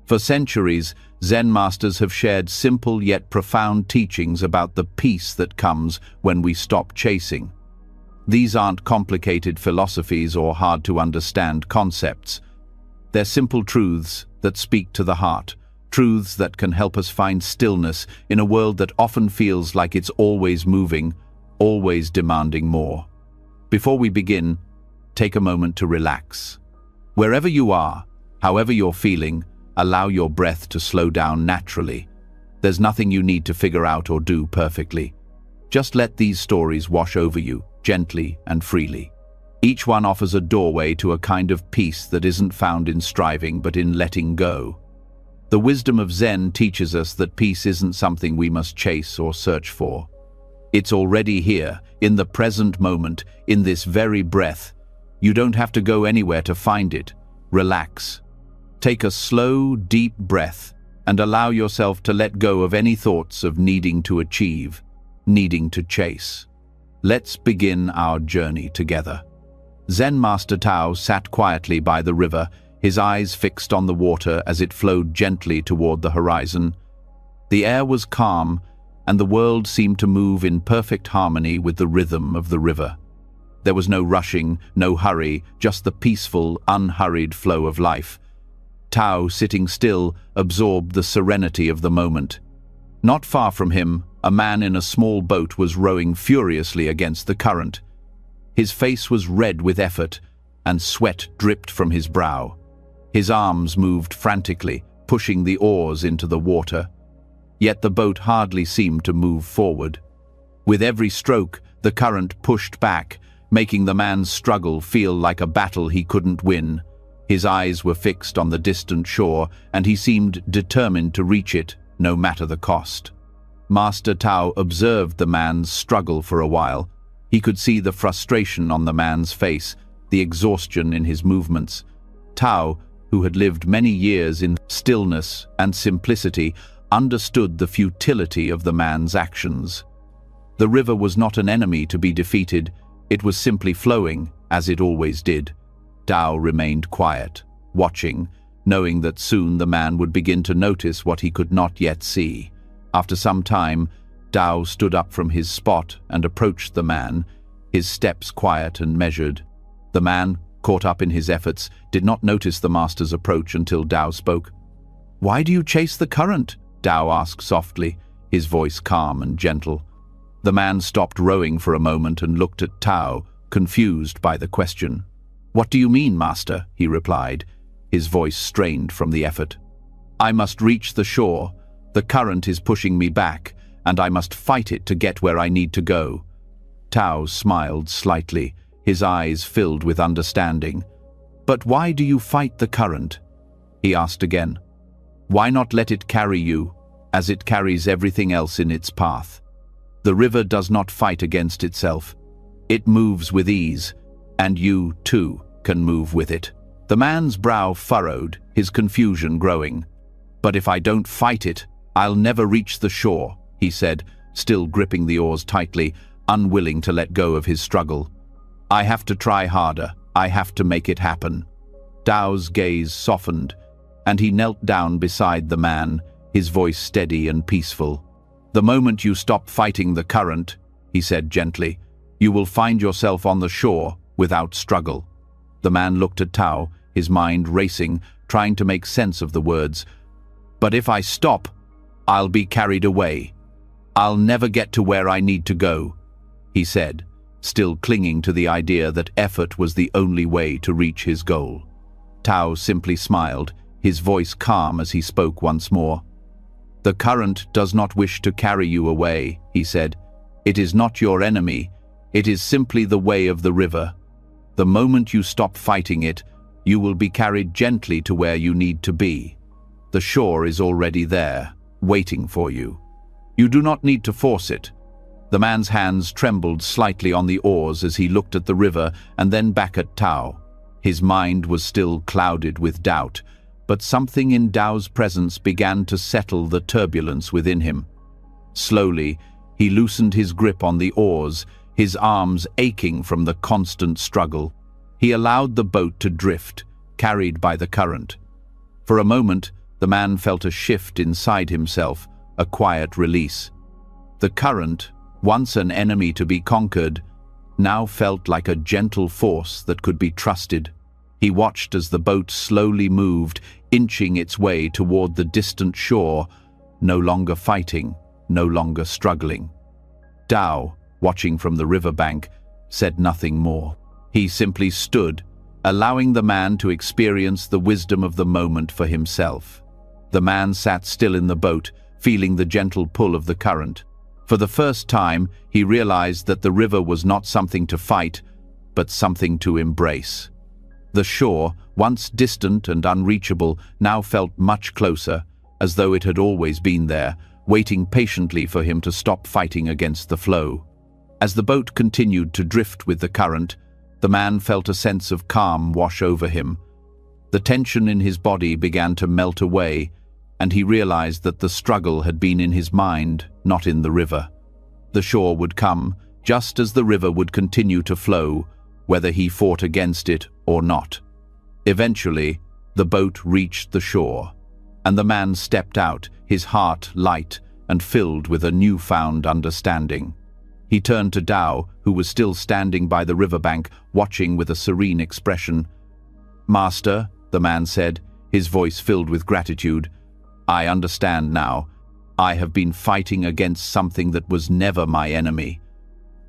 For centuries, Zen masters have shared simple yet profound teachings about the peace that comes when we stop chasing. These aren't complicated philosophies or hard-to-understand concepts. They're simple truths that speak to the heart, truths that can help us find stillness in a world that often feels like it's always moving, always demanding more. Before we begin, take a moment to relax. Wherever you are, however you're feeling, allow your breath to slow down naturally. There's nothing you need to figure out or do perfectly. Just let these stories wash over you, gently and freely. Each one offers a doorway to a kind of peace that isn't found in striving but in letting go. The wisdom of Zen teaches us that peace isn't something we must chase or search for. It's already here, in the present moment, in this very breath. You don't have to go anywhere to find it. Relax. Take a slow, deep breath and allow yourself to let go of any thoughts of needing to achieve, needing to chase. Let's begin our journey together. Zen Master Tao sat quietly by the river, his eyes fixed on the water as it flowed gently toward the horizon. The air was calm, and the world seemed to move in perfect harmony with the rhythm of the river. There was no rushing, no hurry, just the peaceful, unhurried flow of life. Tao, sitting still, absorbed the serenity of the moment. Not far from him, a man in a small boat was rowing furiously against the current. His face was red with effort, and sweat dripped from his brow. His arms moved frantically, pushing the oars into the water. Yet the boat hardly seemed to move forward. With every stroke, the current pushed back, making the man's struggle feel like a battle he couldn't win. His eyes were fixed on the distant shore, and he seemed determined to reach it, no matter the cost. Master Tao observed the man's struggle for a while. He could see the frustration on the man's face, the exhaustion in his movements. Tao, who had lived many years in stillness and simplicity, understood the futility of the man's actions. The river was not an enemy to be defeated. It was simply flowing, as it always did. Tao remained quiet, watching, knowing that soon the man would begin to notice what he could not yet see. After some time, Tao stood up from his spot and approached the man, his steps quiet and measured. The man, caught up in his efforts, did not notice the master's approach until Tao spoke. "Why do you chase the current?" Tao asked softly, his voice calm and gentle. The man stopped rowing for a moment and looked at Tao, confused by the question. "What do you mean, master?" he replied, his voice strained from the effort. "I must reach the shore. The current is pushing me back, and I must fight it to get where I need to go." Tao smiled slightly, his eyes filled with understanding. "But why do you fight the current?" he asked again. "Why not let it carry you, as it carries everything else in its path? The river does not fight against itself. It moves with ease, and you, too, can move with it." The man's brow furrowed, his confusion growing. "But if I don't fight it, I'll never reach the shore," he said, still gripping the oars tightly, unwilling to let go of his struggle. "I have to try harder. I have to make it happen." Tao's gaze softened, and he knelt down beside the man, his voice steady and peaceful. "The moment you stop fighting the current," he said gently, "you will find yourself on the shore without struggle." The man looked at Tao, his mind racing, trying to make sense of the words. "But if I stop, I'll be carried away. I'll never get to where I need to go," he said, still clinging to the idea that effort was the only way to reach his goal. Tao simply smiled, his voice calm as he spoke once more. "The current does not wish to carry you away," he said. "It is not your enemy. It is simply the way of the river. The moment you stop fighting it, you will be carried gently to where you need to be. The shore is already there, waiting for you. You do not need to force it." The man's hands trembled slightly on the oars as he looked at the river and then back at Tao. His mind was still clouded with doubt, but something in Tao's presence began to settle the turbulence within him. Slowly, he loosened his grip on the oars, his arms aching from the constant struggle. He allowed the boat to drift, carried by the current. For a moment, the man felt a shift inside himself, a quiet release. The current, once an enemy to be conquered, now felt like a gentle force that could be trusted. He watched as the boat slowly moved, inching its way toward the distant shore, no longer fighting, no longer struggling. Tao, watching from the riverbank, said nothing more. He simply stood, allowing the man to experience the wisdom of the moment for himself. The man sat still in the boat, feeling the gentle pull of the current. For the first time, he realized that the river was not something to fight, but something to embrace. The shore, once distant and unreachable, now felt much closer, as though it had always been there, waiting patiently for him to stop fighting against the flow. As the boat continued to drift with the current, the man felt a sense of calm wash over him. The tension in his body began to melt away, and he realized that the struggle had been in his mind, not in the river. The shore would come, just as the river would continue to flow, whether he fought against it or not. Eventually, the boat reached the shore, and the man stepped out, his heart light and filled with a newfound understanding. He turned to Tao, who was still standing by the riverbank, watching with a serene expression. "Master," the man said, his voice filled with gratitude, "I understand now. I have been fighting against something that was never my enemy.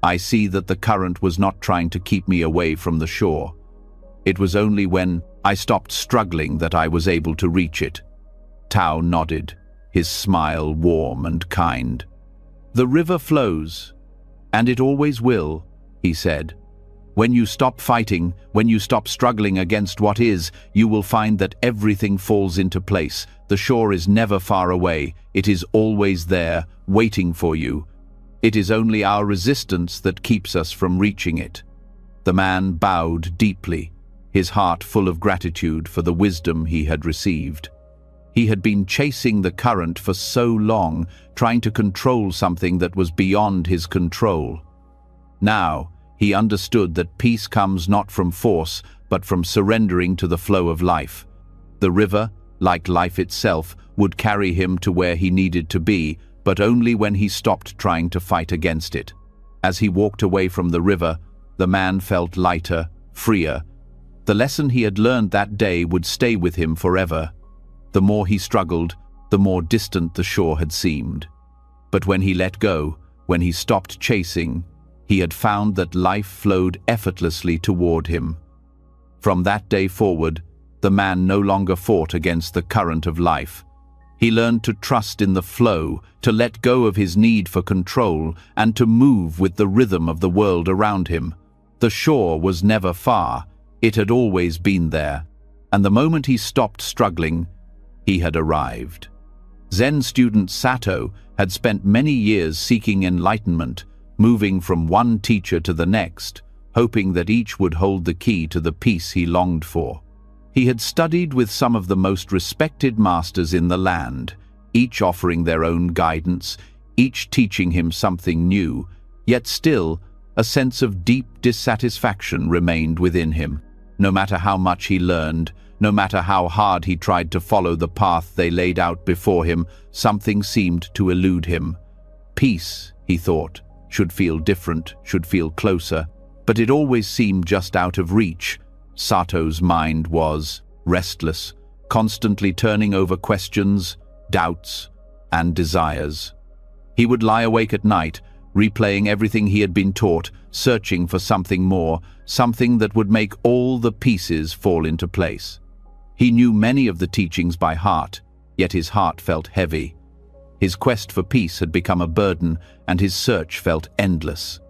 I see that the current was not trying to keep me away from the shore. It was only when I stopped struggling that I was able to reach it." Tao nodded, his smile warm and kind. "The river flows, and it always will," he said. "When you stop fighting, when you stop struggling against what is, you will find that everything falls into place. The shore is never far away. It is always there, waiting for you. It is only our resistance that keeps us from reaching it." The man bowed deeply, his heart full of gratitude for the wisdom he had received. He had been chasing the current for so long, trying to control something that was beyond his control. Now, he understood that peace comes not from force, but from surrendering to the flow of life. The river, like life itself, would carry him to where he needed to be, but only when he stopped trying to fight against it. As he walked away from the river, the man felt lighter, freer. The lesson he had learned that day would stay with him forever. The more he struggled, the more distant the shore had seemed. But when he let go, when he stopped chasing, he had found that life flowed effortlessly toward him. From that day forward, the man no longer fought against the current of life. He learned to trust in the flow, to let go of his need for control, and to move with the rhythm of the world around him. The shore was never far, it had always been there, and the moment he stopped struggling, he had arrived. Zen student Sato had spent many years seeking enlightenment, moving from one teacher to the next, hoping that each would hold the key to the peace he longed for. He had studied with some of the most respected masters in the land, each offering their own guidance, each teaching him something new, yet still a sense of deep dissatisfaction remained within him. No matter how much he learned, no matter how hard he tried to follow the path they laid out before him, something seemed to elude him. Peace, he thought, should feel different, should feel closer, but it always seemed just out of reach. Sato's mind was restless, constantly turning over questions, doubts, and desires. He would lie awake at night, replaying everything he had been taught, searching for something more, something that would make all the pieces fall into place. He knew many of the teachings by heart, yet his heart felt heavy. His quest for peace had become a burden, and his search felt endless.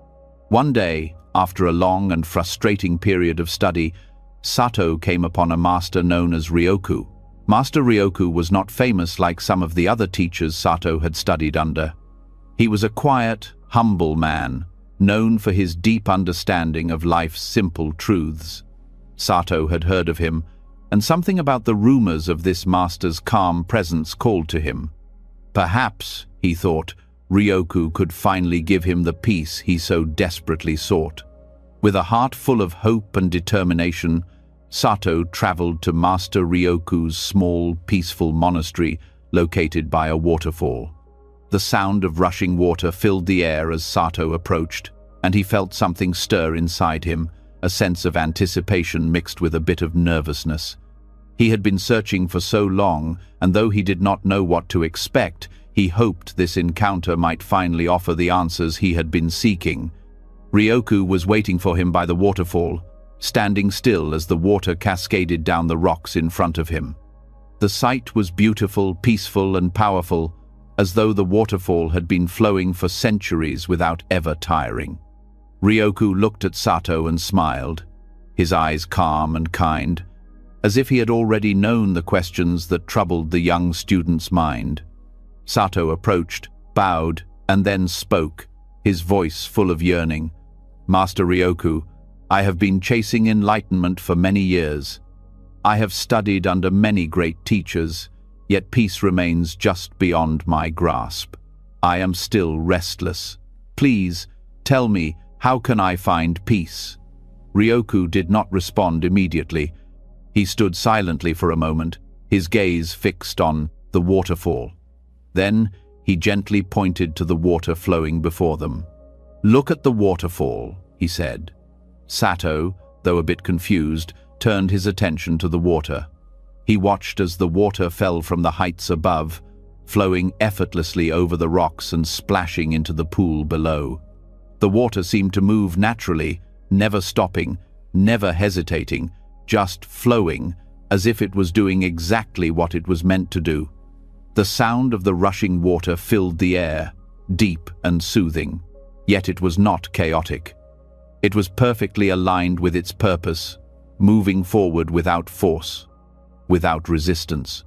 One day, after a long and frustrating period of study, Sato came upon a master known as Ryoku. Master Ryoku was not famous like some of the other teachers Sato had studied under. He was a quiet, humble man, known for his deep understanding of life's simple truths. Sato had heard of him, and something about the rumors of this master's calm presence called to him. Perhaps, he thought, Ryoku could finally give him the peace he so desperately sought. With a heart full of hope and determination, Sato traveled to Master Ryoku's small, peaceful monastery located by a waterfall. The sound of rushing water filled the air as Sato approached, and he felt something stir inside him, a sense of anticipation mixed with a bit of nervousness. He had been searching for so long, and though he did not know what to expect, he hoped this encounter might finally offer the answers he had been seeking. Ryoku was waiting for him by the waterfall, standing still as the water cascaded down the rocks in front of him. The sight was beautiful, peaceful, and powerful, as though the waterfall had been flowing for centuries without ever tiring. Ryoku looked at Sato and smiled, his eyes calm and kind, as if he had already known the questions that troubled the young student's mind. Sato approached, bowed, and then spoke, his voice full of yearning. "Master Ryoku, I have been chasing enlightenment for many years. I have studied under many great teachers, yet peace remains just beyond my grasp. I am still restless. Please, tell me, how can I find peace?" Ryoku did not respond immediately. He stood silently for a moment, his gaze fixed on the waterfall. Then he gently pointed to the water flowing before them. "Look at the waterfall," he said. Sato, though a bit confused, turned his attention to the water. He watched as the water fell from the heights above, flowing effortlessly over the rocks and splashing into the pool below. The water seemed to move naturally, never stopping, never hesitating, just flowing, as if it was doing exactly what it was meant to do. The sound of the rushing water filled the air, deep and soothing, yet it was not chaotic. It was perfectly aligned with its purpose, moving forward without force, without resistance.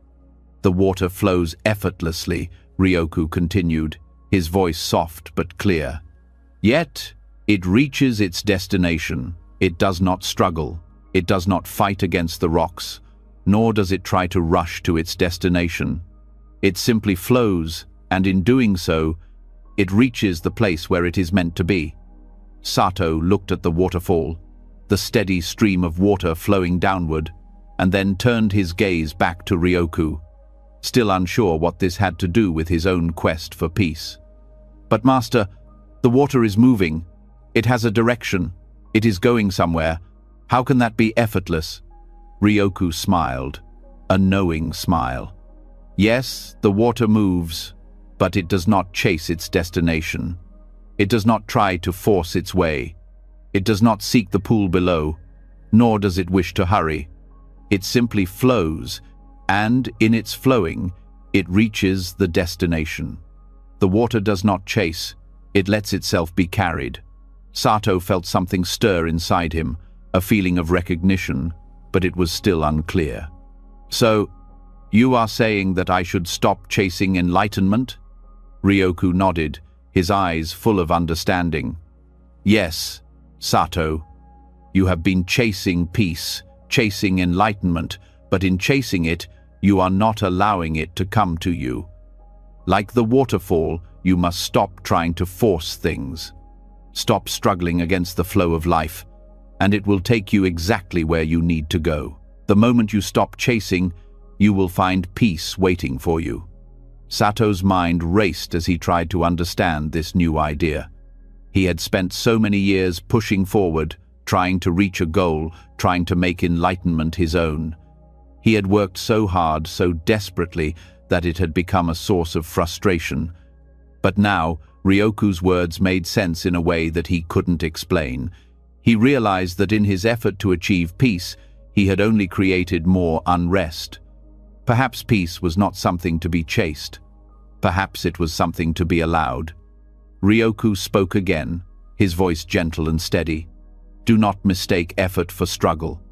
"The water flows effortlessly," Ryoku continued, his voice soft but clear. "Yet, it reaches its destination. It does not struggle. It does not fight against the rocks, nor does it try to rush to its destination. It simply flows, and in doing so, it reaches the place where it is meant to be." Sato looked at the waterfall, the steady stream of water flowing downward, and then turned his gaze back to Ryoku, still unsure what this had to do with his own quest for peace. "But Master, the water is moving. It has a direction. It is going somewhere. How can that be effortless?" Ryoku smiled, a knowing smile. "Yes, the water moves, but it does not chase its destination. It does not try to force its way. It does not seek the pool below, nor does it wish to hurry. It simply flows, and in its flowing, it reaches the destination. The water does not chase, it lets itself be carried." Sato felt something stir inside him, a feeling of recognition, but it was still unclear. "So, you are saying that I should stop chasing enlightenment?" Ryoku nodded, his eyes full of understanding. "Yes, Sato. You have been chasing peace, chasing enlightenment, but in chasing it, you are not allowing it to come to you. Like the waterfall, you must stop trying to force things. Stop struggling against the flow of life, and it will take you exactly where you need to go. The moment you stop chasing, you will find peace waiting for you." Sato's mind raced as he tried to understand this new idea. He had spent so many years pushing forward, trying to reach a goal, trying to make enlightenment his own. He had worked so hard, so desperately, that it had become a source of frustration. But now, Ryoku's words made sense in a way that he couldn't explain. He realized that in his effort to achieve peace, he had only created more unrest. Perhaps peace was not something to be chased. Perhaps it was something to be allowed. Ryoku spoke again, his voice gentle and steady. "Do not mistake effort for struggle.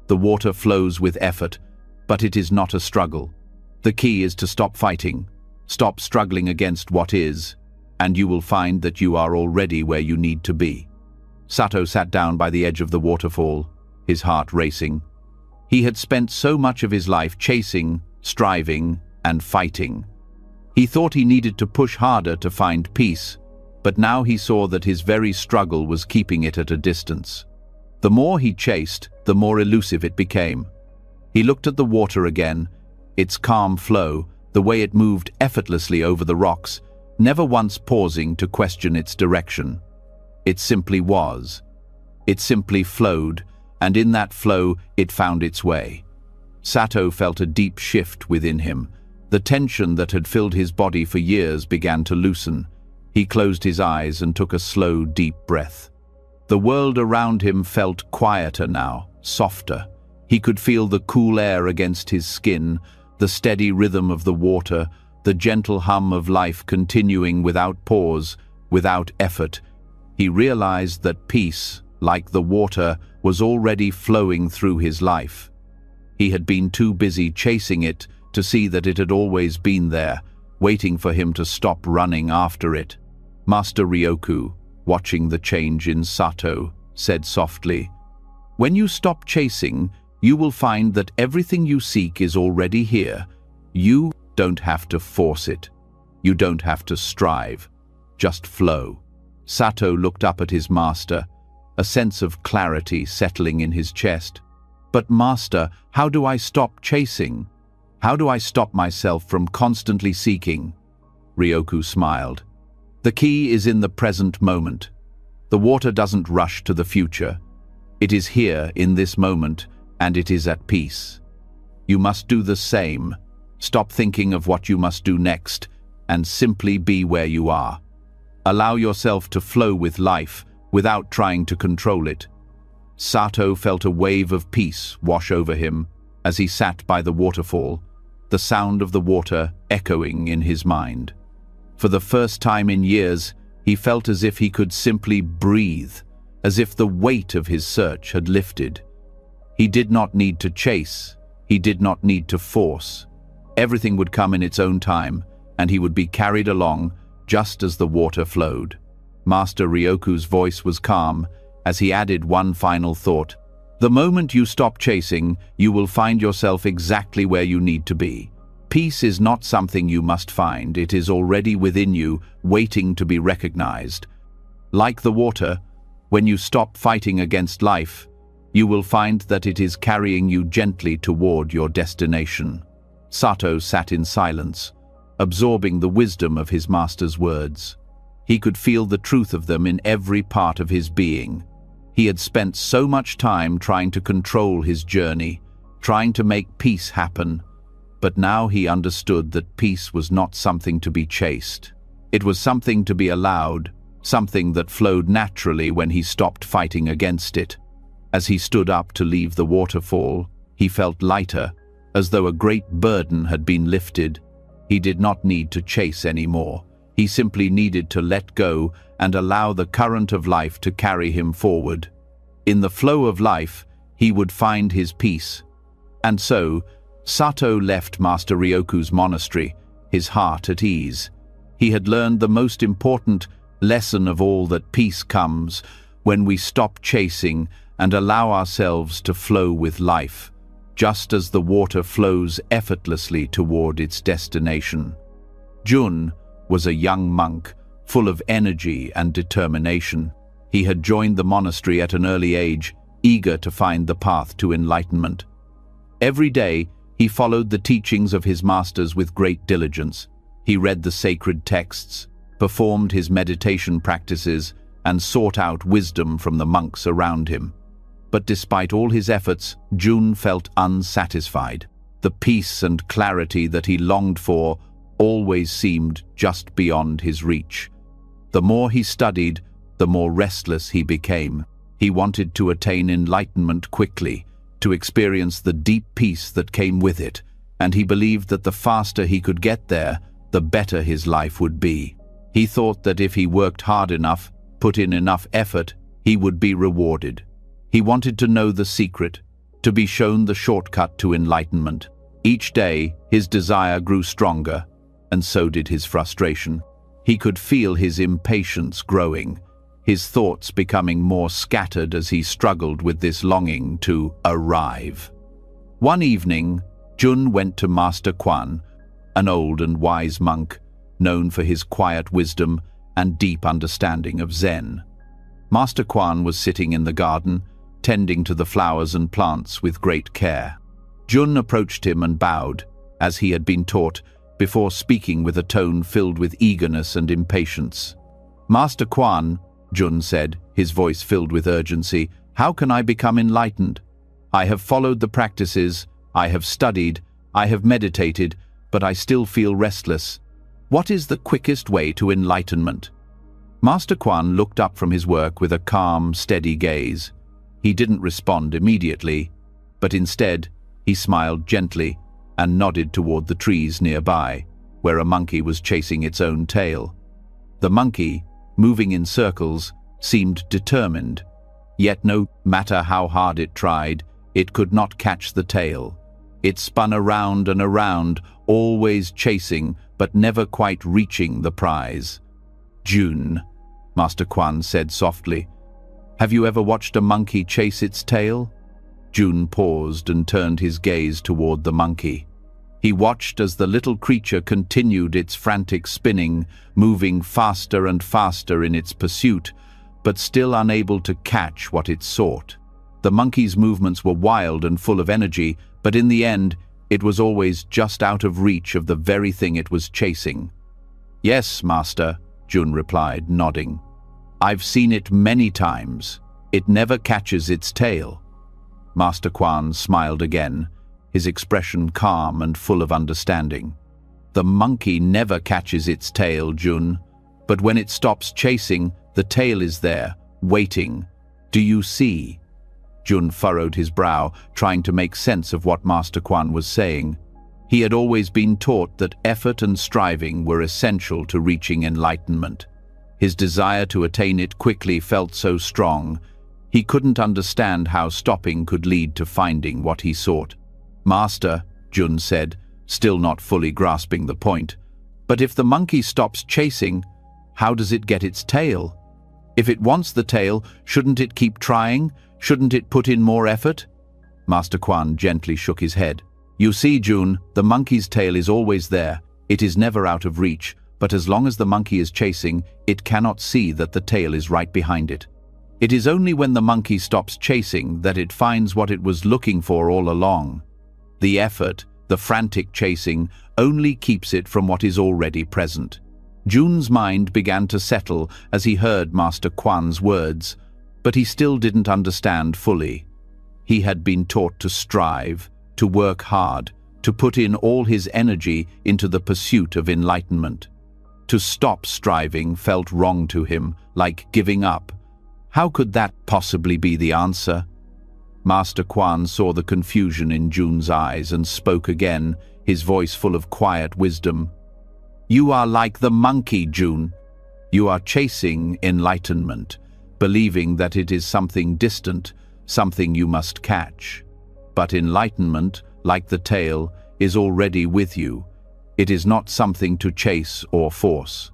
The water flows with effort, but it is not a struggle. The key is to stop fighting, stop struggling against what is, and you will find that you are already where you need to be." Sato sat down by the edge of the waterfall, his heart racing. He had spent so much of his life chasing, striving, and fighting. He thought he needed to push harder to find peace, but now he saw that his very struggle was keeping it at a distance. The more he chased, the more elusive it became. He looked at the water again, its calm flow, the way it moved effortlessly over the rocks, never once pausing to question its direction. It simply was. It simply flowed, and in that flow it found its way. Sato felt a deep shift within him. The tension that had filled his body for years began to loosen. He closed his eyes and took a slow, deep breath. The world around him felt quieter now, softer. He could feel the cool air against his skin, the steady rhythm of the water, the gentle hum of life continuing without pause, without effort. He realized that peace, like the water, was already flowing through his life. He had been too busy chasing it to see that it had always been there, waiting for him to stop running after it. Master Ryoku, watching the change in Sato, said softly, "When you stop chasing, you will find that everything you seek is already here. You don't have to force it. You don't have to strive. Just flow." Sato looked up at his master, a sense of clarity settling in his chest. "But master, how do I stop chasing? How do I stop myself from constantly seeking?" Ryoku smiled. "The key is in the present moment. The water doesn't rush to the future. It is here in this moment, and it is at peace. You must do the same. Stop thinking of what you must do next, and simply be where you are. Allow yourself to flow with life without trying to control it." Sato felt a wave of peace wash over him as he sat by the waterfall, the sound of the water echoing in his mind. For the first time in years, he felt as if he could simply breathe, as if the weight of his search had lifted. He did not need to chase. He did not need to force. Everything would come in its own time, and he would be carried along just as the water flowed. Master Ryoku's voice was calm as he added one final thought. "The moment you stop chasing, you will find yourself exactly where you need to be. Peace is not something you must find. It is already within you, waiting to be recognized. Like the water, when you stop fighting against life, you will find that it is carrying you gently toward your destination." Sato sat in silence, absorbing the wisdom of his master's words. He could feel the truth of them in every part of his being. He had spent so much time trying to control his journey, trying to make peace happen, but now he understood that peace was not something to be chased. It was something to be allowed, something that flowed naturally when he stopped fighting against it. As he stood up to leave the waterfall, he felt lighter, as though a great burden had been lifted. He did not need to chase anymore. He simply needed to let go and allow the current of life to carry him forward. In the flow of life, he would find his peace. And so, Sato left Master Ryoku's monastery, his heart at ease. He had learned the most important lesson of all, that peace comes when we stop chasing and allow ourselves to flow with life, just as the water flows effortlessly toward its destination. Jun was a young monk, full of energy and determination. He had joined the monastery at an early age, eager to find the path to enlightenment. Every day, he followed the teachings of his masters with great diligence. He read the sacred texts, performed his meditation practices, and sought out wisdom from the monks around him. But despite all his efforts, Jun felt unsatisfied. The peace and clarity that he longed for always seemed just beyond his reach. The more he studied, the more restless he became. He wanted to attain enlightenment quickly, to experience the deep peace that came with it, and he believed that the faster he could get there, the better his life would be. He thought that if he worked hard enough, put in enough effort, he would be rewarded. He wanted to know the secret, to be shown the shortcut to enlightenment. Each day, his desire grew stronger, and so did his frustration. He could feel his impatience growing, his thoughts becoming more scattered as he struggled with this longing to arrive. One evening, Jun went to Master Quan, an old and wise monk, known for his quiet wisdom and deep understanding of Zen. Master Quan was sitting in the garden, tending to the flowers and plants with great care. Jun approached him and bowed, as he had been taught, before speaking with a tone filled with eagerness and impatience. "Master Quan," Jun said, his voice filled with urgency, "how can I become enlightened? I have followed the practices, I have studied, I have meditated, but I still feel restless. What is the quickest way to enlightenment?" Master Quan looked up from his work with a calm, steady gaze. He didn't respond immediately, but instead, he smiled gently and nodded toward the trees nearby, where a monkey was chasing its own tail. The monkey, moving in circles, seemed determined, yet no matter how hard it tried, it could not catch the tail. It spun around and around, always chasing, but never quite reaching the prize. "Jun," Master Quan said softly, "have you ever watched a monkey chase its tail?" Jun paused and turned his gaze toward the monkey. He watched as the little creature continued its frantic spinning, moving faster and faster in its pursuit, but still unable to catch what it sought. The monkey's movements were wild and full of energy, but in the end, it was always just out of reach of the very thing it was chasing. "Yes, Master," Jun replied, nodding. "I've seen it many times. It never catches its tail." Master Quan smiled again, his expression calm and full of understanding. "The monkey never catches its tail, Jun, but when it stops chasing, the tail is there, waiting. Do you see?" Jun furrowed his brow, trying to make sense of what Master Quan was saying. He had always been taught that effort and striving were essential to reaching enlightenment. His desire to attain it quickly felt so strong, he couldn't understand how stopping could lead to finding what he sought. "Master," Jun said, still not fully grasping the point, "but if the monkey stops chasing, how does it get its tail? If it wants the tail, shouldn't it keep trying? Shouldn't it put in more effort?" Master Quan gently shook his head. "You see, Jun, the monkey's tail is always there. It is never out of reach, but as long as the monkey is chasing, it cannot see that the tail is right behind it. It is only when the monkey stops chasing that it finds what it was looking for all along. The effort, the frantic chasing, only keeps it from what is already present." Jun's mind began to settle as he heard Master Quan's words, but he still didn't understand fully. He had been taught to strive, to work hard, to put in all his energy into the pursuit of enlightenment. To stop striving felt wrong to him, like giving up. How could that possibly be the answer? Master Quan saw the confusion in Jun's eyes and spoke again, his voice full of quiet wisdom. "You are like the monkey, Jun. You are chasing enlightenment, believing that it is something distant, something you must catch. But enlightenment, like the tail, is already with you. It is not something to chase or force.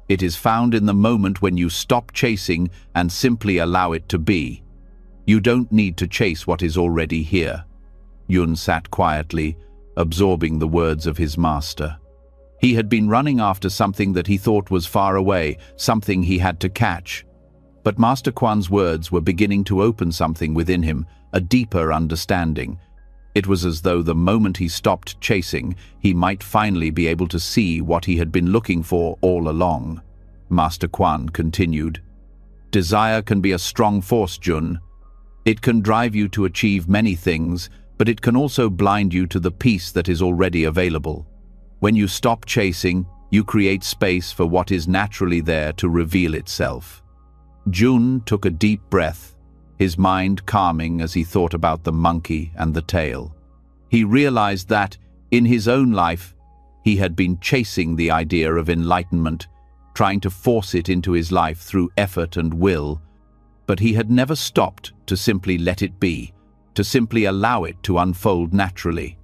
It is found in the moment when you stop chasing and simply allow it to be. You don't need to chase what is already here." Yun sat quietly, absorbing the words of his master. He had been running after something that he thought was far away, something he had to catch. But Master Quan's words were beginning to open something within him, a deeper understanding. It was as though the moment he stopped chasing, he might finally be able to see what he had been looking for all along. Master Quan continued, "Desire can be a strong force, Jun. It can drive you to achieve many things, but it can also blind you to the peace that is already available. When you stop chasing, you create space for what is naturally there to reveal itself." Jun took a deep breath, his mind calming as he thought about the monkey and the tail. He realized that, in his own life, he had been chasing the idea of enlightenment, trying to force it into his life through effort and will, but he had never stopped to simply let it be, to simply allow it to unfold naturally.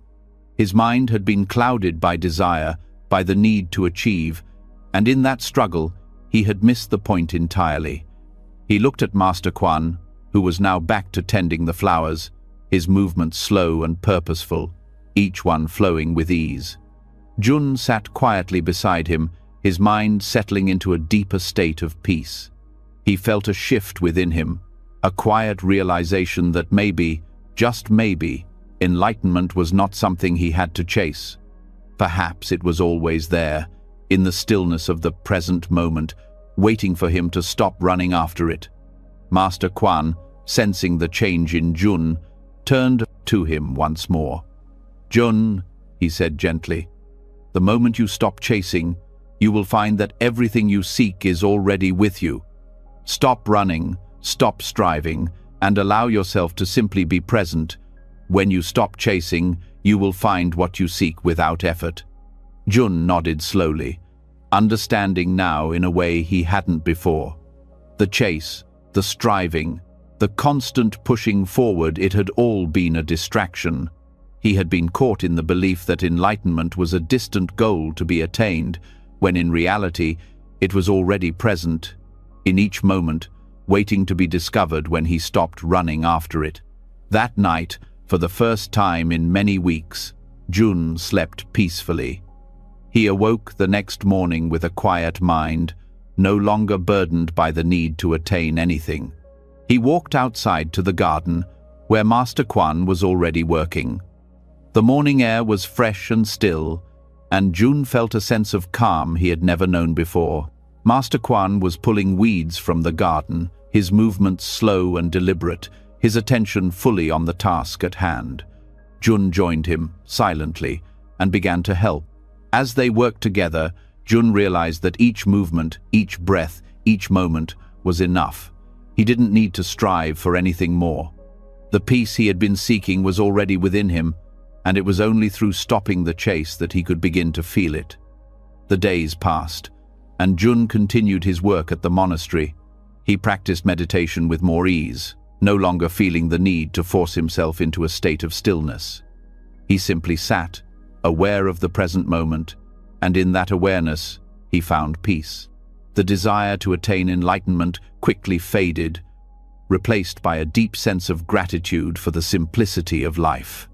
His mind had been clouded by desire, by the need to achieve, and in that struggle, he had missed the point entirely. He looked at Master Quan, who was now back to tending the flowers, his movements slow and purposeful, each one flowing with ease. Jun sat quietly beside him, his mind settling into a deeper state of peace. He felt a shift within him, a quiet realization that maybe, just maybe, enlightenment was not something he had to chase. Perhaps it was always there, in the stillness of the present moment, waiting for him to stop running after it. Master Quan, sensing the change in Jun, turned to him once more. "Jun," he said gently, "the moment you stop chasing, you will find that everything you seek is already with you. Stop running, stop striving, and allow yourself to simply be present. When you stop chasing, you will find what you seek without effort." Jun nodded slowly, understanding now in a way he hadn't before. The chase, the striving, the constant pushing forward, it had all been a distraction. He had been caught in the belief that enlightenment was a distant goal to be attained, when in reality it was already present, in each moment, waiting to be discovered when he stopped running after it. That night, for the first time in many weeks, Jun slept peacefully. He awoke the next morning with a quiet mind, no longer burdened by the need to attain anything. He walked outside to the garden, where Master Quan was already working. The morning air was fresh and still, and Jun felt a sense of calm he had never known before. Master Quan was pulling weeds from the garden, his movements slow and deliberate, his attention fully on the task at hand. Jun joined him, silently, and began to help. As they worked together, Jun realized that each movement, each breath, each moment was enough. He didn't need to strive for anything more. The peace he had been seeking was already within him, and it was only through stopping the chase that he could begin to feel it. The days passed, and Jun continued his work at the monastery. He practiced meditation with more ease, no longer feeling the need to force himself into a state of stillness. He simply sat, aware of the present moment, and in that awareness, he found peace. The desire to attain enlightenment quickly faded, replaced by a deep sense of gratitude for the simplicity of life.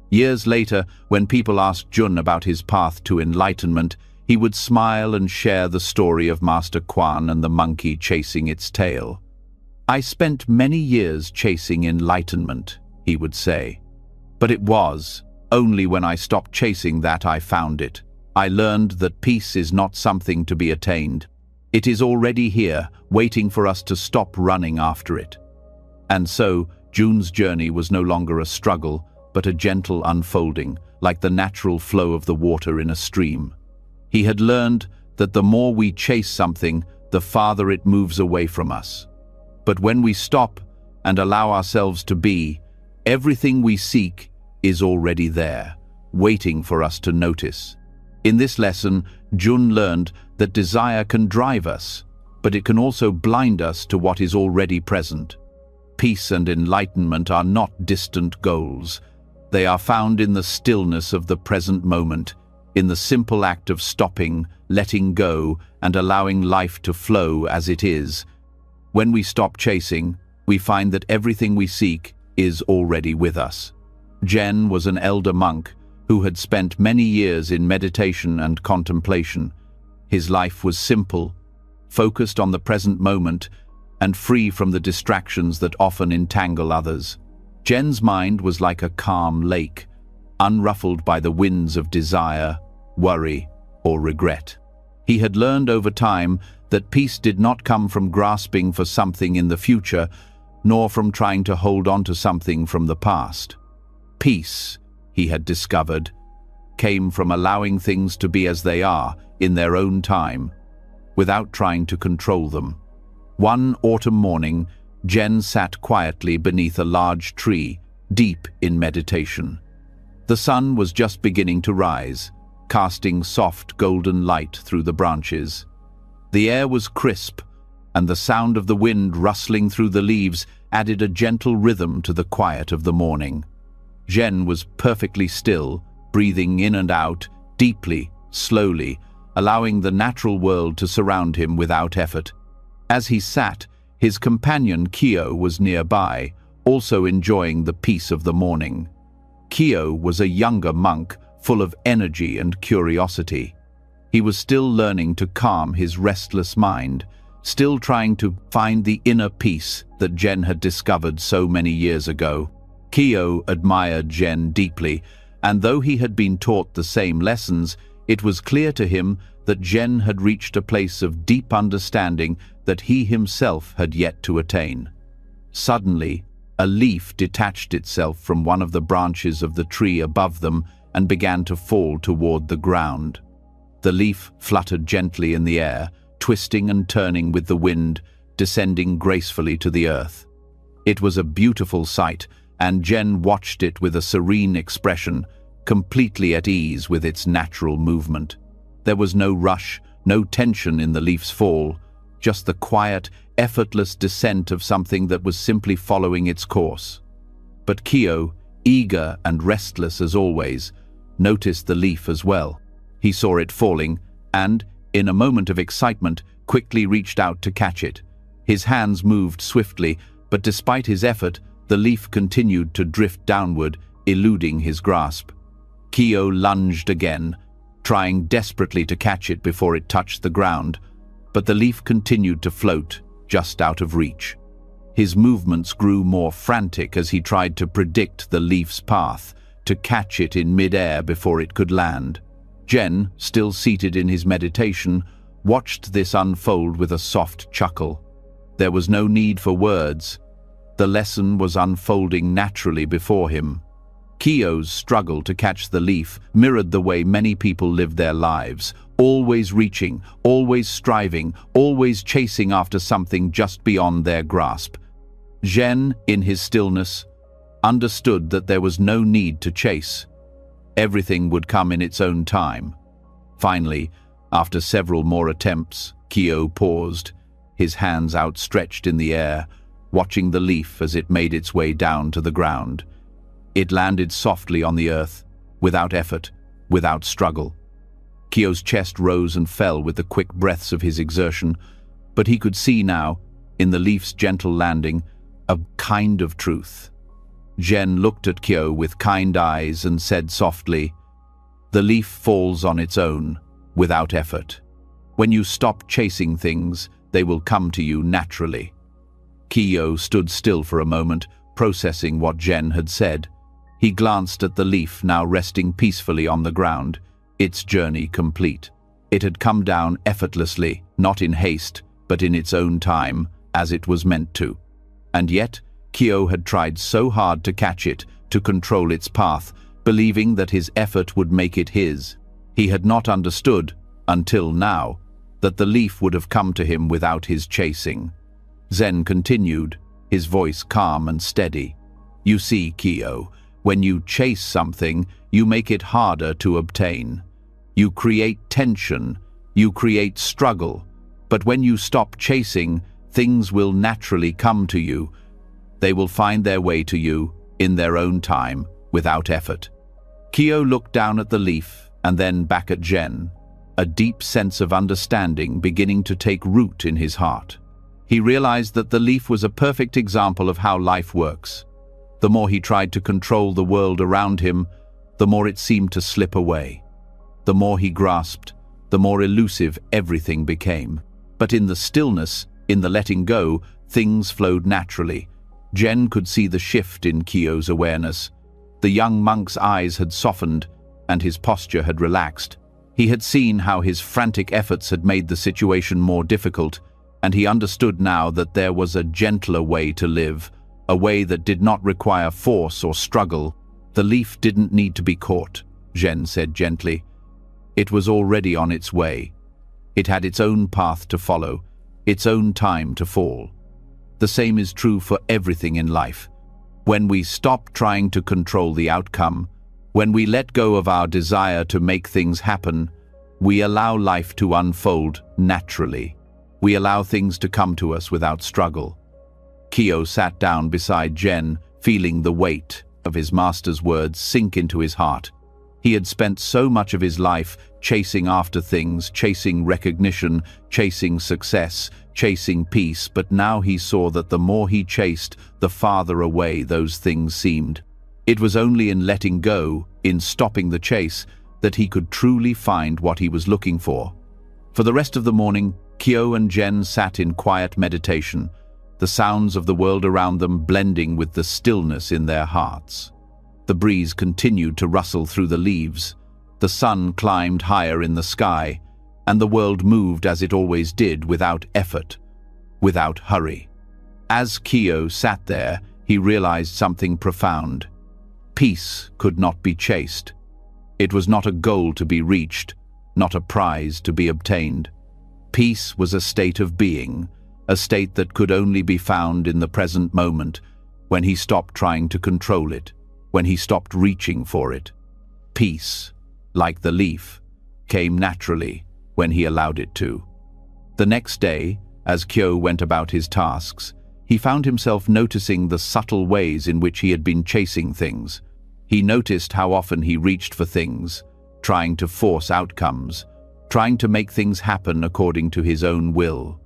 Years later, when people asked Jun about his path to enlightenment, he would smile and share the story of Master Quan and the monkey chasing its tail. "I spent many years chasing enlightenment," he would say. "But it was only when I stopped chasing that I found it. I learned that peace is not something to be attained. It is already here, waiting for us to stop running after it." And so, Jun's journey was no longer a struggle, but a gentle unfolding, like the natural flow of the water in a stream. He had learned that the more we chase something, the farther it moves away from us. But when we stop and allow ourselves to be, everything we seek is already there, waiting for us to notice. In this lesson, Jun learned that desire can drive us, but it can also blind us to what is already present. Peace and enlightenment are not distant goals. They are found in the stillness of the present moment, in the simple act of stopping, letting go, and allowing life to flow as it is. When we stop chasing, we find that everything we seek is already with us. Jen was an elder monk who had spent many years in meditation and contemplation. His life was simple, focused on the present moment, and free from the distractions that often entangle others. Jen's mind was like a calm lake, unruffled by the winds of desire, worry, or regret. He had learned over time that peace did not come from grasping for something in the future, nor from trying to hold on to something from the past. Peace, he had discovered, came from allowing things to be as they are, in their own time, without trying to control them. One autumn morning, Jen sat quietly beneath a large tree, deep in meditation. The sun was just beginning to rise, casting soft golden light through the branches. The air was crisp, and the sound of the wind rustling through the leaves added a gentle rhythm to the quiet of the morning. Jen was perfectly still, breathing in and out, deeply, slowly, allowing the natural world to surround him without effort. As he sat, his companion Kyo was nearby, also enjoying the peace of the morning. Kyo was a younger monk, full of energy and curiosity. He was still learning to calm his restless mind, still trying to find the inner peace that Jen had discovered so many years ago. Kyo admired Jen deeply, and though he had been taught the same lessons, it was clear to him that Jen had reached a place of deep understanding that he himself had yet to attain. Suddenly, a leaf detached itself from one of the branches of the tree above them and began to fall toward the ground. The leaf fluttered gently in the air, twisting and turning with the wind, descending gracefully to the earth. It was a beautiful sight, and Jen watched it with a serene expression, completely at ease with its natural movement. There was no rush, no tension in the leaf's fall, just the quiet, effortless descent of something that was simply following its course. But Kyo, eager and restless as always, noticed the leaf as well. He saw it falling and, in a moment of excitement, quickly reached out to catch it. His hands moved swiftly, but despite his effort, the leaf continued to drift downward, eluding his grasp. Kyo lunged again, trying desperately to catch it before it touched the ground, but the leaf continued to float, just out of reach. His movements grew more frantic as he tried to predict the leaf's path, to catch it in mid-air before it could land. Jen, still seated in his meditation, watched this unfold with a soft chuckle. There was no need for words. The lesson was unfolding naturally before him. Kyo's struggle to catch the leaf mirrored the way many people live their lives, always reaching, always striving, always chasing after something just beyond their grasp. Jen, in his stillness, understood that there was no need to chase. Everything would come in its own time. Finally, after several more attempts, Kyo paused, his hands outstretched in the air, watching the leaf as it made its way down to the ground. It landed softly on the earth, without effort, without struggle. Kyo's chest rose and fell with the quick breaths of his exertion, but he could see now, in the leaf's gentle landing, a kind of truth. Jen looked at Kyo with kind eyes and said softly, "The leaf falls on its own, without effort. When you stop chasing things, they will come to you naturally." Kyo stood still for a moment, processing what Jen had said. He glanced at the leaf now resting peacefully on the ground, its journey complete. It had come down effortlessly, not in haste, but in its own time, as it was meant to. And yet, Kyo had tried so hard to catch it, to control its path, believing that his effort would make it his. He had not understood, until now, that the leaf would have come to him without his chasing. Zen continued, his voice calm and steady. "You see, Kyo, when you chase something, you make it harder to obtain. You create tension, you create struggle, but when you stop chasing, things will naturally come to you. They will find their way to you, in their own time, without effort." Kyo looked down at the leaf and then back at Jen, a deep sense of understanding beginning to take root in his heart. He realized that the leaf was a perfect example of how life works. The more he tried to control the world around him, the more it seemed to slip away. The more he grasped, the more elusive everything became. But in the stillness, in the letting go, things flowed naturally. Jen could see the shift in Kyo's awareness. The young monk's eyes had softened, and his posture had relaxed. He had seen how his frantic efforts had made the situation more difficult, and he understood now that there was a gentler way to live, a way that did not require force or struggle. "The leaf didn't need to be caught," Jen said gently. "It was already on its way. It had its own path to follow, its own time to fall. The same is true for everything in life. When we stop trying to control the outcome, when we let go of our desire to make things happen, we allow life to unfold naturally. We allow things to come to us without struggle." Kyo sat down beside Jen, feeling the weight of his master's words sink into his heart. He had spent so much of his life chasing after things, chasing recognition, chasing success, chasing peace, but now he saw that the more he chased, the farther away those things seemed. It was only in letting go, in stopping the chase, that he could truly find what he was looking for. For the rest of the morning, Kyo and Jen sat in quiet meditation, the sounds of the world around them blending with the stillness in their hearts. The breeze continued to rustle through the leaves, the sun climbed higher in the sky, and the world moved as it always did, without effort, without hurry. As Kyo sat there, he realized something profound. Peace could not be chased. It was not a goal to be reached, not a prize to be obtained. Peace was a state of being, a state that could only be found in the present moment, when he stopped trying to control it, when he stopped reaching for it. Peace, like the leaf, came naturally when he allowed it to. The next day, as Kyo went about his tasks, he found himself noticing the subtle ways in which he had been chasing things. He noticed how often he reached for things, trying to force outcomes, trying to make things happen according to his own will.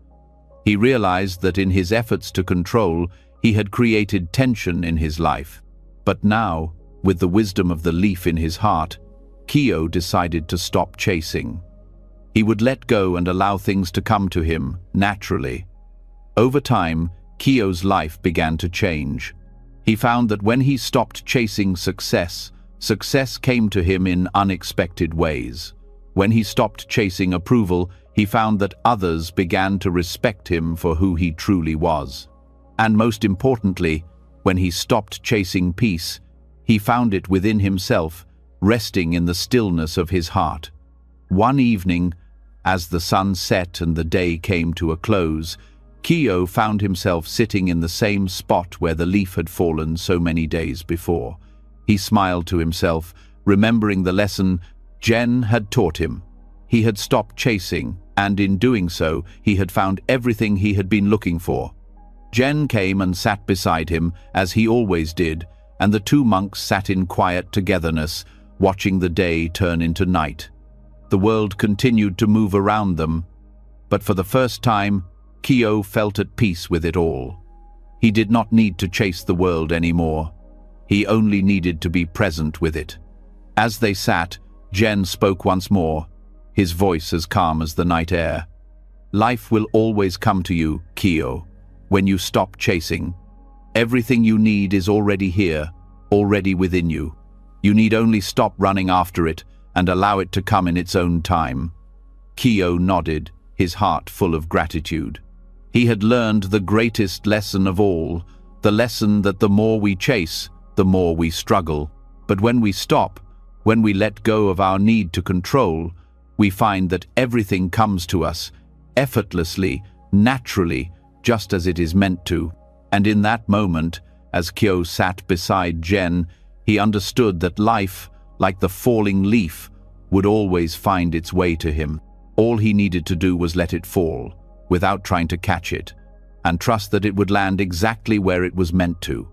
He realized that in his efforts to control, he had created tension in his life. But now, with the wisdom of the leaf in his heart, Kyo decided to stop chasing. He would let go and allow things to come to him naturally. Over time, Kyo's life began to change. He found that when he stopped chasing success, success came to him in unexpected ways. When he stopped chasing approval, he found that others began to respect him for who he truly was. And most importantly, when he stopped chasing peace, he found it within himself, resting in the stillness of his heart. One evening, as the sun set and the day came to a close, Kyo found himself sitting in the same spot where the leaf had fallen so many days before. He smiled to himself, remembering the lesson Jen had taught him. He had stopped chasing, and in doing so, he had found everything he had been looking for. Jen came and sat beside him, as he always did, and the two monks sat in quiet togetherness, watching the day turn into night. The world continued to move around them, but for the first time, Kyo felt at peace with it all. He did not need to chase the world anymore. He only needed to be present with it. As they sat, Jen spoke once more, his voice as calm as the night air. Life will always come to you, Kyo, when you stop chasing. Everything you need is already here, already within you. You need only stop running after it and allow it to come in its own time. Kyo nodded, his heart full of gratitude. He had learned the greatest lesson of all, the lesson that the more we chase, the more we struggle. But when we stop, when we let go of our need to control, we find that everything comes to us, effortlessly, naturally, just as it is meant to. And in that moment, as Kyo sat beside Jen, he understood that life, like the falling leaf, would always find its way to him. All he needed to do was let it fall, without trying to catch it, and trust that it would land exactly where it was meant to.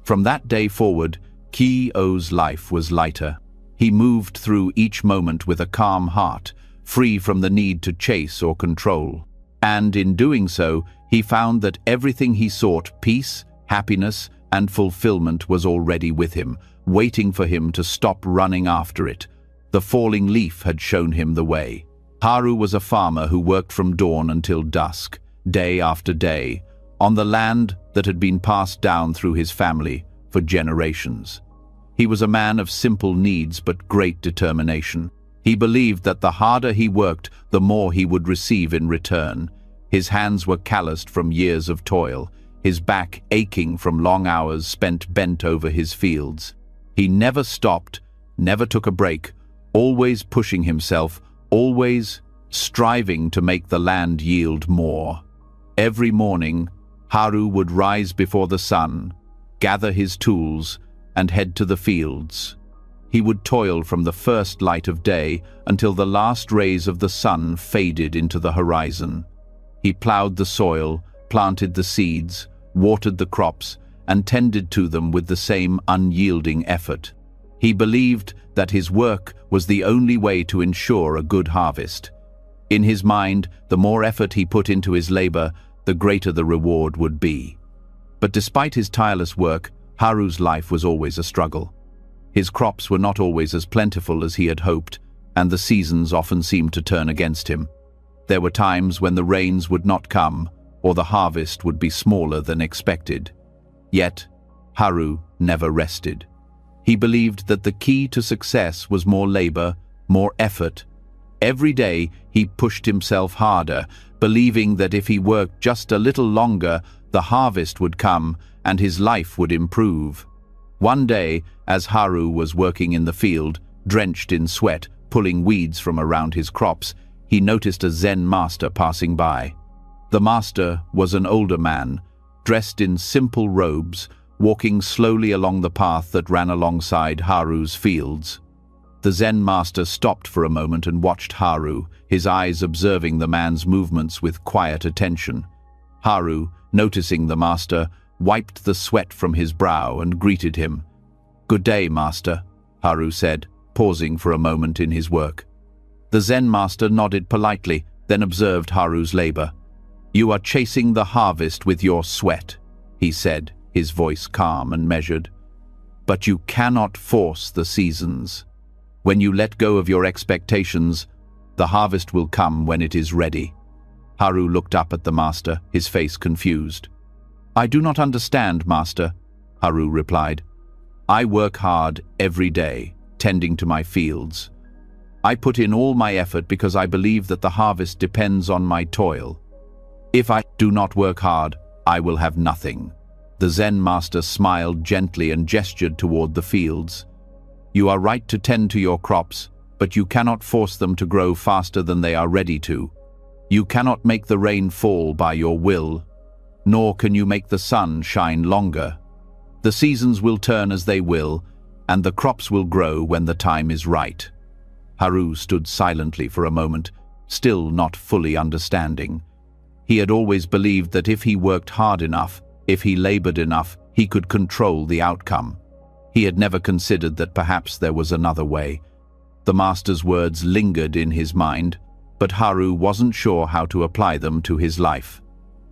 From that day forward, Kyo's life was lighter. He moved through each moment with a calm heart, free from the need to chase or control. And in doing so, he found that everything he sought, peace, happiness, and fulfillment, was already with him, waiting for him to stop running after it. The falling leaf had shown him the way. Haru was a farmer who worked from dawn until dusk, day after day, on the land that had been passed down through his family for generations. He was a man of simple needs but great determination. He believed that the harder he worked, the more he would receive in return. His hands were calloused from years of toil, his back aching from long hours spent bent over his fields. He never stopped, never took a break, always pushing himself, always striving to make the land yield more. Every morning, Haru would rise before the sun, gather his tools, and head to the fields. He would toil from the first light of day until the last rays of the sun faded into the horizon. He plowed the soil, planted the seeds, watered the crops, and tended to them with the same unyielding effort. He believed that his work was the only way to ensure a good harvest. In his mind, the more effort he put into his labor, the greater the reward would be. But despite his tireless work, Haru's life was always a struggle. His crops were not always as plentiful as he had hoped, and the seasons often seemed to turn against him. There were times when the rains would not come, or the harvest would be smaller than expected. Yet, Haru never rested. He believed that the key to success was more labor, more effort. Every day, he pushed himself harder, believing that if he worked just a little longer, the harvest would come and his life would improve. One day, as Haru was working in the field, drenched in sweat, pulling weeds from around his crops, he noticed a Zen master passing by. The master was an older man, dressed in simple robes, walking slowly along the path that ran alongside Haru's fields. The Zen master stopped for a moment and watched Haru, his eyes observing the man's movements with quiet attention. Haru, noticing the master, wiped the sweat from his brow and greeted him. "Good day, master," Haru said, pausing for a moment in his work. The Zen master nodded politely, then observed Haru's labor. "You are chasing the harvest with your sweat," he said, his voice calm and measured. "But you cannot force the seasons. When you let go of your expectations, the harvest will come when it is ready." Haru looked up at the master, his face confused. "I do not understand, master," Haru replied. "I work hard every day, tending to my fields. I put in all my effort because I believe that the harvest depends on my toil. If I do not work hard, I will have nothing." The Zen master smiled gently and gestured toward the fields. "You are right to tend to your crops, but you cannot force them to grow faster than they are ready to. You cannot make the rain fall by your will, nor can you make the sun shine longer. The seasons will turn as they will, and the crops will grow when the time is right." Haru stood silently for a moment, still not fully understanding. He had always believed that if he worked hard enough, if he labored enough, he could control the outcome. He had never considered that perhaps there was another way. The master's words lingered in his mind, but Haru wasn't sure how to apply them to his life.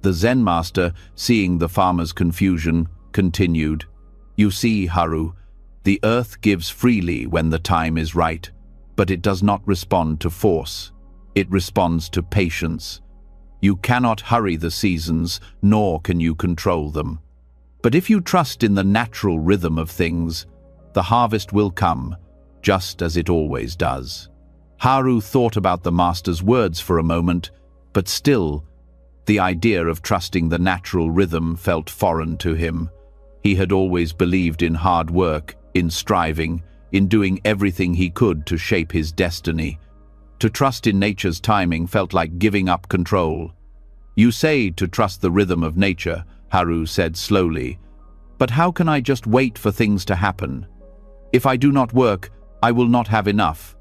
The Zen master, seeing the farmer's confusion, continued, "You see, Haru, the earth gives freely when the time is right, but it does not respond to force. It responds to patience. You cannot hurry the seasons, nor can you control them. But if you trust in the natural rhythm of things, the harvest will come, just as it always does." Haru thought about the master's words for a moment, but still, the idea of trusting the natural rhythm felt foreign to him. He had always believed in hard work, in striving, in doing everything he could to shape his destiny. To trust in nature's timing felt like giving up control. "You say to trust the rhythm of nature," Haru said slowly, "but how can I just wait for things to happen? If I do not work, I will not have enough.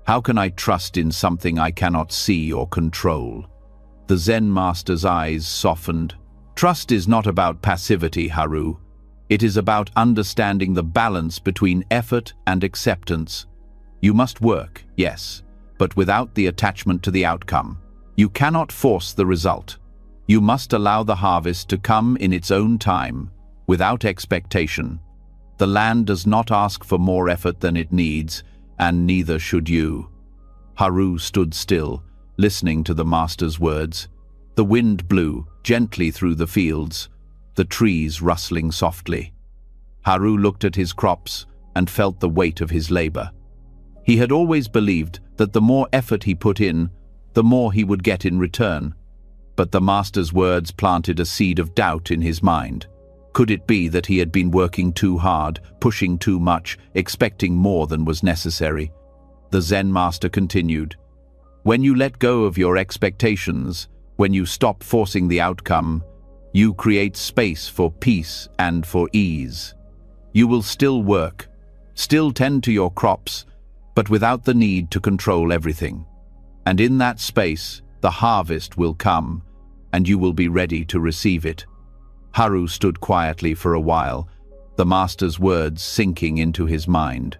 How can I trust in something I cannot see or control?" The Zen master's eyes softened. "Trust is not about passivity, Haru. It is about understanding the balance between effort and acceptance. You must work, yes, but without the attachment to the outcome. You cannot force the result. You must allow the harvest to come in its own time, without expectation. The land does not ask for more effort than it needs, and neither should you." Haru stood still, listening to the master's words. The wind blew gently through the fields, the trees rustling softly. Haru looked at his crops and felt the weight of his labor. He had always believed that the more effort he put in, the more he would get in return. But the master's words planted a seed of doubt in his mind. Could it be that he had been working too hard, pushing too much, expecting more than was necessary? The Zen master continued, "When you let go of your expectations, when you stop forcing the outcome, you create space for peace and for ease. You will still work, still tend to your crops, but without the need to control everything. And in that space, the harvest will come, and you will be ready to receive it." Haru stood quietly for a while, the master's words sinking into his mind.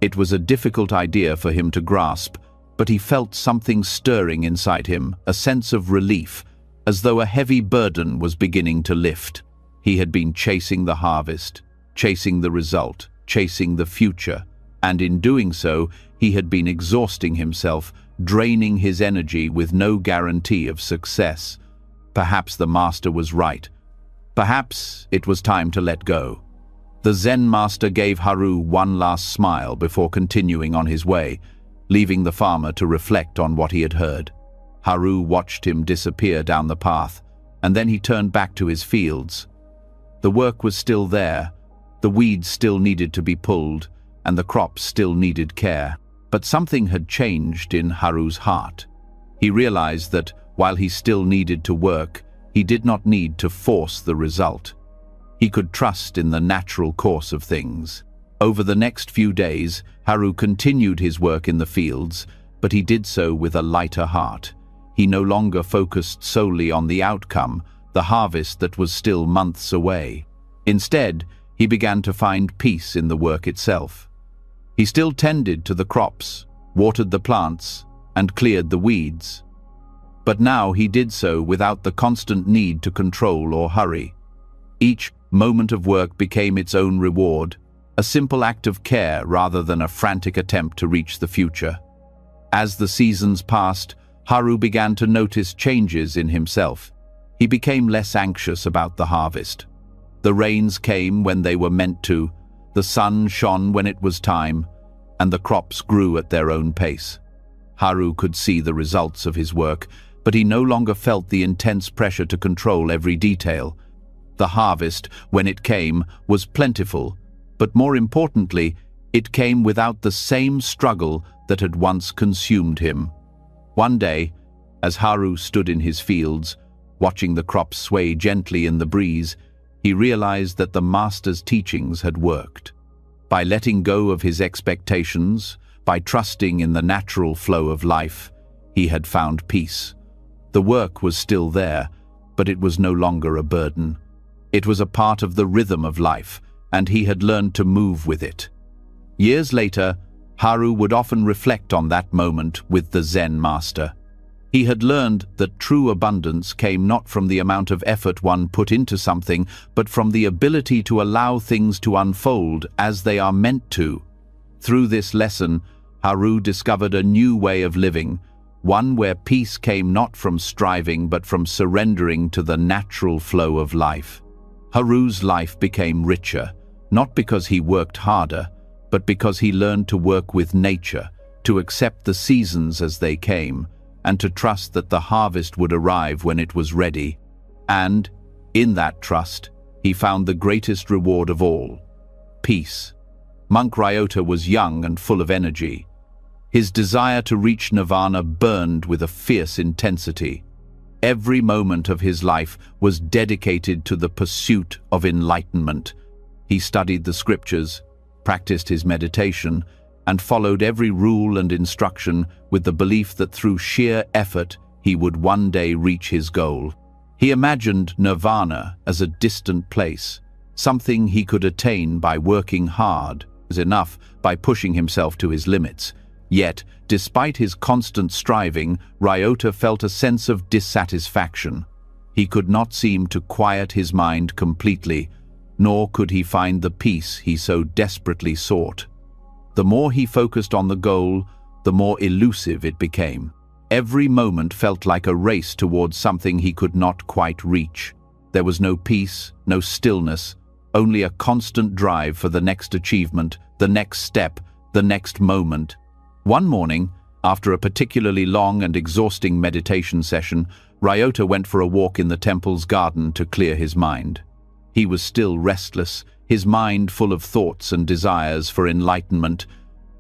It was a difficult idea for him to grasp, but he felt something stirring inside him, a sense of relief, as though a heavy burden was beginning to lift. He had been chasing the harvest, chasing the result, chasing the future, and in doing so, he had been exhausting himself, draining his energy with no guarantee of success. Perhaps the master was right. Perhaps it was time to let go. The Zen master gave Haru one last smile before continuing on his way, leaving the farmer to reflect on what he had heard. Haru watched him disappear down the path, and then he turned back to his fields. The work was still there, the weeds still needed to be pulled, and the crops still needed care. But something had changed in Haru's heart. He realized that while he still needed to work, he did not need to force the result. He could trust in the natural course of things. Over the next few days, Haru continued his work in the fields, but he did so with a lighter heart. He no longer focused solely on the outcome, the harvest that was still months away. Instead, he began to find peace in the work itself. He still tended to the crops, watered the plants, and cleared the weeds. But now he did so without the constant need to control or hurry. Each moment of work became its own reward, a simple act of care rather than a frantic attempt to reach the future. As the seasons passed, Haru began to notice changes in himself. He became less anxious about the harvest. The rains came when they were meant to, the sun shone when it was time, and the crops grew at their own pace. Haru could see the results of his work, but he no longer felt the intense pressure to control every detail. The harvest, when it came, was plentiful, but more importantly, it came without the same struggle that had once consumed him. One day, as Haru stood in his fields, watching the crops sway gently in the breeze, he realized that the master's teachings had worked. By letting go of his expectations, by trusting in the natural flow of life, he had found peace. The work was still there, but it was no longer a burden. It was a part of the rhythm of life, and he had learned to move with it. Years later, Haru would often reflect on that moment with the Zen master. He had learned that true abundance came not from the amount of effort one put into something, but from the ability to allow things to unfold as they are meant to. Through this lesson, Haru discovered a new way of living, one where peace came not from striving but from surrendering to the natural flow of life. Haru's life became richer, not because he worked harder, but because he learned to work with nature, to accept the seasons as they came, and to trust that the harvest would arrive when it was ready. And, in that trust, he found the greatest reward of all: peace. Monk Ryota was young and full of energy. His desire to reach nirvana burned with a fierce intensity. Every moment of his life was dedicated to the pursuit of enlightenment. He studied the scriptures, practiced his meditation, and followed every rule and instruction with the belief that through sheer effort he would one day reach his goal. He imagined nirvana as a distant place, something he could attain by working hard, as enough by pushing himself to his limits. Yet, despite his constant striving, Ryota felt a sense of dissatisfaction. He could not seem to quiet his mind completely, nor could he find the peace he so desperately sought. The more he focused on the goal, the more elusive it became. Every moment felt like a race towards something he could not quite reach. There was no peace, no stillness, only a constant drive for the next achievement, the next step, the next moment. One morning, after a particularly long and exhausting meditation session, Ryota went for a walk in the temple's garden to clear his mind. He was still restless, his mind full of thoughts and desires for enlightenment,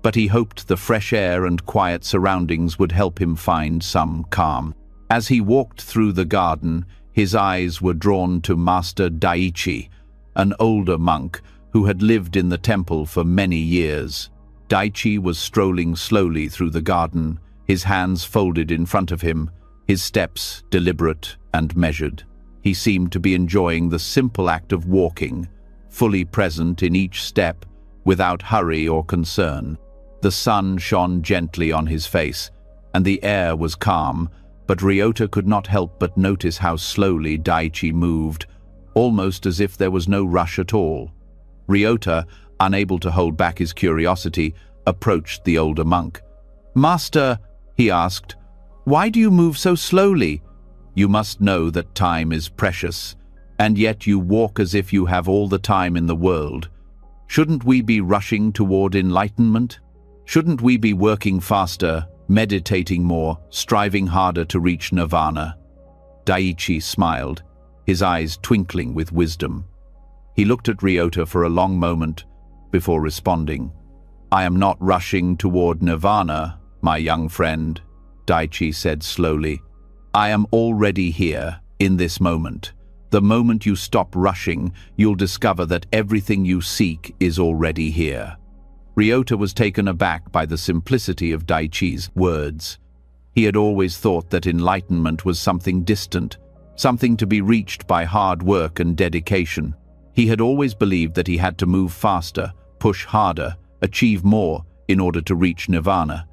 but he hoped the fresh air and quiet surroundings would help him find some calm. As he walked through the garden, his eyes were drawn to Master Daichi, an older monk who had lived in the temple for many years. Daichi was strolling slowly through the garden, his hands folded in front of him, his steps deliberate and measured. He seemed to be enjoying the simple act of walking, fully present in each step, without hurry or concern. The sun shone gently on his face, and the air was calm, but Ryota could not help but notice how slowly Daichi moved, almost as if there was no rush at all. Ryota, unable to hold back his curiosity, approached the older monk. "Master, He asked, "Why do you move so slowly? You must know that time is precious, and yet you walk as if you have all the time in the world. Shouldn't we be rushing toward enlightenment? Shouldn't we be working faster, meditating more, striving harder to reach nirvana?" Daiichi smiled, his eyes twinkling with wisdom. He looked at Ryota for a long moment before responding. "I am not rushing toward nirvana, my young friend," Daiichi said slowly. "I am already here, in this moment. The moment you stop rushing, you'll discover that everything you seek is already here." Ryota was taken aback by the simplicity of Daiichi's words. He had always thought that enlightenment was something distant, something to be reached by hard work and dedication. He had always believed that he had to move faster, push harder, achieve more in order to reach nirvana.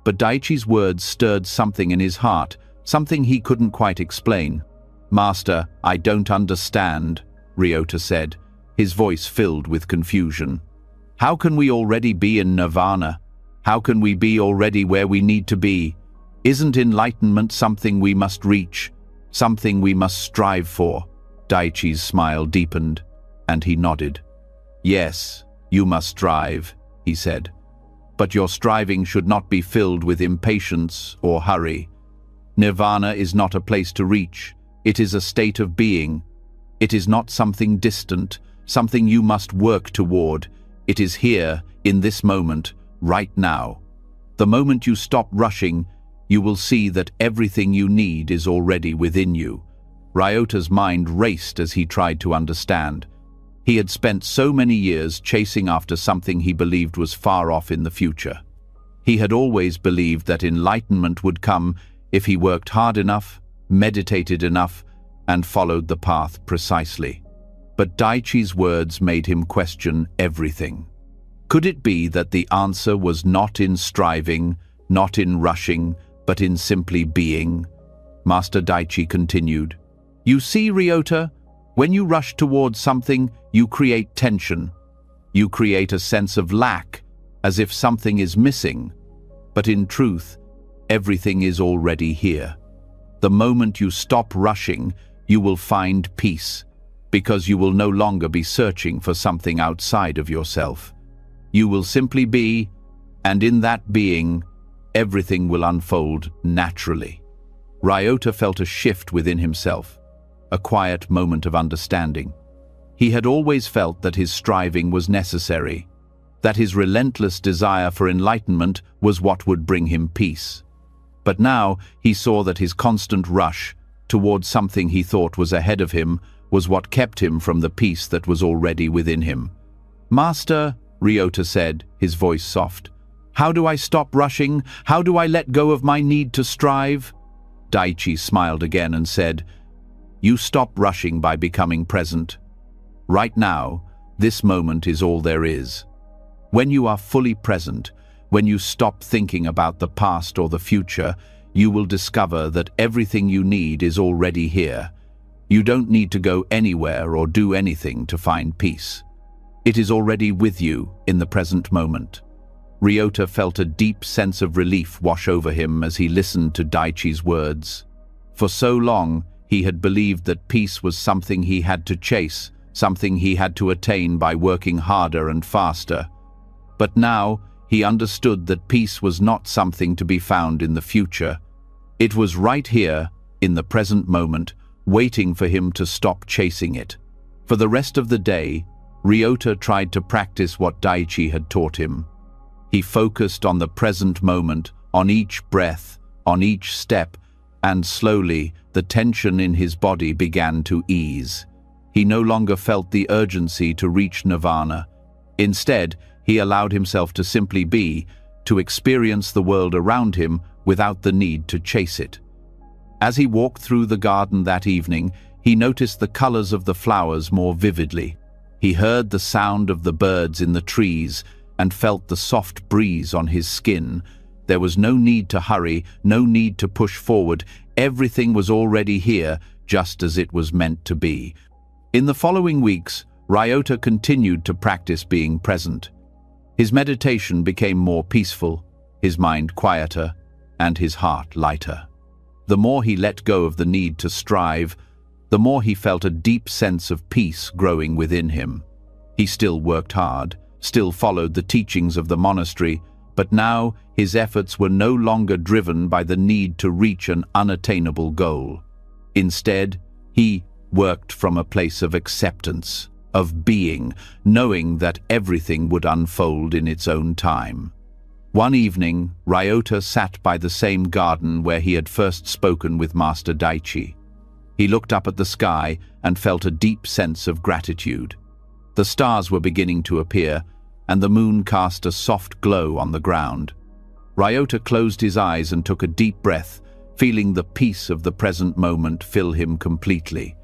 But Daiichi's words stirred something in his heart, something he couldn't quite explain. "Master, I don't understand," Ryota said, his voice filled with confusion. "How can we already be in nirvana? How can we be already where we need to be? Isn't enlightenment something we must reach, something we must strive for?" Daiichi's smile deepened, and he nodded. "Yes, you must strive," he said. "But your striving should not be filled with impatience or hurry. Nirvana is not a place to reach. It is a state of being. It is not something distant, something you must work toward. It is here, in this moment, right now. The moment you stop rushing, you will see that everything you need is already within you." Ryota's mind raced as he tried to understand. He had spent so many years chasing after something he believed was far off in the future. He had always believed that enlightenment would come if he worked hard enough, meditated enough, and followed the path precisely. But Daiichi's words made him question everything. Could it be that the answer was not in striving, not in rushing, but in simply being? Master Daiichi continued, "You see, Ryota, when you rush towards something, you create tension. You create a sense of lack, as if something is missing. But in truth, everything is already here. The moment you stop rushing, you will find peace, because you will no longer be searching for something outside of yourself. You will simply be, and in that being, everything will unfold naturally." Ryota felt a shift within himself, a quiet moment of understanding. He had always felt that his striving was necessary, that his relentless desire for enlightenment was what would bring him peace. But now he saw that his constant rush towards something he thought was ahead of him was what kept him from the peace that was already within him. "Master," Ryota said, his voice soft, "how do I stop rushing? How do I let go of my need to strive?" Daiichi smiled again and said, "You stop rushing by becoming present. Right now, this moment is all there is. When you are fully present, when you stop thinking about the past or the future, you will discover that everything you need is already here. You don't need to go anywhere or do anything to find peace. It is already with you in the present moment." Ryota felt a deep sense of relief wash over him as he listened to Daiichi's words. For so long, he had believed that peace was something he had to chase, something he had to attain by working harder and faster. But now, he understood that peace was not something to be found in the future. It was right here, in the present moment, waiting for him to stop chasing it. For the rest of the day, Ryota tried to practice what Daiichi had taught him. He focused on the present moment, on each breath, on each step, and slowly, the tension in his body began to ease. He no longer felt the urgency to reach nirvana. Instead, he allowed himself to simply be, to experience the world around him without the need to chase it. As he walked through the garden that evening, he noticed the colors of the flowers more vividly. He heard the sound of the birds in the trees and felt the soft breeze on his skin. There was no need to hurry, no need to push forward. Everything was already here, just as it was meant to be. In the following weeks, Ryota continued to practice being present. His meditation became more peaceful, his mind quieter, and his heart lighter. The more he let go of the need to strive, the more he felt a deep sense of peace growing within him. He still worked hard, still followed the teachings of the monastery, but now his efforts were no longer driven by the need to reach an unattainable goal. Instead, he worked from a place of acceptance, of being, knowing that everything would unfold in its own time. One evening, Ryota sat by the same garden where he had first spoken with Master Daichi. He looked up at the sky and felt a deep sense of gratitude. The stars were beginning to appear, and the moon cast a soft glow on the ground. Ryota closed his eyes and took a deep breath, feeling the peace of the present moment fill him completely.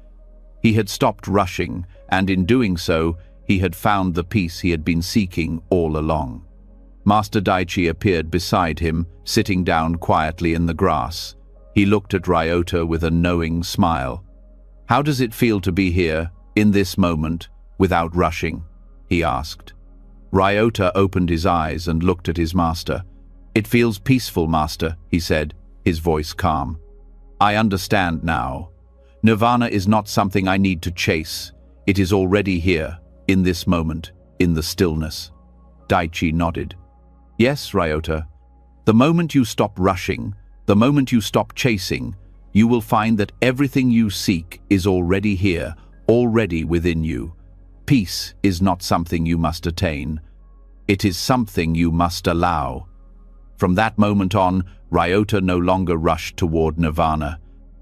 He had stopped rushing, and in doing so, he had found the peace he had been seeking all along. Master Daichi appeared beside him, sitting down quietly in the grass. He looked at Ryota with a knowing smile. "How does it feel to be here, in this moment, without rushing?" he asked. Ryota opened his eyes and looked at his master. "It feels peaceful, Master," he said, his voice calm. "I understand now. Nirvana is not something I need to chase. It is already here, in this moment, in the stillness." Daichi nodded. "Yes, Ryota. The moment you stop rushing, the moment you stop chasing, you will find that everything you seek is already here, already within you. Peace is not something you must attain. It is something you must allow." From that moment on, Ryota no longer rushed toward nirvana.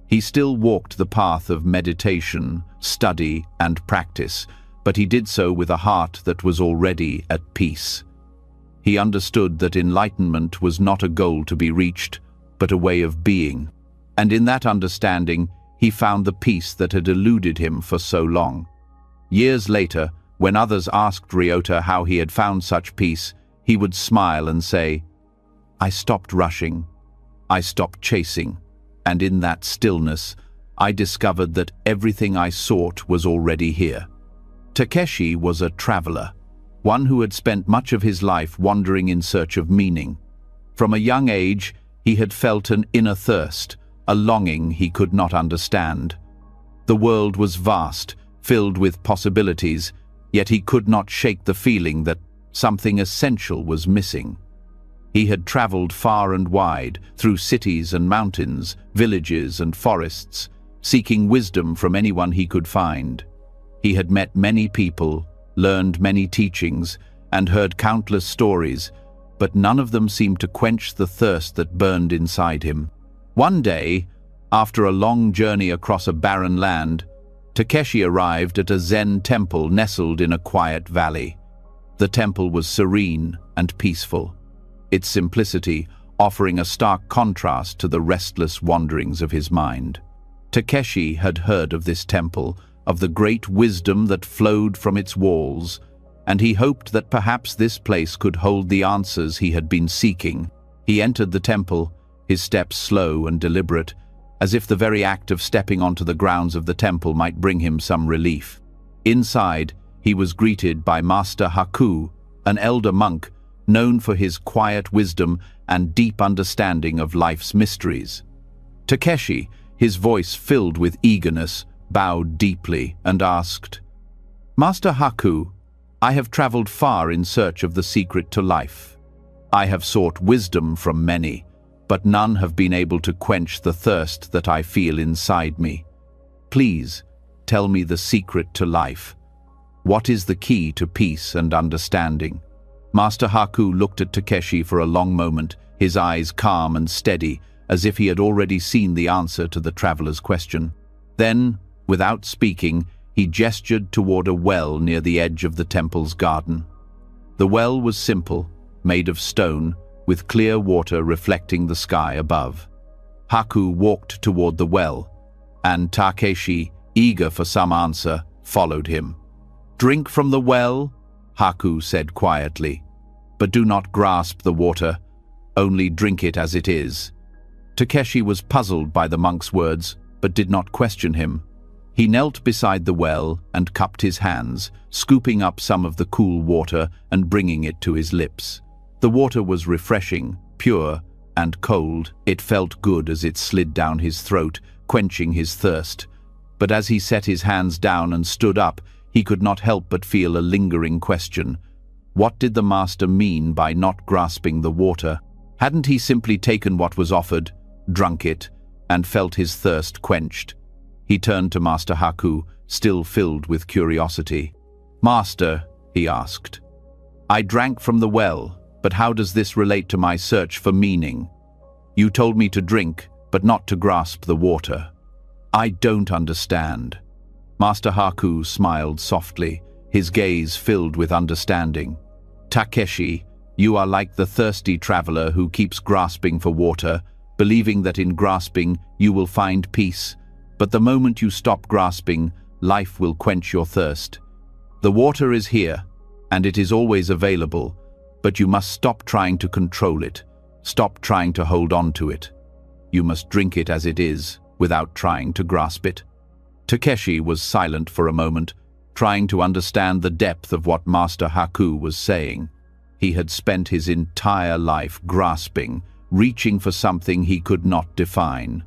He still walked the path of meditation, study, and practice, but he did so with a heart that was already at peace. He understood that enlightenment was not a goal to be reached, but a way of being. And in that understanding, he found the peace that had eluded him for so long. Years later, when others asked Ryota how he had found such peace, he would smile and say, "I stopped rushing. I stopped chasing. And in that stillness, I discovered that everything I sought was already here." Takeshi was a traveler, one who had spent much of his life wandering in search of meaning. From a young age, he had felt an inner thirst, a longing he could not understand. The world was vast, filled with possibilities, yet he could not shake the feeling that something essential was missing. He had traveled far and wide, through cities and mountains, villages and forests, seeking wisdom from anyone he could find. He had met many people, learned many teachings, and heard countless stories, but none of them seemed to quench the thirst that burned inside him. One day, after a long journey across a barren land, Takeshi arrived at a Zen temple nestled in a quiet valley. The temple was serene and peaceful, its simplicity offering a stark contrast to the restless wanderings of his mind. Takeshi had heard of this temple, of the great wisdom that flowed from its walls, and he hoped that perhaps this place could hold the answers he had been seeking. He entered the temple, his steps slow and deliberate, as if the very act of stepping onto the grounds of the temple might bring him some relief. Inside, he was greeted by Master Haku, an elder monk known for his quiet wisdom and deep understanding of life's mysteries. Takeshi, his voice filled with eagerness, bowed deeply and asked, "Master Haku, I have traveled far in search of the secret to life. I have sought wisdom from many, but none have been able to quench the thirst that I feel inside me. Please, tell me the secret to life. What is the key to peace and understanding?" Master Haku looked at Takeshi for a long moment, his eyes calm and steady, as if he had already seen the answer to the traveler's question. Then, without speaking, he gestured toward a well near the edge of the temple's garden. The well was simple, made of stone, with clear water reflecting the sky above. Haku walked toward the well, and Takeshi, eager for some answer, followed him. "Drink from the well," Haku said quietly, "but do not grasp the water, only drink it as it is." Takeshi was puzzled by the monk's words, but did not question him. He knelt beside the well and cupped his hands, scooping up some of the cool water and bringing it to his lips. The water was refreshing, pure, and cold. It felt good as it slid down his throat, quenching his thirst. But as he set his hands down and stood up, he could not help but feel a lingering question. What did the master mean by not grasping the water? Hadn't he simply taken what was offered, drunk it, and felt his thirst quenched? He turned to Master Haku, still filled with curiosity. "Master," he asked, "I drank from the well, but how does this relate to my search for meaning? You told me to drink, but not to grasp the water. I don't understand." Master Haku smiled softly, his gaze filled with understanding. "Takeshi, you are like the thirsty traveler who keeps grasping for water, believing that in grasping you will find peace. But the moment you stop grasping, life will quench your thirst. The water is here, and it is always available, but you must stop trying to control it. Stop trying to hold on to it. You must drink it as it is, without trying to grasp it." Takeshi was silent for a moment, trying to understand the depth of what Master Haku was saying. He had spent his entire life grasping, reaching for something he could not define.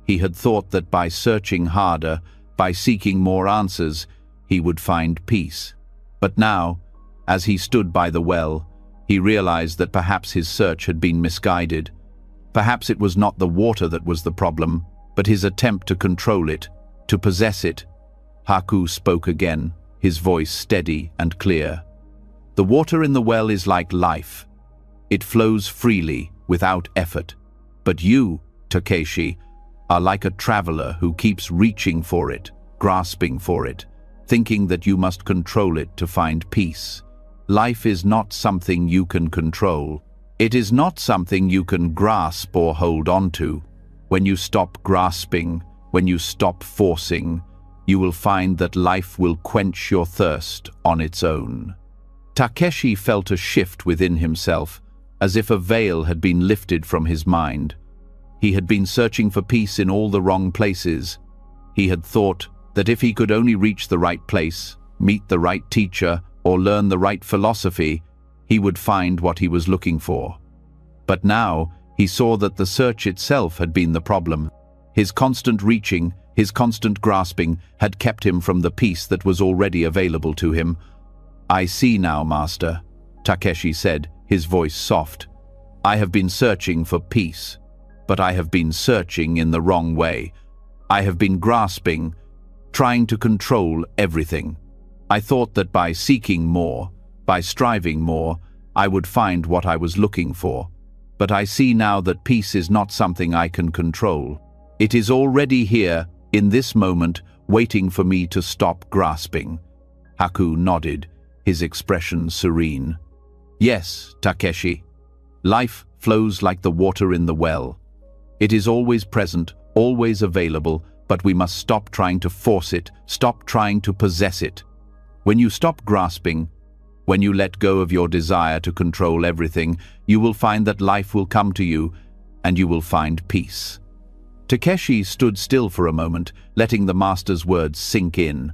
He had thought that by searching harder, by seeking more answers, he would find peace. But now, as he stood by the well, he realized that perhaps his search had been misguided. Perhaps it was not the water that was the problem, but his attempt to control it, to possess it. Haku spoke again, his voice steady and clear. "The water in the well is like life. It flows freely, without effort. But you, Takeshi, are like a traveler who keeps reaching for it, grasping for it, thinking that you must control it to find peace. Life is not something you can control. It is not something you can grasp or hold on to. When you stop grasping, when you stop forcing, you will find that life will quench your thirst on its own." Takeshi felt a shift within himself, as if a veil had been lifted from his mind. He had been searching for peace in all the wrong places. He had thought that if he could only reach the right place, meet the right teacher, or learn the right philosophy, he would find what he was looking for. But now he saw that the search itself had been the problem. His constant reaching, his constant grasping, had kept him from the peace that was already available to him. "I see now, Master," Takeshi said, his voice soft. "I have been searching for peace, but I have been searching in the wrong way. I have been grasping, trying to control everything. I thought that by seeking more, by striving more, I would find what I was looking for. But I see now that peace is not something I can control. It is already here, in this moment, waiting for me to stop grasping." Haku nodded, his expression serene. "Yes, Takeshi. Life flows like the water in the well. It is always present, always available, but we must stop trying to force it, stop trying to possess it. When you stop grasping, when you let go of your desire to control everything, you will find that life will come to you, and you will find peace." Takeshi stood still for a moment, letting the master's words sink in.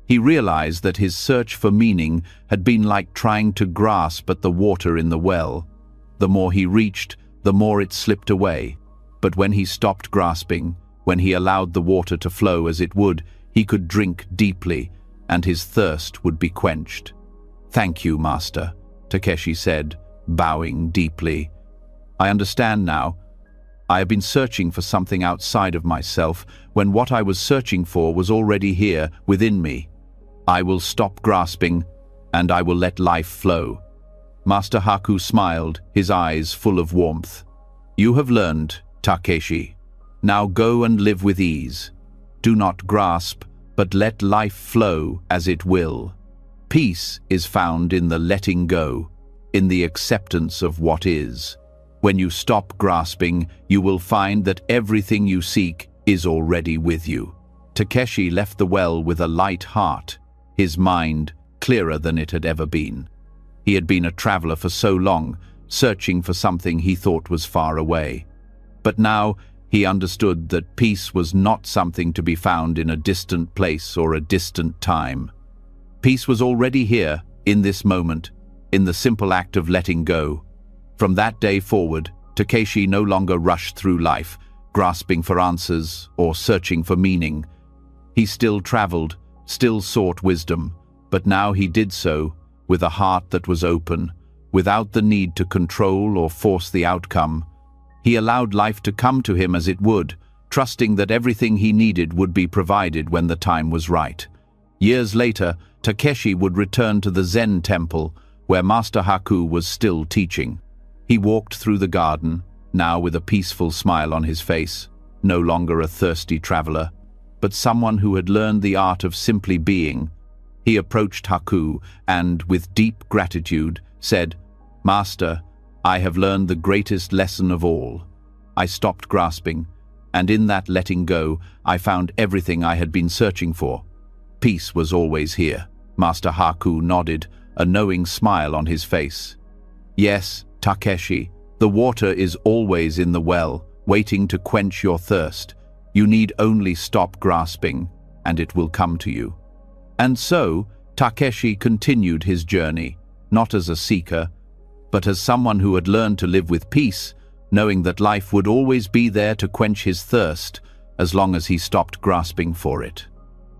He realized that his search for meaning had been like trying to grasp at the water in the well. The more he reached, the more it slipped away. But when he stopped grasping, when he allowed the water to flow as it would, he could drink deeply, and his thirst would be quenched. "Thank you, Master," Takeshi said, bowing deeply. "I understand now. I have been searching for something outside of myself, when what I was searching for was already here, within me. I will stop grasping, and I will let life flow." Master Haku smiled, his eyes full of warmth. "You have learned, Takeshi. Now go and live with ease. Do not grasp, but let life flow as it will. Peace is found in the letting go, in the acceptance of what is. When you stop grasping, you will find that everything you seek is already with you." Takeshi left the well with a light heart, his mind clearer than it had ever been. He had been a traveler for so long, searching for something he thought was far away. But now he understood that peace was not something to be found in a distant place or a distant time. Peace was already here, in this moment, in the simple act of letting go. From that day forward, Takeshi no longer rushed through life, grasping for answers or searching for meaning. He still traveled, still sought wisdom, but now he did so with a heart that was open, without the need to control or force the outcome. He allowed life to come to him as it would, trusting that everything he needed would be provided when the time was right. Years later, Takeshi would return to the Zen temple, where Master Haku was still teaching. He walked through the garden, now with a peaceful smile on his face, no longer a thirsty traveler, but someone who had learned the art of simply being. He approached Haku and, with deep gratitude, said, "Master, I have learned the greatest lesson of all. I stopped grasping, and in that letting go, I found everything I had been searching for. Peace was always here." Master Haku nodded, a knowing smile on his face. "Yes, Takeshi, the water is always in the well, waiting to quench your thirst. You need only stop grasping, and it will come to you." And so, Takeshi continued his journey, not as a seeker, but as someone who had learned to live with peace, knowing that life would always be there to quench his thirst, as long as he stopped grasping for it.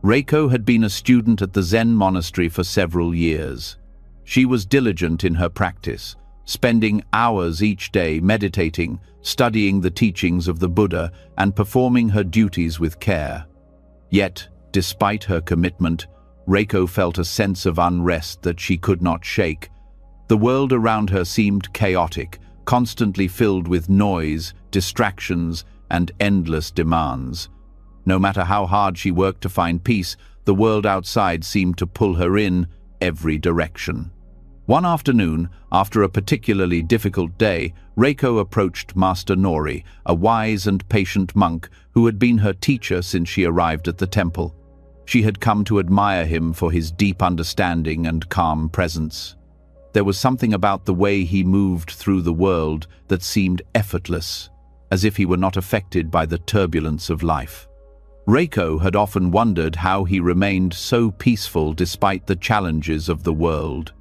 Reiko had been a student at the Zen monastery for several years. She was diligent in her practice, spending hours each day meditating, studying the teachings of the Buddha, and performing her duties with care. Yet, despite her commitment, Reiko felt a sense of unrest that she could not shake. The world around her seemed chaotic, constantly filled with noise, distractions, and endless demands. No matter how hard she worked to find peace, the world outside seemed to pull her in every direction. One afternoon, after a particularly difficult day, Reiko approached Master Nori, a wise and patient monk who had been her teacher since she arrived at the temple. She had come to admire him for his deep understanding and calm presence. There was something about the way he moved through the world that seemed effortless, as if he were not affected by the turbulence of life. Reiko had often wondered how he remained so peaceful despite the challenges of the world.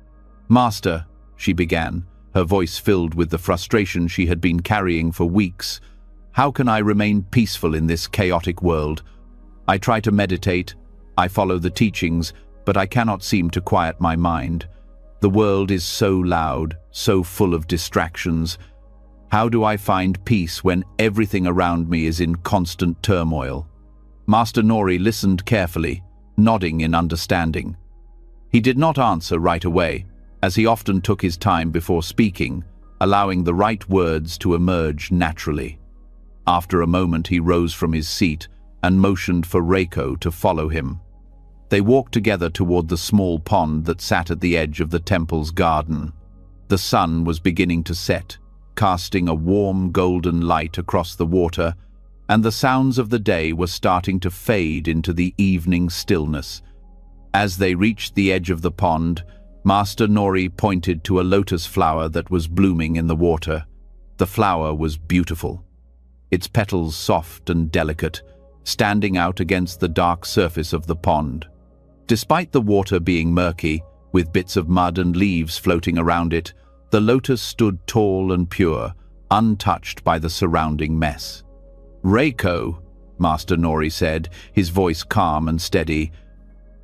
"Master," she began, her voice filled with the frustration she had been carrying for weeks, "how can I remain peaceful in this chaotic world? I try to meditate, I follow the teachings, but I cannot seem to quiet my mind. The world is so loud, so full of distractions. How do I find peace when everything around me is in constant turmoil?" Master Nori listened carefully, nodding in understanding. He did not answer right away, as he often took his time before speaking, allowing the right words to emerge naturally. After a moment, he rose from his seat and motioned for Reiko to follow him. They walked together toward the small pond that sat at the edge of the temple's garden. The sun was beginning to set, casting a warm golden light across the water, and the sounds of the day were starting to fade into the evening stillness. As they reached the edge of the pond, Master Nori pointed to a lotus flower that was blooming in the water. The flower was beautiful, its petals soft and delicate, standing out against the dark surface of the pond. Despite the water being murky, with bits of mud and leaves floating around it, the lotus stood tall and pure, untouched by the surrounding mess. "Reiko," Master Nori said, his voice calm and steady,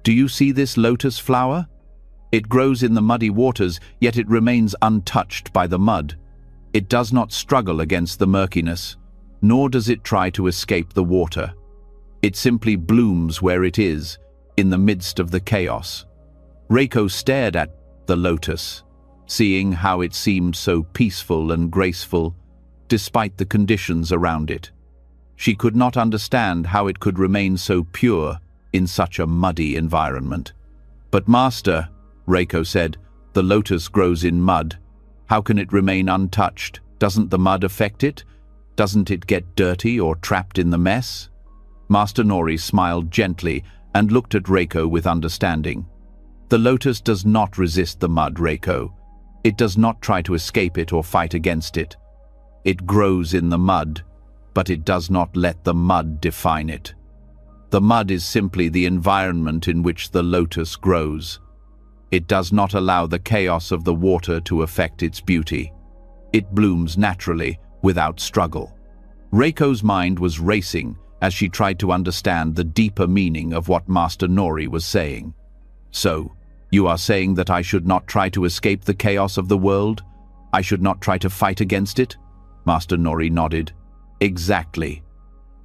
"do you see this lotus flower? It grows in the muddy waters, yet it remains untouched by the mud. It does not struggle against the murkiness, nor does it try to escape the water. It simply blooms where it is, in the midst of the chaos." Reiko stared at the lotus, seeing how it seemed so peaceful and graceful, despite the conditions around it. She could not understand how it could remain so pure in such a muddy environment. "But Master," Reiko said, "the lotus grows in mud. How can it remain untouched? Doesn't the mud affect it? Doesn't it get dirty or trapped in the mess?" Master Nori smiled gently and looked at Reiko with understanding. "The lotus does not resist the mud, Reiko. It does not try to escape it or fight against it. It grows in the mud, but it does not let the mud define it. The mud is simply the environment in which the lotus grows. It does not allow the chaos of the water to affect its beauty. It blooms naturally, without struggle. Reiko's mind was racing as she tried to understand the deeper meaning of what Master Nori was saying. So, you are saying that I should not try to escape the chaos of the world? I should not try to fight against it? Master Nori nodded. Exactly.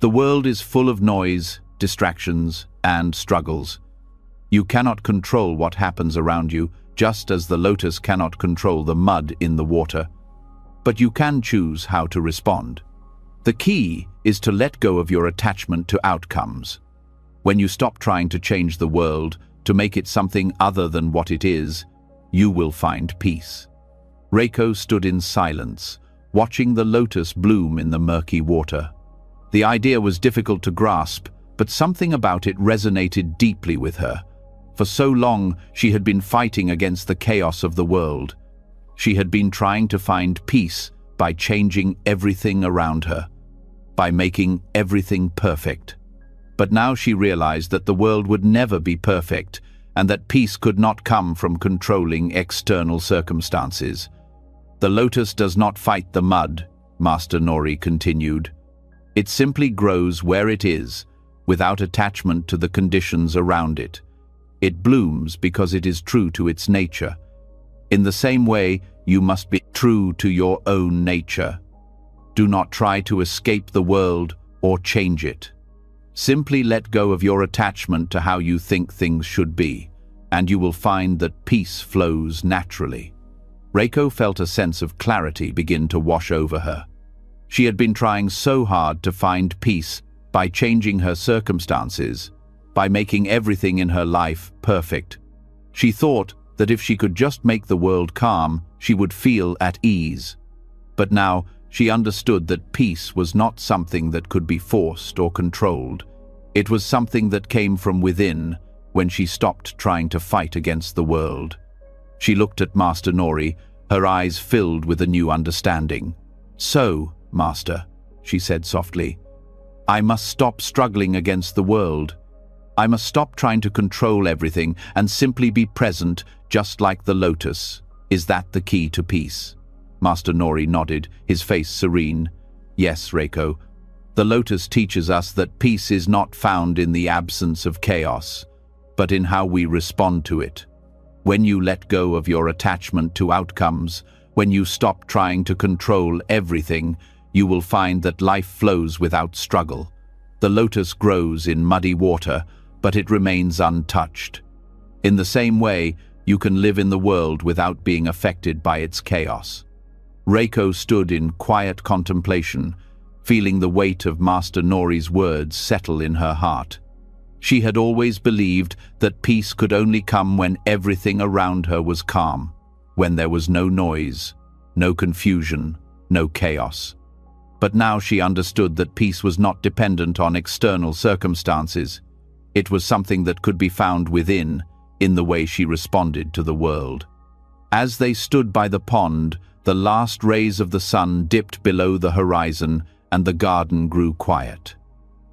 The world is full of noise, distractions, and struggles. You cannot control what happens around you, just as the lotus cannot control the mud in the water. But you can choose how to respond. The key is to let go of your attachment to outcomes. When you stop trying to change the world, to make it something other than what it is, you will find peace. Reiko stood in silence, watching the lotus bloom in the murky water. The idea was difficult to grasp, but something about it resonated deeply with her. For so long, she had been fighting against the chaos of the world. She had been trying to find peace by changing everything around her, by making everything perfect. But now she realized that the world would never be perfect, and that peace could not come from controlling external circumstances. The lotus does not fight the mud, Master Nori continued. It simply grows where it is, without attachment to the conditions around it. It blooms because it is true to its nature. In the same way, you must be true to your own nature. Do not try to escape the world or change it. Simply let go of your attachment to how you think things should be, and you will find that peace flows naturally. Reiko felt a sense of clarity begin to wash over her. She had been trying so hard to find peace by changing her circumstances, by making everything in her life perfect. She thought that if she could just make the world calm, she would feel at ease. But now she understood that peace was not something that could be forced or controlled. It was something that came from within when she stopped trying to fight against the world. She looked at Master Nori, her eyes filled with a new understanding. "So, Master," she said softly, "I must stop struggling against the world. I must stop trying to control everything and simply be present, just like the lotus. Is that the key to peace?" Master Nori nodded, his face serene. "Yes, Reiko. The lotus teaches us that peace is not found in the absence of chaos, but in how we respond to it. When you let go of your attachment to outcomes, when you stop trying to control everything, you will find that life flows without struggle. The lotus grows in muddy water, but it remains untouched. In the same way, you can live in the world without being affected by its chaos." Reiko stood in quiet contemplation, feeling the weight of Master Nori's words settle in her heart. She had always believed that peace could only come when everything around her was calm, when there was no noise, no confusion, no chaos. But now she understood that peace was not dependent on external circumstances. It was something that could be found within, in the way she responded to the world. As they stood by the pond, the last rays of the sun dipped below the horizon and the garden grew quiet.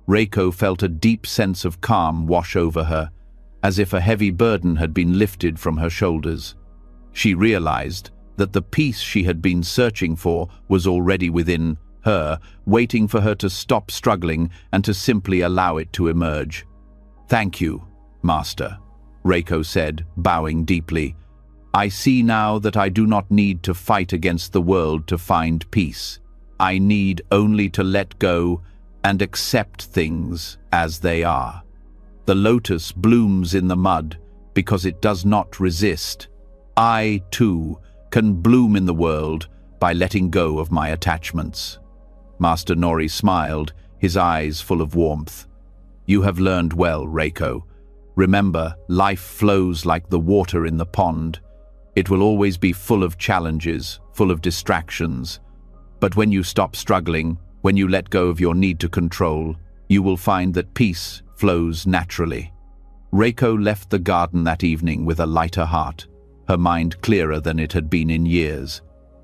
Reiko felt a deep sense of calm wash over her, as if a heavy burden had been lifted from her shoulders. She realized that the peace she had been searching for was already within her, waiting for her to stop struggling and to simply allow it to emerge. "Thank you, Master," Reiko said, bowing deeply. "I see now that I do not need to fight against the world to find peace. I need only to let go and accept things as they are. The lotus blooms in the mud because it does not resist. I, too, can bloom in the world by letting go of my attachments." Master Nori smiled, his eyes full of warmth. "You have learned well, Reiko. Remember, life flows like the water in the pond. It will always be full of challenges, full of distractions. But when you stop struggling, when you let go of your need to control, you will find that peace flows naturally." Reiko left the garden that evening with a lighter heart, her mind clearer than it had been in years.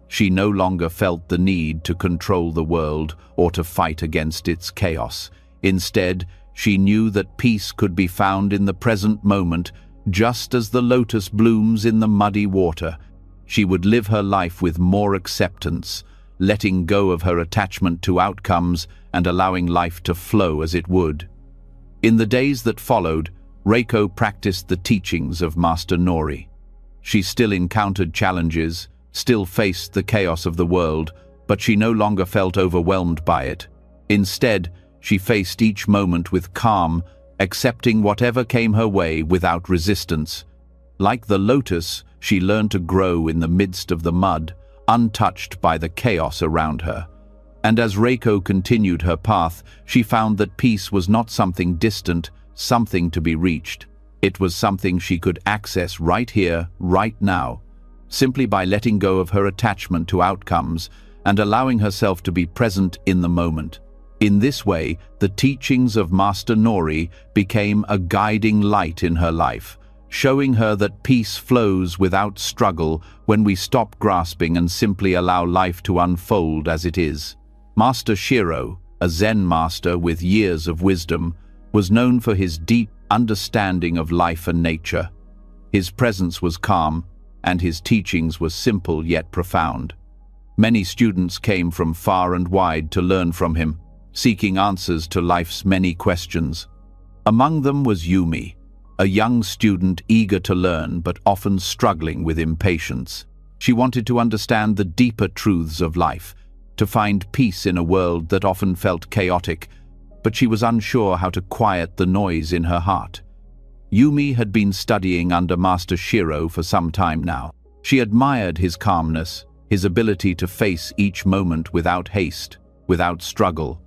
She no longer felt the need to control the world or to fight against its chaos. Instead, she knew that peace could be found in the present moment, just as the lotus blooms in the muddy water. She would live her life with more acceptance, letting go of her attachment to outcomes and allowing life to flow as it would. In the days that followed, Reiko practiced the teachings of Master Nori. She still encountered challenges, still faced the chaos of the world, but she no longer felt overwhelmed by it. Instead, she faced each moment with calm, accepting whatever came her way without resistance. Like the lotus, she learned to grow in the midst of the mud, untouched by the chaos around her. And as Reiko continued her path, she found that peace was not something distant, something to be reached. It was something she could access right here, right now, simply by letting go of her attachment to outcomes and allowing herself to be present in the moment. In this way, the teachings of Master Nori became a guiding light in her life, showing her that peace flows without struggle when we stop grasping and simply allow life to unfold as it is. Master Shiro, a Zen master with years of wisdom, was known for his deep understanding of life and nature. His presence was calm, and his teachings were simple yet profound. Many students came from far and wide to learn from him, seeking answers to life's many questions. Among them was Yumi, a young student eager to learn but often struggling with impatience. She wanted to understand the deeper truths of life, to find peace in a world that often felt chaotic, but she was unsure how to quiet the noise in her heart. Yumi had been studying under Master Shiro for some time now. She admired his calmness, his ability to face each moment without haste, without struggle.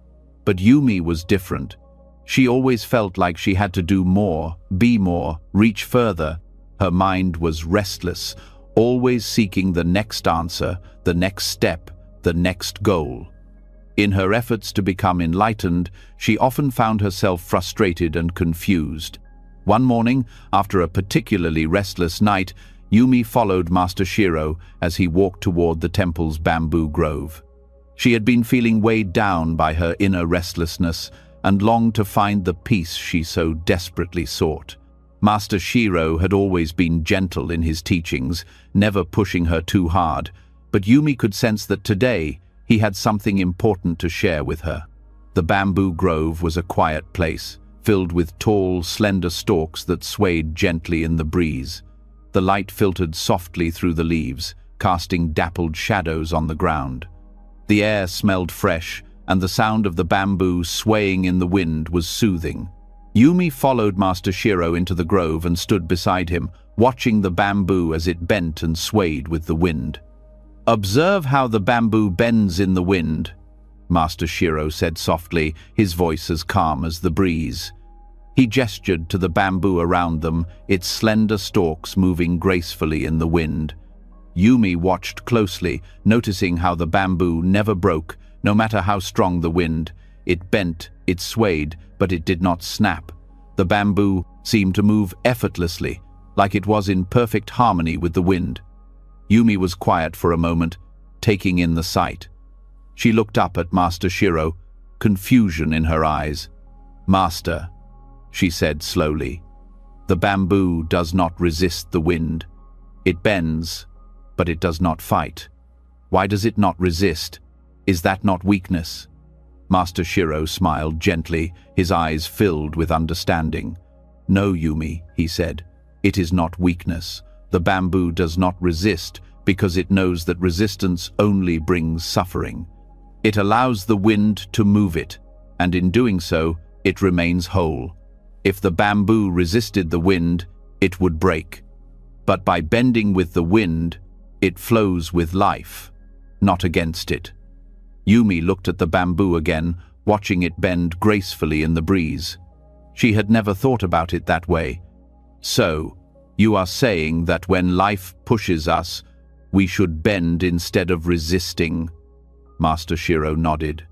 But Yumi was different. She always felt like she had to do more, be more, reach further. Her mind was restless, always seeking the next answer, the next step, the next goal. In her efforts to become enlightened, she often found herself frustrated and confused. One morning, after a particularly restless night, Yumi followed Master Shiro as he walked toward the temple's bamboo grove. She had been feeling weighed down by her inner restlessness and longed to find the peace she so desperately sought. Master Shiro had always been gentle in his teachings, never pushing her too hard, but Yumi could sense that today he had something important to share with her. The bamboo grove was a quiet place, filled with tall, slender stalks that swayed gently in the breeze. The light filtered softly through the leaves, casting dappled shadows on the ground. The air smelled fresh, and the sound of the bamboo swaying in the wind was soothing. Yumi followed Master Shiro into the grove and stood beside him, watching the bamboo as it bent and swayed with the wind. "Observe how the bamboo bends in the wind," Master Shiro said softly, his voice as calm as the breeze. He gestured to the bamboo around them, its slender stalks moving gracefully in the wind. Yumi watched closely, noticing how the bamboo never broke, no matter how strong the wind. It bent, it swayed, but it did not snap. The bamboo seemed to move effortlessly, like it was in perfect harmony with the wind. Yumi was quiet for a moment, taking in the sight. She looked up at Master Shiro, confusion in her eyes. "Master," she said slowly, "the bamboo does not resist the wind. It bends, but it does not fight. Why does it not resist? Is that not weakness?" Master Shiro smiled gently, his eyes filled with understanding. "No, Yumi," he said, "it is not weakness. The bamboo does not resist because it knows that resistance only brings suffering. It allows the wind to move it, and in doing so, it remains whole. If the bamboo resisted the wind, it would break. But by bending with the wind, it flows with life, not against it." Yumi looked at the bamboo again, watching it bend gracefully in the breeze. She had never thought about it that way. "So, you are saying that when life pushes us, we should bend instead of resisting?" Master Shiro nodded.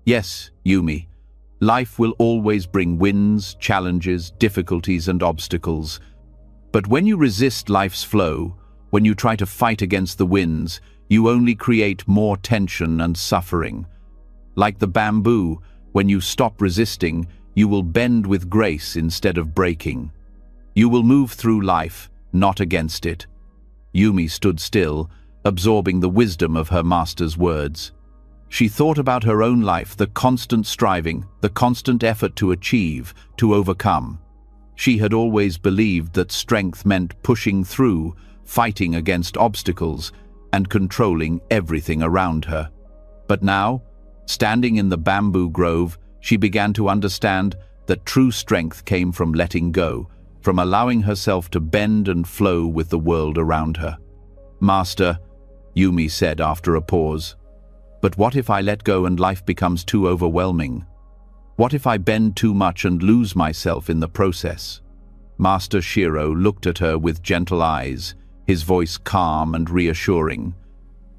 "Yes, Yumi. Life will always bring wins, challenges, difficulties, and obstacles. But when you resist life's flow, when you try to fight against the winds, you only create more tension and suffering. Like the bamboo, when you stop resisting, you will bend with grace instead of breaking. You will move through life, not against it." Yumi stood still, absorbing the wisdom of her master's words. She thought about her own life, the constant striving, the constant effort to achieve, to overcome. She had always believed that strength meant pushing through, fighting against obstacles, and controlling everything around her. But now, standing in the bamboo grove, she began to understand that true strength came from letting go, from allowing herself to bend and flow with the world around her. "Master," Yumi said after a pause, "but what if I let go and life becomes too overwhelming? What if I bend too much and lose myself in the process?" Master Shiro looked at her with gentle eyes, his voice calm and reassuring.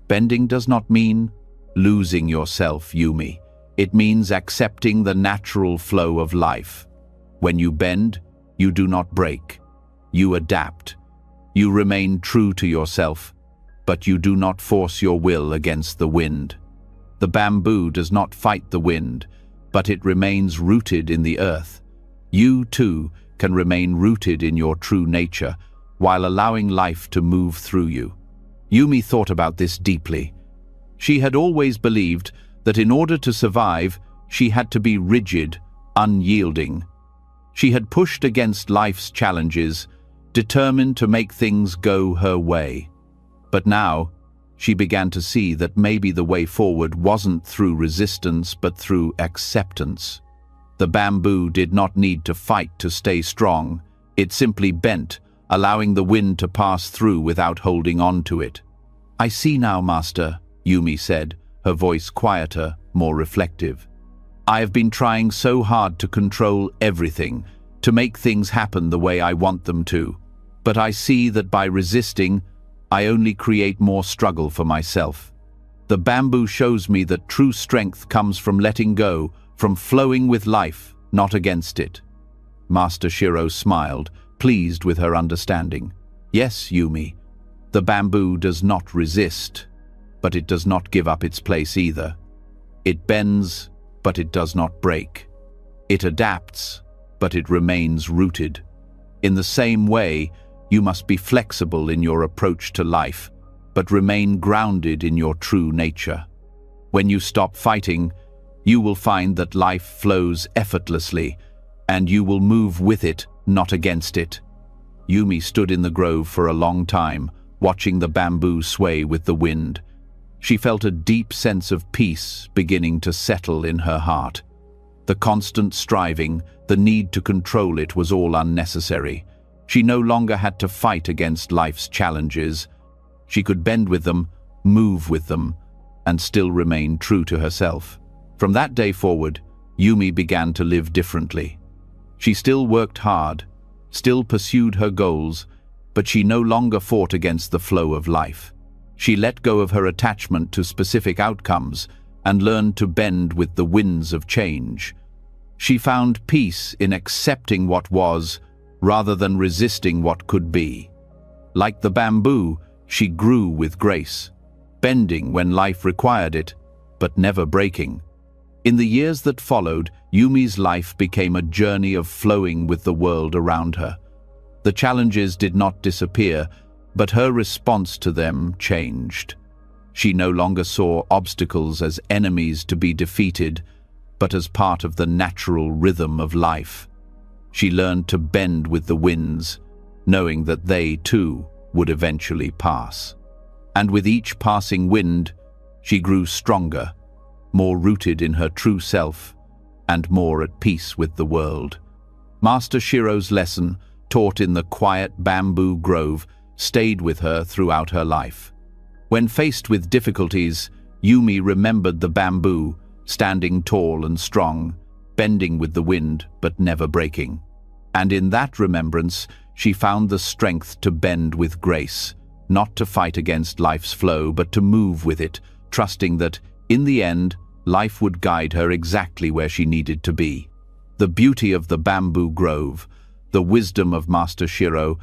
"Bending does not mean losing yourself, Yumi. It means accepting the natural flow of life. When you bend, you do not break. You adapt. You remain true to yourself, but you do not force your will against the wind. The bamboo does not fight the wind, but it remains rooted in the earth. You, too, can remain rooted in your true nature, while allowing life to move through you." Yumi thought about this deeply. She had always believed that in order to survive, she had to be rigid, unyielding. She had pushed against life's challenges, determined to make things go her way. But now, she began to see that maybe the way forward wasn't through resistance but through acceptance. The bamboo did not need to fight to stay strong. It simply bent, allowing the wind to pass through without holding on to it. "I see now, Master," Yumi said, her voice quieter, more reflective. "I have been trying so hard to control everything, to make things happen the way I want them to. But I see that by resisting, I only create more struggle for myself. The bamboo shows me that true strength comes from letting go, from flowing with life, not against it." Master Shiro smiled, pleased with her understanding. "Yes, Yumi, the bamboo does not resist, but it does not give up its place either. It bends, but it does not break. It adapts, but it remains rooted. In the same way, you must be flexible in your approach to life, but remain grounded in your true nature. When you stop fighting, you will find that life flows effortlessly, and you will move with it, not against it." Yumi stood in the grove for a long time, watching the bamboo sway with the wind. She felt a deep sense of peace beginning to settle in her heart. The constant striving, the need to control it was all unnecessary. She no longer had to fight against life's challenges. She could bend with them, move with them, and still remain true to herself. From that day forward, Yumi began to live differently. She still worked hard, still pursued her goals, but she no longer fought against the flow of life. She let go of her attachment to specific outcomes and learned to bend with the winds of change. She found peace in accepting what was, rather than resisting what could be. Like the bamboo, she grew with grace, bending when life required it, but never breaking. In the years that followed, Yumi's life became a journey of flowing with the world around her. The challenges did not disappear, but her response to them changed. She no longer saw obstacles as enemies to be defeated, but as part of the natural rhythm of life. She learned to bend with the winds, knowing that they, too, would eventually pass. And with each passing wind, she grew stronger, more rooted in her true self, and more at peace with the world. Master Shiro's lesson, taught in the quiet bamboo grove, stayed with her throughout her life. When faced with difficulties, Yumi remembered the bamboo, standing tall and strong, bending with the wind but never breaking. And in that remembrance, she found the strength to bend with grace, not to fight against life's flow, but to move with it, trusting that, in the end, life would guide her exactly where she needed to be. The beauty of the bamboo grove, the wisdom of Master Shiro,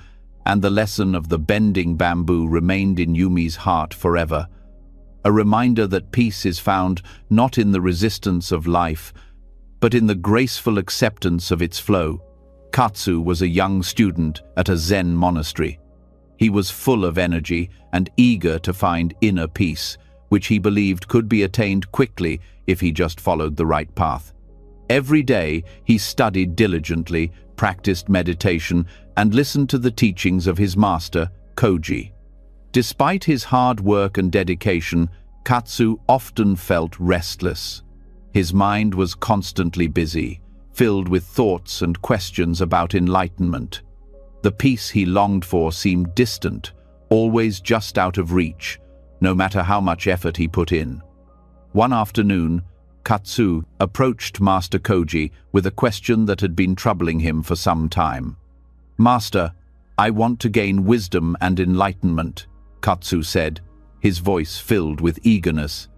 and the lesson of the bending bamboo remained in Yumi's heart forever. A reminder that peace is found not in the resistance of life, but in the graceful acceptance of its flow. Katsu was a young student at a Zen monastery. He was full of energy and eager to find inner peace, which he believed could be attained quickly if he just followed the right path. Every day, he studied diligently, practiced meditation, and listened to the teachings of his master, Koji. Despite his hard work and dedication, Katsu often felt restless. His mind was constantly busy, filled with thoughts and questions about enlightenment. The peace he longed for seemed distant, always just out of reach, no matter how much effort he put in. One afternoon, Katsu approached Master Koji with a question that had been troubling him for some time. "Master, I want to gain wisdom and enlightenment," Katsu said, his voice filled with eagerness.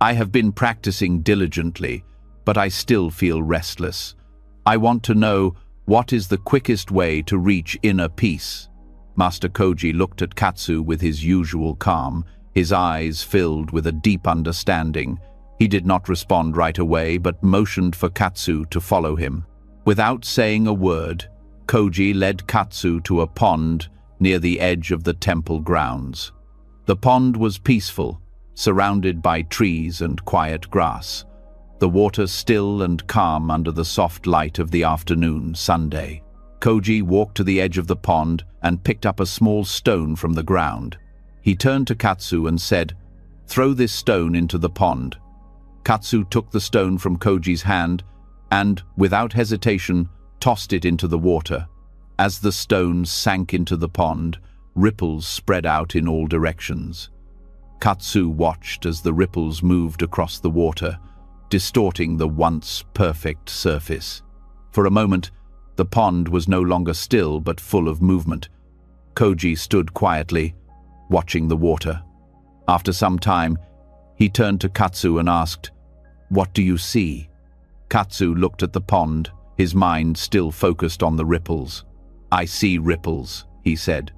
"I have been practicing diligently, but I still feel restless. I want to know what is the quickest way to reach inner peace." Master Koji looked at Katsu with his usual calm, his eyes filled with a deep understanding. He did not respond right away, but motioned for Katsu to follow him. Without saying a word, Koji led Katsu to a pond near the edge of the temple grounds. The pond was peaceful, surrounded by trees and quiet grass, the water still and calm under the soft light of the afternoon Sunday. Koji walked to the edge of the pond and picked up a small stone from the ground. He turned to Katsu and said, "Throw this stone into the pond." Katsu took the stone from Koji's hand and, without hesitation, tossed it into the water. As the stone sank into the pond, ripples spread out in all directions. Katsu watched as the ripples moved across the water, distorting the once perfect surface. For a moment, the pond was no longer still but full of movement. Koji stood quietly, watching the water. After some time, he turned to Katsu and asked, "What do you see?" Katsu looked at the pond, his mind still focused on the ripples. "I see ripples," he said.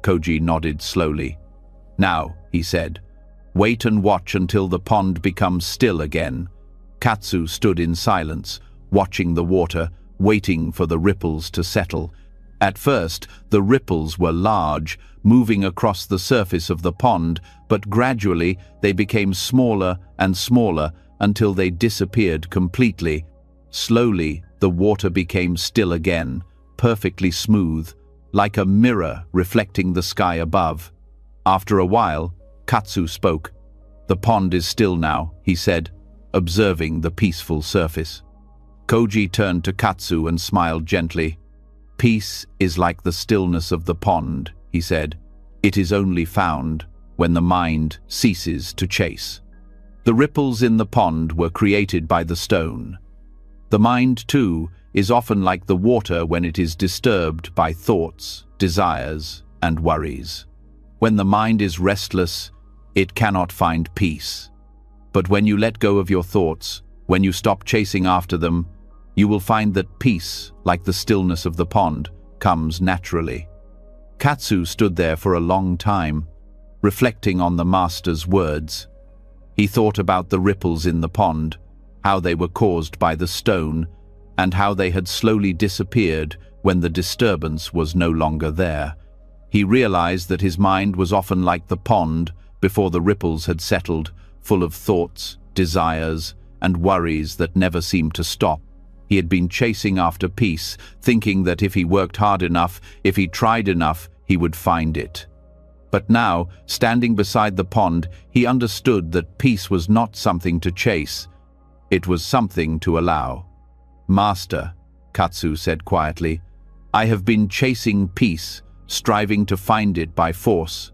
Koji nodded slowly. "Now," he said, "wait and watch until the pond becomes still again." Katsu stood in silence, watching the water, waiting for the ripples to settle. At first, the ripples were large, moving across the surface of the pond, but gradually they became smaller and smaller until they disappeared completely. Slowly, the water became still again, perfectly smooth, like a mirror reflecting the sky above. After a while, Katsu spoke. "The pond is still now," he said, observing the peaceful surface. Koji turned to Katsu and smiled gently. "Peace is like the stillness of the pond," he said. "It is only found when the mind ceases to chase." The ripples in the pond were created by the stone. The mind, too, is often like the water when it is disturbed by thoughts, desires, and worries. When the mind is restless, it cannot find peace. But when you let go of your thoughts, when you stop chasing after them, you will find that peace, like the stillness of the pond, comes naturally. Katsu stood there for a long time, reflecting on the master's words. He thought about the ripples in the pond, how they were caused by the stone, and how they had slowly disappeared when the disturbance was no longer there. He realized that his mind was often like the pond before the ripples had settled, full of thoughts, desires, and worries that never seemed to stop. He had been chasing after peace, thinking that if he worked hard enough, if he tried enough, he would find it. But now, standing beside the pond, he understood that peace was not something to chase. It was something to allow. "Master," Katsu said quietly, "I have been chasing peace, striving to find it by force.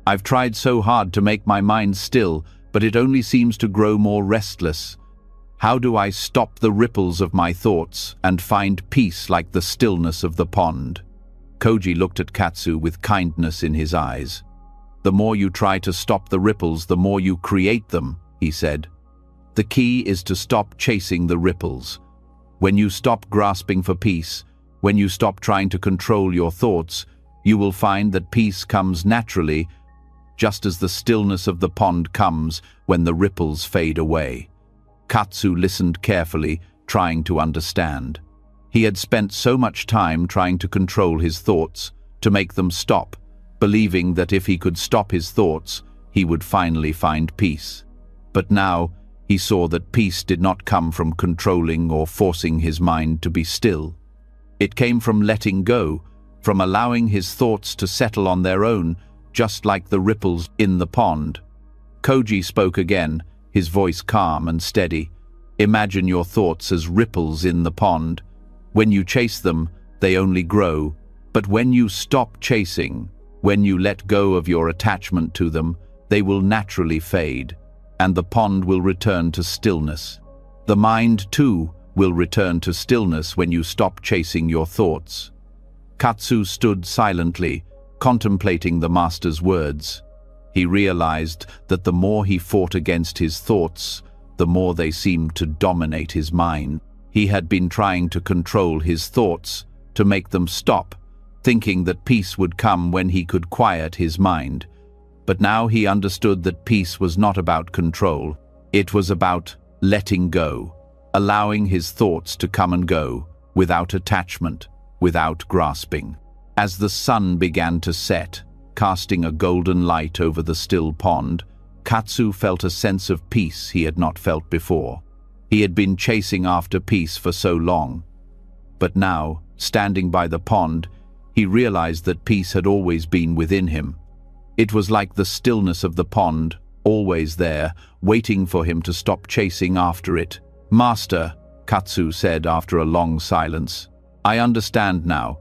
I've tried so hard to make my mind still, but it only seems to grow more restless. How do I stop the ripples of my thoughts and find peace like the stillness of the pond?" Koji looked at Katsu with kindness in his eyes. "The more you try to stop the ripples, the more you create them," he said. "The key is to stop chasing the ripples. When you stop grasping for peace, when you stop trying to control your thoughts, you will find that peace comes naturally, just as the stillness of the pond comes when the ripples fade away." Katsu listened carefully, trying to understand. He had spent so much time trying to control his thoughts, to make them stop, believing that if he could stop his thoughts, he would finally find peace. But now, he saw that peace did not come from controlling or forcing his mind to be still. It came from letting go, from allowing his thoughts to settle on their own, just like the ripples in the pond. Koji spoke again, his voice calm and steady. Imagine your thoughts as ripples in the pond. When you chase them, they only grow. But when you stop chasing, when you let go of your attachment to them, they will naturally fade, and the pond will return to stillness. The mind, too, will return to stillness when you stop chasing your thoughts. Katsu stood silently, contemplating the master's words. He realized that the more he fought against his thoughts, the more they seemed to dominate his mind. He had been trying to control his thoughts, to make them stop, thinking that peace would come when he could quiet his mind. But now he understood that peace was not about control. It was about letting go, allowing his thoughts to come and go, without attachment, without grasping. As the sun began to set, casting a golden light over the still pond, Katsu felt a sense of peace he had not felt before. He had been chasing after peace for so long. But now, standing by the pond, he realized that peace had always been within him. It was like the stillness of the pond, always there, waiting for him to stop chasing after it. "Master," Katsu said after a long silence, "I understand now.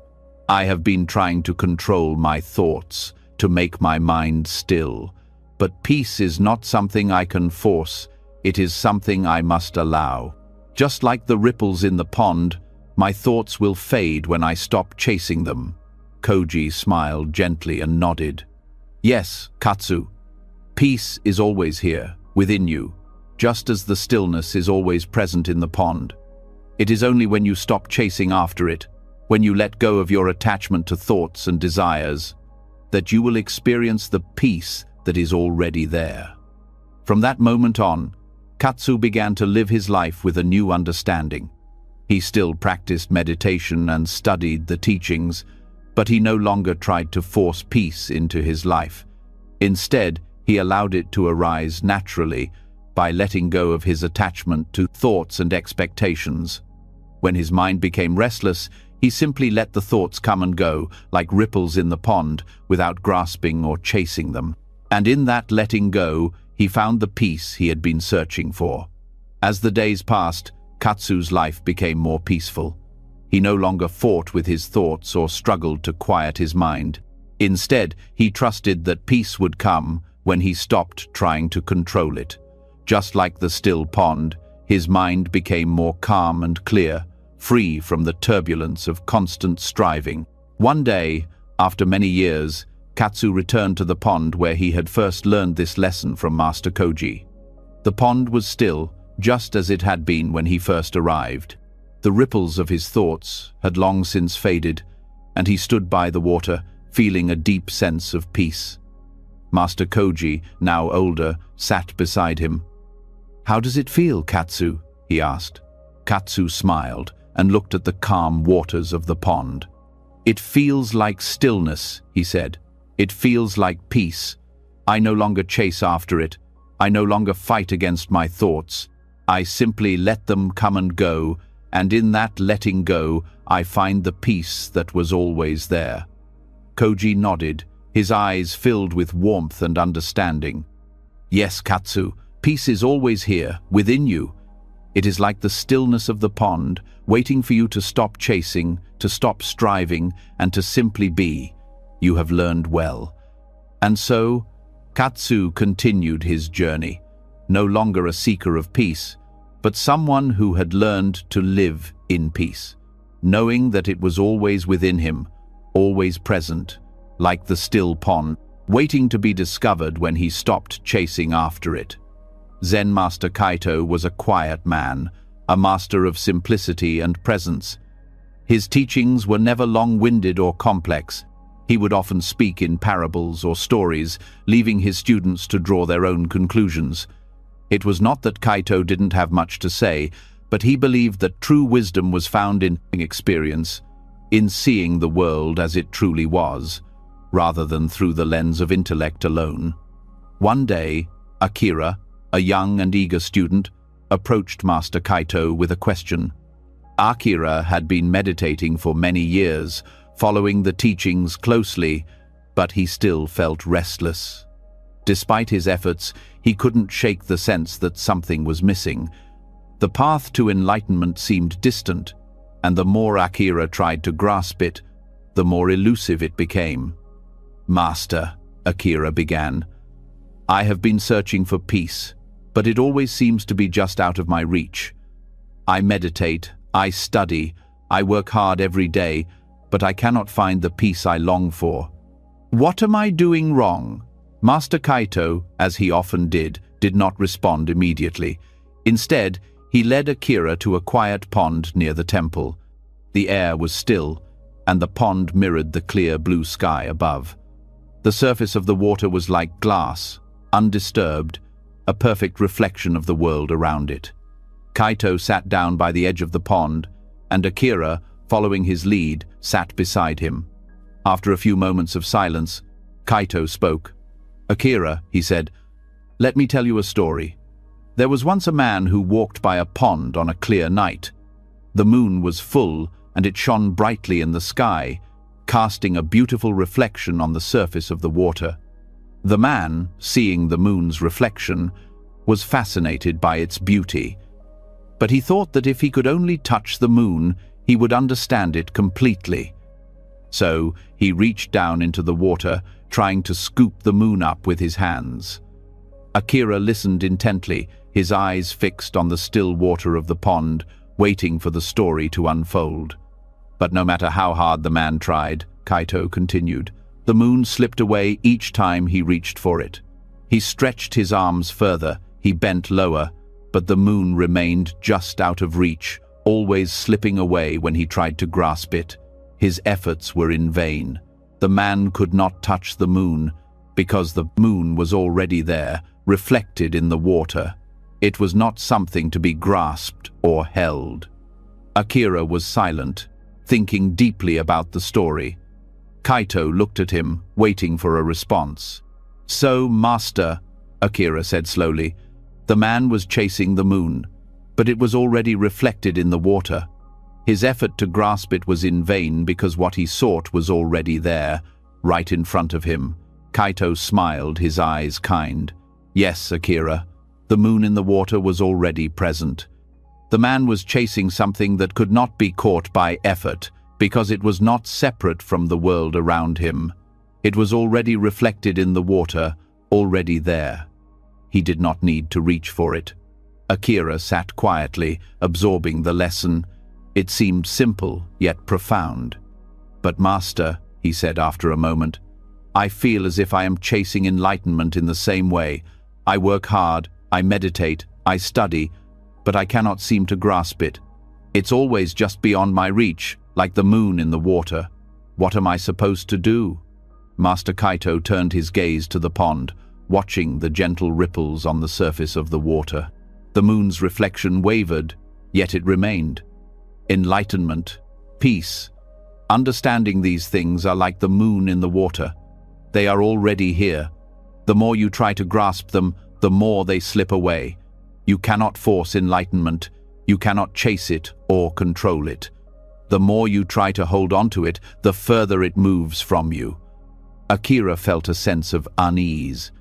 I have been trying to control my thoughts, to make my mind still. But peace is not something I can force, it is something I must allow. Just like the ripples in the pond, my thoughts will fade when I stop chasing them." Koji smiled gently and nodded. "Yes, Katsu. Peace is always here, within you, just as the stillness is always present in the pond. It is only when you stop chasing after it, when you let go of your attachment to thoughts and desires, that you will experience the peace that is already there." From that moment on, Katsu began to live his life with a new understanding. He still practiced meditation and studied the teachings, but he no longer tried to force peace into his life. Instead, he allowed it to arise naturally by letting go of his attachment to thoughts and expectations. When his mind became restless, he simply let the thoughts come and go, like ripples in the pond, without grasping or chasing them. And in that letting go, he found the peace he had been searching for. As the days passed, Katsu's life became more peaceful. He no longer fought with his thoughts or struggled to quiet his mind. Instead, he trusted that peace would come when he stopped trying to control it. Just like the still pond, his mind became more calm and clear, free from the turbulence of constant striving. One day, after many years, Katsu returned to the pond where he had first learned this lesson from Master Koji. The pond was still, just as it had been when he first arrived. The ripples of his thoughts had long since faded, and he stood by the water, feeling a deep sense of peace. Master Koji, now older, sat beside him. "How does it feel, Katsu?" he asked. Katsu smiled and looked at the calm waters of the pond. "It feels like stillness," he said. "It feels like peace. I no longer chase after it. I no longer fight against my thoughts. I simply let them come and go, and in that letting go, I find the peace that was always there." Koji nodded, his eyes filled with warmth and understanding. "Yes, Katsu, peace is always here, within you. It is like the stillness of the pond, waiting for you to stop chasing, to stop striving, and to simply be. You have learned well." And so, Katsu continued his journey, no longer a seeker of peace, but someone who had learned to live in peace, knowing that it was always within him, always present, like the still pond, waiting to be discovered when he stopped chasing after it. Zen Master Kaito was a quiet man, a master of simplicity and presence. His teachings were never long-winded or complex. He would often speak in parables or stories, leaving his students to draw their own conclusions. It was not that Kaito didn't have much to say, but he believed that true wisdom was found in experience, in seeing the world as it truly was, rather than through the lens of intellect alone. One day, Akira, a young and eager student, approached Master Kaito with a question. Akira had been meditating for many years, following the teachings closely, but he still felt restless. Despite his efforts, he couldn't shake the sense that something was missing. The path to enlightenment seemed distant, and the more Akira tried to grasp it, the more elusive it became. "Master," Akira began, "I have been searching for peace, but it always seems to be just out of my reach. I meditate, I study, I work hard every day, but I cannot find the peace I long for. What am I doing wrong?" Master Kaito, as he often did not respond immediately. Instead, he led Akira to a quiet pond near the temple. The air was still, and the pond mirrored the clear blue sky above. The surface of the water was like glass, undisturbed, a perfect reflection of the world around it. Kaito sat down by the edge of the pond, and Akira, following his lead, sat beside him. After a few moments of silence, Kaito spoke. "Akira," he said, "let me tell you a story. There was once a man who walked by a pond on a clear night. The moon was full, and it shone brightly in the sky, casting a beautiful reflection on the surface of the water. The man, seeing the moon's reflection, was fascinated by its beauty. But he thought that if he could only touch the moon, he would understand it completely. So he reached down into the water, trying to scoop the moon up with his hands." Akira listened intently, his eyes fixed on the still water of the pond, waiting for the story to unfold. But no matter how hard the man tried, Kaito continued, the moon slipped away each time he reached for it. He stretched his arms further, he bent lower, but the moon remained just out of reach, always slipping away when he tried to grasp it. His efforts were in vain. The man could not touch the moon, because the moon was already there, reflected in the water. It was not something to be grasped or held. Akira was silent, thinking deeply about the story. Kaito looked at him, waiting for a response. "So, Master," Akira said slowly, "the man was chasing the moon, but it was already reflected in the water. His effort to grasp it was in vain because what he sought was already there, right in front of him." Kaito smiled, his eyes kind. "Yes, Akira, the moon in the water was already present. The man was chasing something that could not be caught by effort, because it was not separate from the world around him. It was already reflected in the water, already there. He did not need to reach for it." Akira sat quietly, absorbing the lesson. It seemed simple, yet profound. "But Master," he said after a moment, "I feel as if I am chasing enlightenment in the same way. I work hard, I meditate, I study, but I cannot seem to grasp it. It's always just beyond my reach, like the moon in the water. What am I supposed to do?" Master Kaito turned his gaze to the pond, watching the gentle ripples on the surface of the water. The moon's reflection wavered, yet it remained. Enlightenment, peace, understanding these things are like the moon in the water. They are already here. The more you try to grasp them, the more they slip away. You cannot force enlightenment. You cannot chase it or control it. The more you try to hold on to it, the further it moves from you. Akira felt a sense of unease.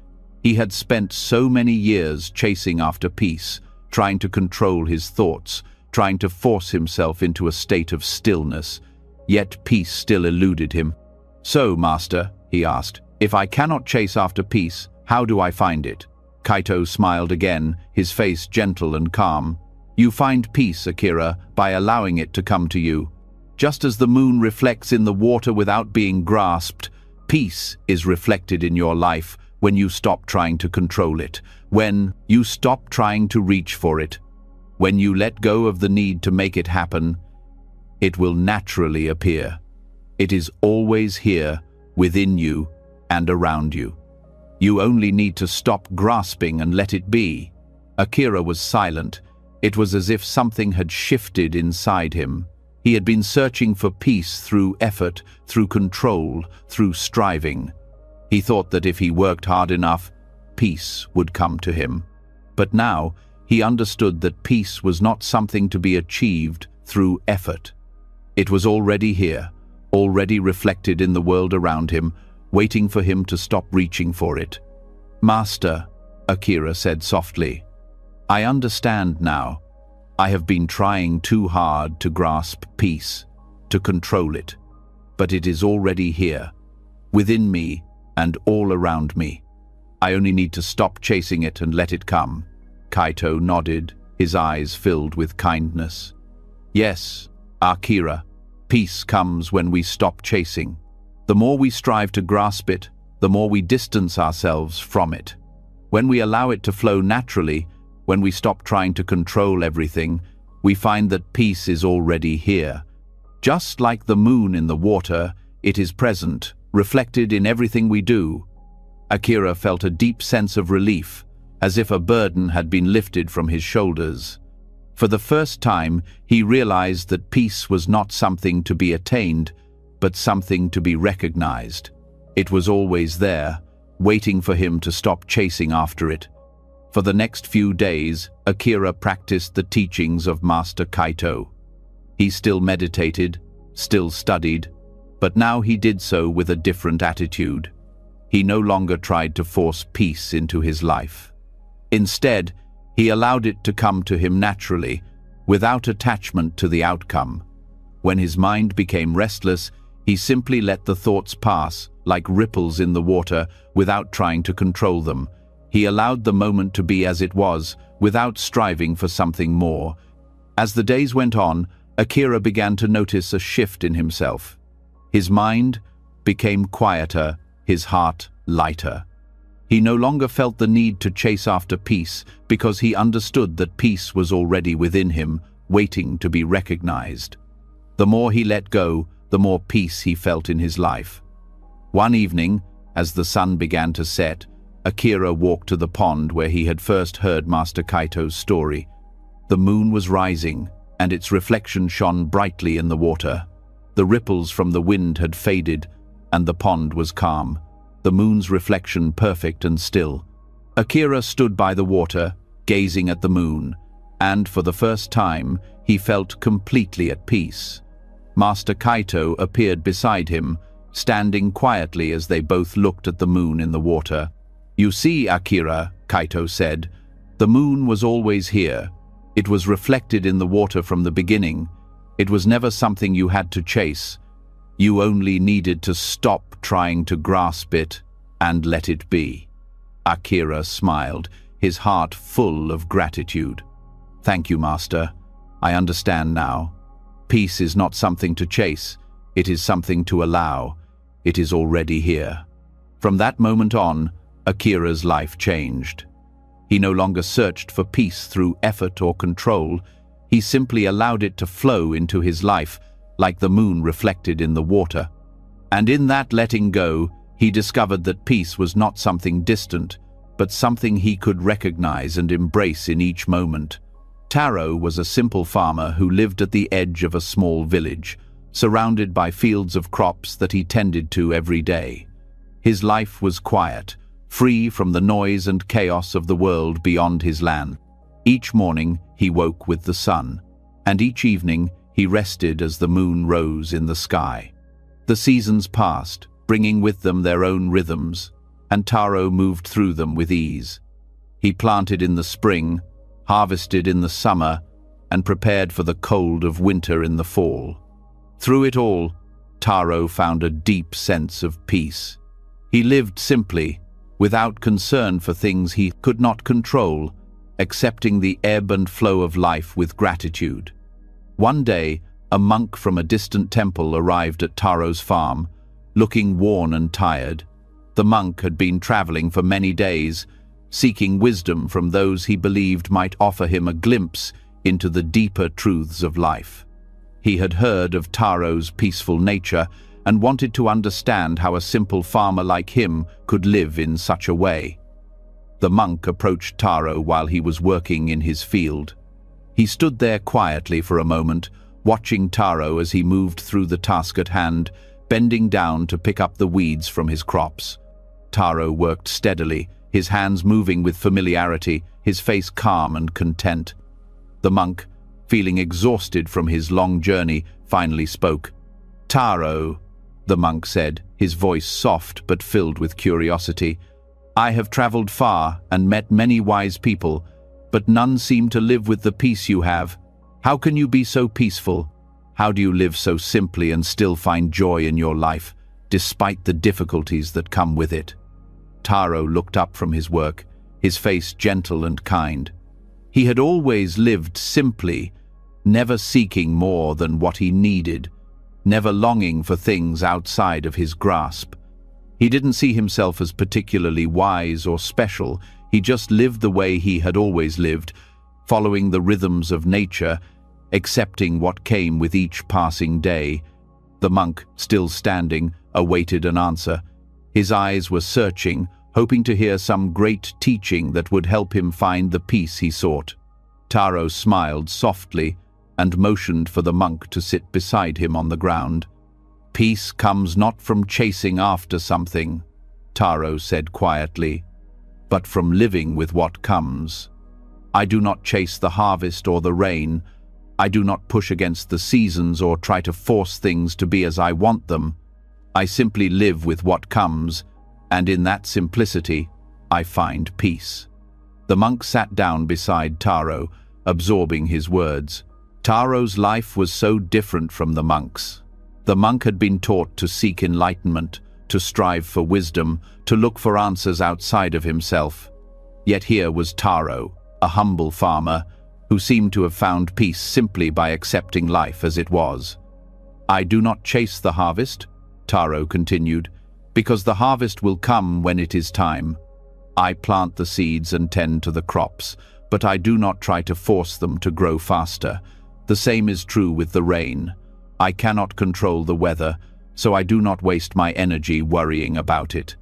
He had spent so many years chasing after peace, trying to control his thoughts, trying to force himself into a state of stillness, yet peace still eluded him. "So, Master," he asked, "if I cannot chase after peace, how do I find it?" Kaito smiled again, his face gentle and calm. "You find peace, Akira, by allowing it to come to you. Just as the moon reflects in the water without being grasped, peace is reflected in your life when you stop trying to control it, when you stop trying to reach for it. When you let go of the need to make it happen, it will naturally appear. It is always here, within you and around you. You only need to stop grasping and let it be." Akira was silent. It was as if something had shifted inside him. He had been searching for peace through effort, through control, through striving. He thought that if he worked hard enough, peace would come to him. But now he understood that peace was not something to be achieved through effort. It was already here, already reflected in the world around him, waiting for him to stop reaching for it. "Master," Akira said softly, "I understand now. I have been trying too hard to grasp peace, to control it. But it is already here, within me and all around me. I only need to stop chasing it and let it come." Kaito nodded, his eyes filled with kindness. "Yes, Akira, peace comes when we stop chasing. The more we strive to grasp it, the more we distance ourselves from it. When we allow it to flow naturally, when we stop trying to control everything, we find that peace is already here. Just like the moon in the water, it is present, reflected in everything we do." Akira felt a deep sense of relief, as if a burden had been lifted from his shoulders. For the first time, he realized that peace was not something to be attained, but something to be recognized. It was always there, waiting for him to stop chasing after it. For the next few days, Akira practiced the teachings of Master Kaito. He still meditated, still studied, but now he did so with a different attitude. He no longer tried to force peace into his life. Instead, he allowed it to come to him naturally, without attachment to the outcome. When his mind became restless, he simply let the thoughts pass, like ripples in the water, without trying to control them. He allowed the moment to be as it was, without striving for something more. As the days went on, Akira began to notice a shift in himself. His mind became quieter, his heart lighter. He no longer felt the need to chase after peace because he understood that peace was already within him, waiting to be recognized. The more he let go, the more peace he felt in his life. One evening, as the sun began to set, Akira walked to the pond where he had first heard Master Kaito's story. The moon was rising, and its reflection shone brightly in the water. The ripples from the wind had faded, and the pond was calm, the moon's reflection perfect and still. Akira stood by the water, gazing at the moon, and for the first time, he felt completely at peace. Master Kaito appeared beside him, standing quietly as they both looked at the moon in the water. "You see, Akira," Kaito said, "the moon was always here. It was reflected in the water from the beginning. It was never something you had to chase. You only needed to stop trying to grasp it and let it be." Akira smiled, his heart full of gratitude. "Thank you, Master. I understand now. Peace is not something to chase. It is something to allow. It is already here." From that moment on, Akira's life changed. He no longer searched for peace through effort or control. He simply allowed it to flow into his life, like the moon reflected in the water. And in that letting go, he discovered that peace was not something distant, but something he could recognize and embrace in each moment. Taro was a simple farmer who lived at the edge of a small village, surrounded by fields of crops that he tended to every day. His life was quiet, free from the noise and chaos of the world beyond his land. Each morning he woke with the sun, and each evening he rested as the moon rose in the sky. The seasons passed, bringing with them their own rhythms, and Taro moved through them with ease. He planted in the spring, harvested in the summer, and prepared for the cold of winter in the fall. Through it all, Taro found a deep sense of peace. He lived simply, without concern for things he could not control, accepting the ebb and flow of life with gratitude. One day, a monk from a distant temple arrived at Taro's farm, looking worn and tired. The monk had been traveling for many days, seeking wisdom from those he believed might offer him a glimpse into the deeper truths of life. He had heard of Taro's peaceful nature and wanted to understand how a simple farmer like him could live in such a way. The monk approached Taro while he was working in his field. He stood there quietly for a moment, watching Taro as he moved through the task at hand, bending down to pick up the weeds from his crops. Taro worked steadily, his hands moving with familiarity, his face calm and content. The monk, feeling exhausted from his long journey, finally spoke. "Taro," the monk said, his voice soft but filled with curiosity, "I have traveled far and met many wise people, but none seem to live with the peace you have. How can you be so peaceful? How do you live so simply and still find joy in your life, despite the difficulties that come with it?" Taro looked up from his work, his face gentle and kind. He had always lived simply, never seeking more than what he needed, never longing for things outside of his grasp. He didn't see himself as particularly wise or special. He just lived the way he had always lived, following the rhythms of nature, accepting what came with each passing day. The monk, still standing, awaited an answer. His eyes were searching, hoping to hear some great teaching that would help him find the peace he sought. Taro smiled softly and motioned for the monk to sit beside him on the ground. "Peace comes not from chasing after something," Taro said quietly, "but from living with what comes. I do not chase the harvest or the rain. I do not push against the seasons or try to force things to be as I want them. I simply live with what comes, and in that simplicity, I find peace." The monk sat down beside Taro, absorbing his words. Taro's life was so different from the monk's. The monk had been taught to seek enlightenment, to strive for wisdom, to look for answers outside of himself. Yet here was Taro, a humble farmer, who seemed to have found peace simply by accepting life as it was. "I do not chase the harvest," Taro continued, "because the harvest will come when it is time. I plant the seeds and tend to the crops, but I do not try to force them to grow faster. The same is true with the rain. I cannot control the weather, so I do not waste my energy worrying about it.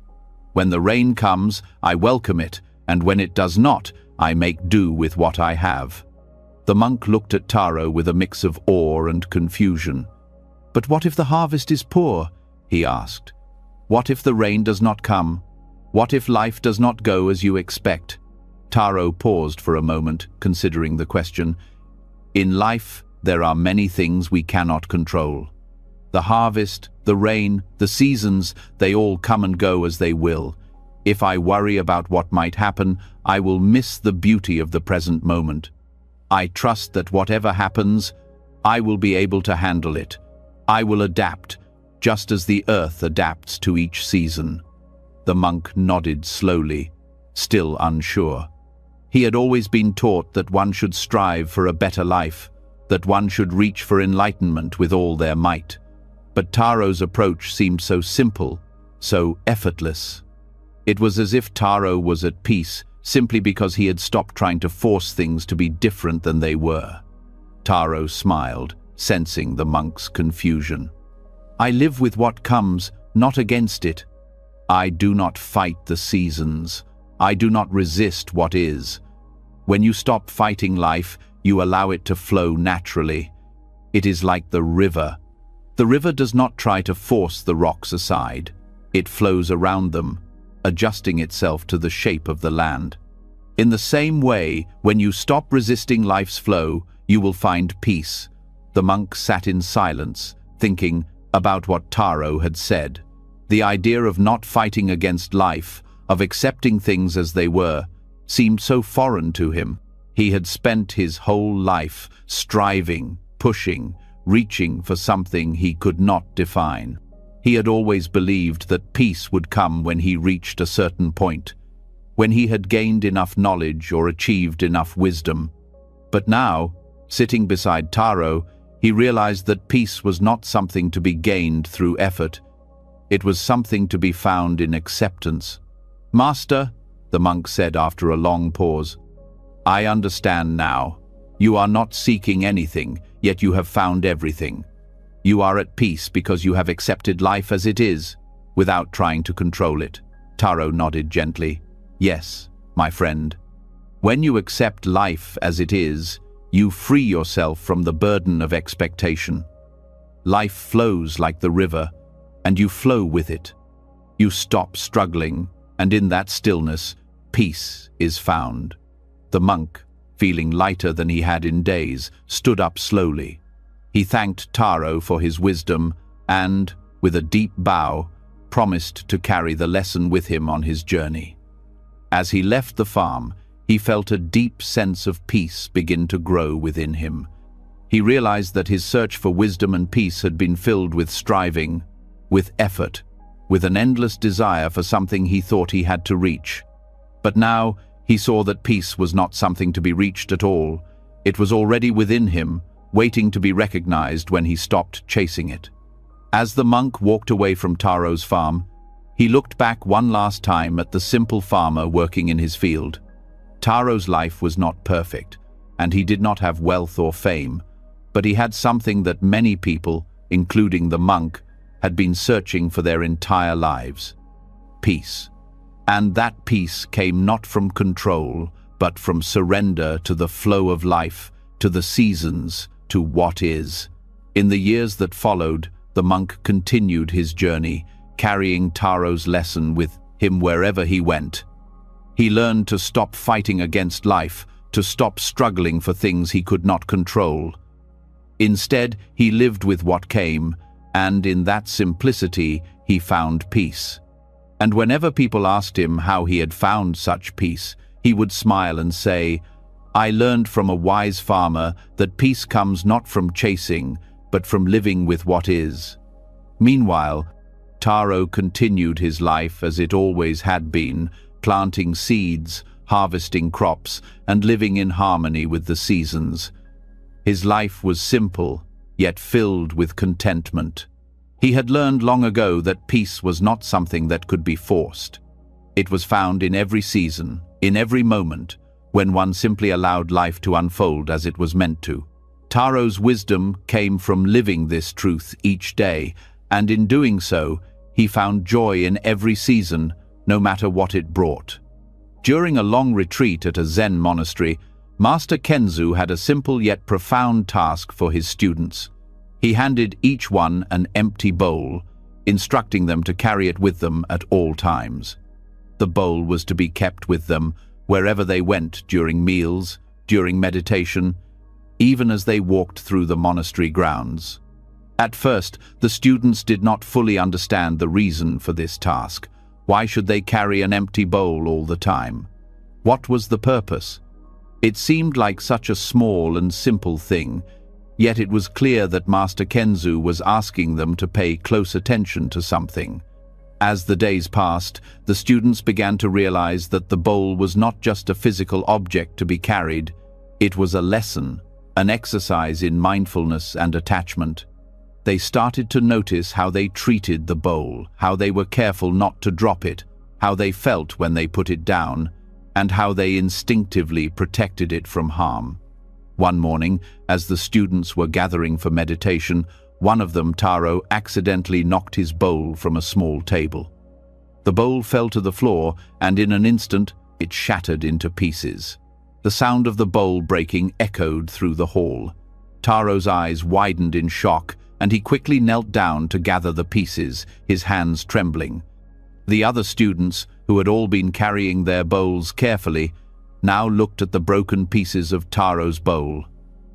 When the rain comes, I welcome it, and when it does not, I make do with what I have." The monk looked at Taro with a mix of awe and confusion. "But what if the harvest is poor?" he asked. "What if the rain does not come? What if life does not go as you expect?" Taro paused for a moment, considering the question. "In life, there are many things we cannot control. The harvest, the rain, the seasons, they all come and go as they will. If I worry about what might happen, I will miss the beauty of the present moment. I trust that whatever happens, I will be able to handle it. I will adapt, just as the earth adapts to each season." The monk nodded slowly, still unsure. He had always been taught that one should strive for a better life, that one should reach for enlightenment with all their might. But Taro's approach seemed so simple, so effortless. It was as if Taro was at peace simply because he had stopped trying to force things to be different than they were. Taro smiled, sensing the monk's confusion. "I live with what comes, not against it. I do not fight the seasons. I do not resist what is. When you stop fighting life, you allow it to flow naturally. It is like the river. The river does not try to force the rocks aside. It flows around them, adjusting itself to the shape of the land. In the same way, when you stop resisting life's flow, you will find peace." The monk sat in silence, thinking about what Taro had said. The idea of not fighting against life, of accepting things as they were, seemed so foreign to him. He had spent his whole life striving, pushing, reaching for something he could not define. He had always believed that peace would come when he reached a certain point, when he had gained enough knowledge or achieved enough wisdom. But now, sitting beside Taro, he realized that peace was not something to be gained through effort. It was something to be found in acceptance. "Master," the monk said after a long pause, "I understand now. You are not seeking anything, yet you have found everything. You are at peace because you have accepted life as it is, without trying to control it." Taro nodded gently. "Yes, my friend. When you accept life as it is, you free yourself from the burden of expectation. Life flows like the river, and you flow with it. You stop struggling, and in that stillness, peace is found. The monk, feeling lighter than he had in days, stood up slowly. He thanked Taro for his wisdom and, with a deep bow, promised to carry the lesson with him on his journey. As he left the farm, he felt a deep sense of peace begin to grow within him. He realized that his search for wisdom and peace had been filled with striving, with effort, with an endless desire for something he thought he had to reach. But now he saw that peace was not something to be reached at all. It was already within him, waiting to be recognized when he stopped chasing it. As the monk walked away from Taro's farm, he looked back one last time at the simple farmer working in his field. Taro's life was not perfect, and he did not have wealth or fame, but he had something that many people, including the monk, had been searching for their entire lives: peace. And that peace came not from control, but from surrender to the flow of life, to the seasons, to what is. In the years that followed, the monk continued his journey, carrying Taro's lesson with him wherever he went. He learned to stop fighting against life, to stop struggling for things he could not control. Instead, he lived with what came, and in that simplicity, he found peace. And whenever people asked him how he had found such peace, he would smile and say, "I learned from a wise farmer that peace comes not from chasing, but from living with what is." Meanwhile, Taro continued his life as it always had been, planting seeds, harvesting crops, and living in harmony with the seasons. His life was simple, yet filled with contentment. He had learned long ago that peace was not something that could be forced. It was found in every season, in every moment, when one simply allowed life to unfold as it was meant to. Taro's wisdom came from living this truth each day, and in doing so, he found joy in every season, no matter what it brought. During a long retreat at a Zen monastery, Master Kenzu had a simple yet profound task for his students. He handed each one an empty bowl, instructing them to carry it with them at all times. The bowl was to be kept with them wherever they went, during meals, during meditation, even as they walked through the monastery grounds. At first, the students did not fully understand the reason for this task. Why should they carry an empty bowl all the time? What was the purpose? It seemed like such a small and simple thing, yet it was clear that Master Kenzu was asking them to pay close attention to something. As the days passed, the students began to realize that the bowl was not just a physical object to be carried. It was a lesson, an exercise in mindfulness and attachment. They started to notice how they treated the bowl, how they were careful not to drop it, how they felt when they put it down, and how they instinctively protected it from harm. One morning, as the students were gathering for meditation, one of them, Taro, accidentally knocked his bowl from a small table. The bowl fell to the floor, and in an instant, it shattered into pieces. The sound of the bowl breaking echoed through the hall. Taro's eyes widened in shock, and he quickly knelt down to gather the pieces, his hands trembling. The other students, who had all been carrying their bowls carefully, now looked at the broken pieces of Taro's bowl.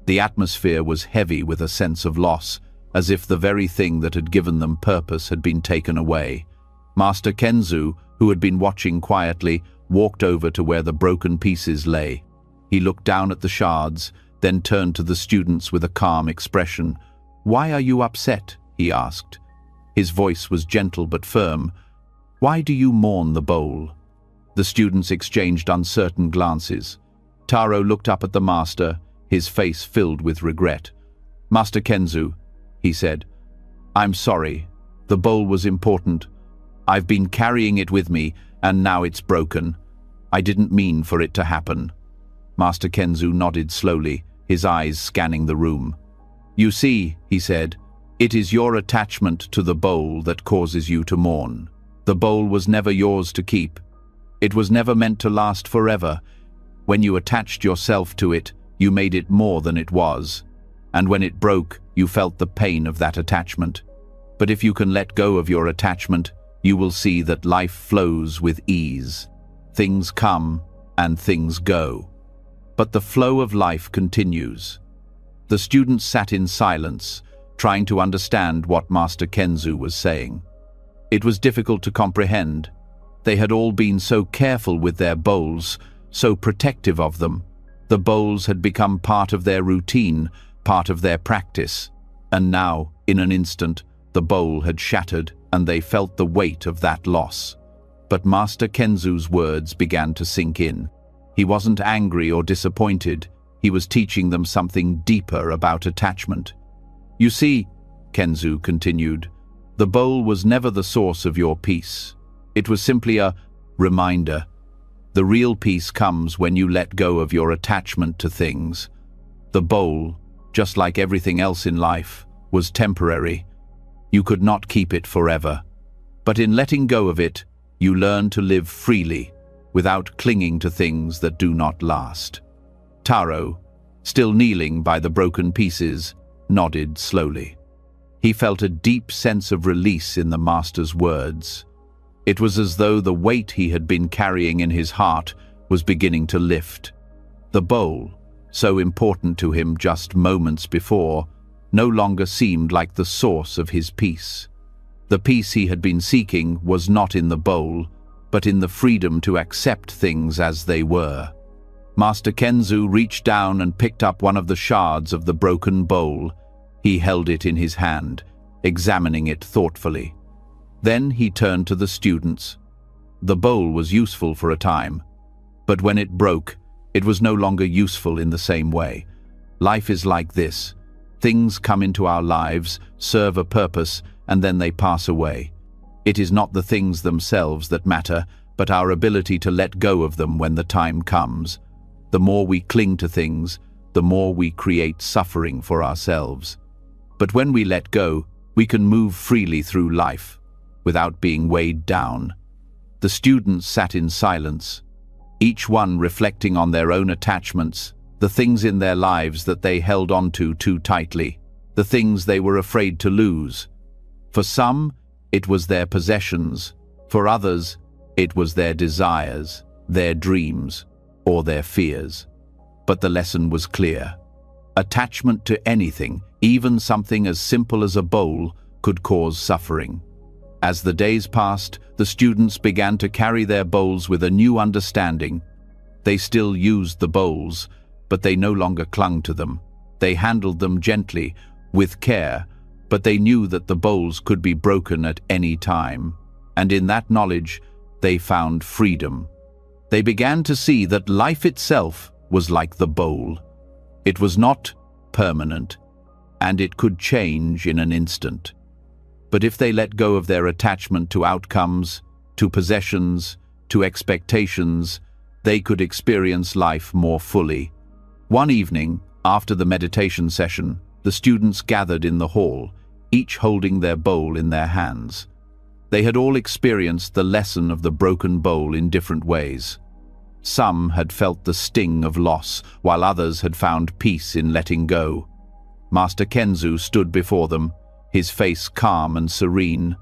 The atmosphere was heavy with a sense of loss, as if the very thing that had given them purpose had been taken away. Master Kenzu, who had been watching quietly, walked over to where the broken pieces lay. He looked down at the shards, then turned to the students with a calm expression. "Why are you upset?" he asked. His voice was gentle but firm. "Why do you mourn the bowl?" The students exchanged uncertain glances. Taro looked up at the master, his face filled with regret. "Master Kenzu," he said, "I'm sorry. The bowl was important. I've been carrying it with me, and now it's broken. I didn't mean for it to happen." Master Kenzu nodded slowly, his eyes scanning the room. "You see," he said, "it is your attachment to the bowl that causes you to mourn. The bowl was never yours to keep. It was never meant to last forever. When you attached yourself to it, you made it more than it was. And when it broke, you felt the pain of that attachment. But if you can let go of your attachment, you will see that life flows with ease." Things come and things go. But the flow of life continues. The students sat in silence, trying to understand what Master Kenzu was saying. It was difficult to comprehend. They had all been so careful with their bowls, so protective of them. The bowls had become part of their routine, part of their practice. And now, in an instant, the bowl had shattered, and they felt the weight of that loss. But Master Kenzu's words began to sink in. He wasn't angry or disappointed. He was teaching them something deeper about attachment. You see, Kenzu continued, the bowl was never the source of your peace. It was simply a reminder. The real peace comes when you let go of your attachment to things. The bowl, just like everything else in life, was temporary. You could not keep it forever. But in letting go of it, you learn to live freely, without clinging to things that do not last. Taro, still kneeling by the broken pieces, nodded slowly. He felt a deep sense of release in the master's words. It was as though the weight he had been carrying in his heart was beginning to lift. The bowl, so important to him just moments before, no longer seemed like the source of his peace. The peace he had been seeking was not in the bowl, but in the freedom to accept things as they were. Master Kenzu reached down and picked up one of the shards of the broken bowl. He held it in his hand, examining it thoughtfully. Then he turned to the students. The bowl was useful for a time, but when it broke, it was no longer useful in the same way. Life is like this. Things come into our lives, serve a purpose, and then they pass away. It is not the things themselves that matter, but our ability to let go of them when the time comes. The more we cling to things, the more we create suffering for ourselves. But when we let go, we can move freely through life, without being weighed down. The students sat in silence, each one reflecting on their own attachments, the things in their lives that they held onto too tightly, the things they were afraid to lose. For some, it was their possessions. For others, it was their desires, their dreams, or their fears. But the lesson was clear. Attachment to anything, even something as simple as a bowl, could cause suffering. As the days passed, the students began to carry their bowls with a new understanding. They still used the bowls, but they no longer clung to them. They handled them gently, with care, but they knew that the bowls could be broken at any time. And in that knowledge, they found freedom. They began to see that life itself was like the bowl. It was not permanent, and it could change in an instant. But if they let go of their attachment to outcomes, to possessions, to expectations, they could experience life more fully. One evening, after the meditation session, the students gathered in the hall, each holding their bowl in their hands. They had all experienced the lesson of the broken bowl in different ways. Some had felt the sting of loss, while others had found peace in letting go. Master Kenzu stood before them, his face calm and serene.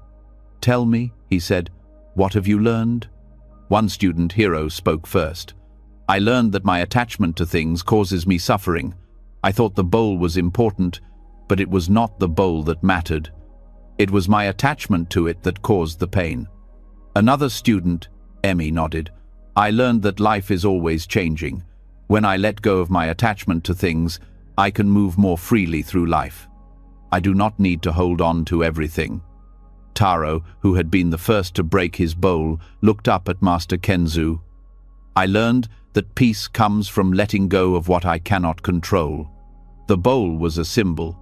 "Tell me," he said, "what have you learned?" One student, Hiro, spoke first. "I learned that my attachment to things causes me suffering. I thought the bowl was important, but it was not the bowl that mattered. It was my attachment to it that caused the pain." Another student, Emmy, nodded. "I learned that life is always changing. When I let go of my attachment to things, I can move more freely through life. I do not need to hold on to everything." Taro, who had been the first to break his bowl, looked up at Master Kenzu. "I learned that peace comes from letting go of what I cannot control. The bowl was a symbol,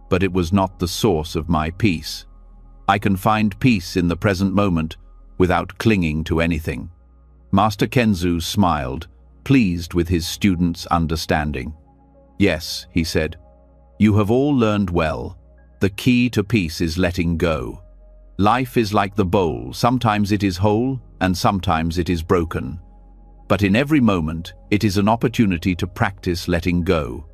but it was not the source of my peace. I can find peace in the present moment without clinging to anything." Master Kenzu smiled, pleased with his students' understanding. "Yes," he said, "you have all learned well. The key to peace is letting go. Life is like the bowl. Sometimes it is whole, and sometimes it is broken. But in every moment, it is an opportunity to practice letting go.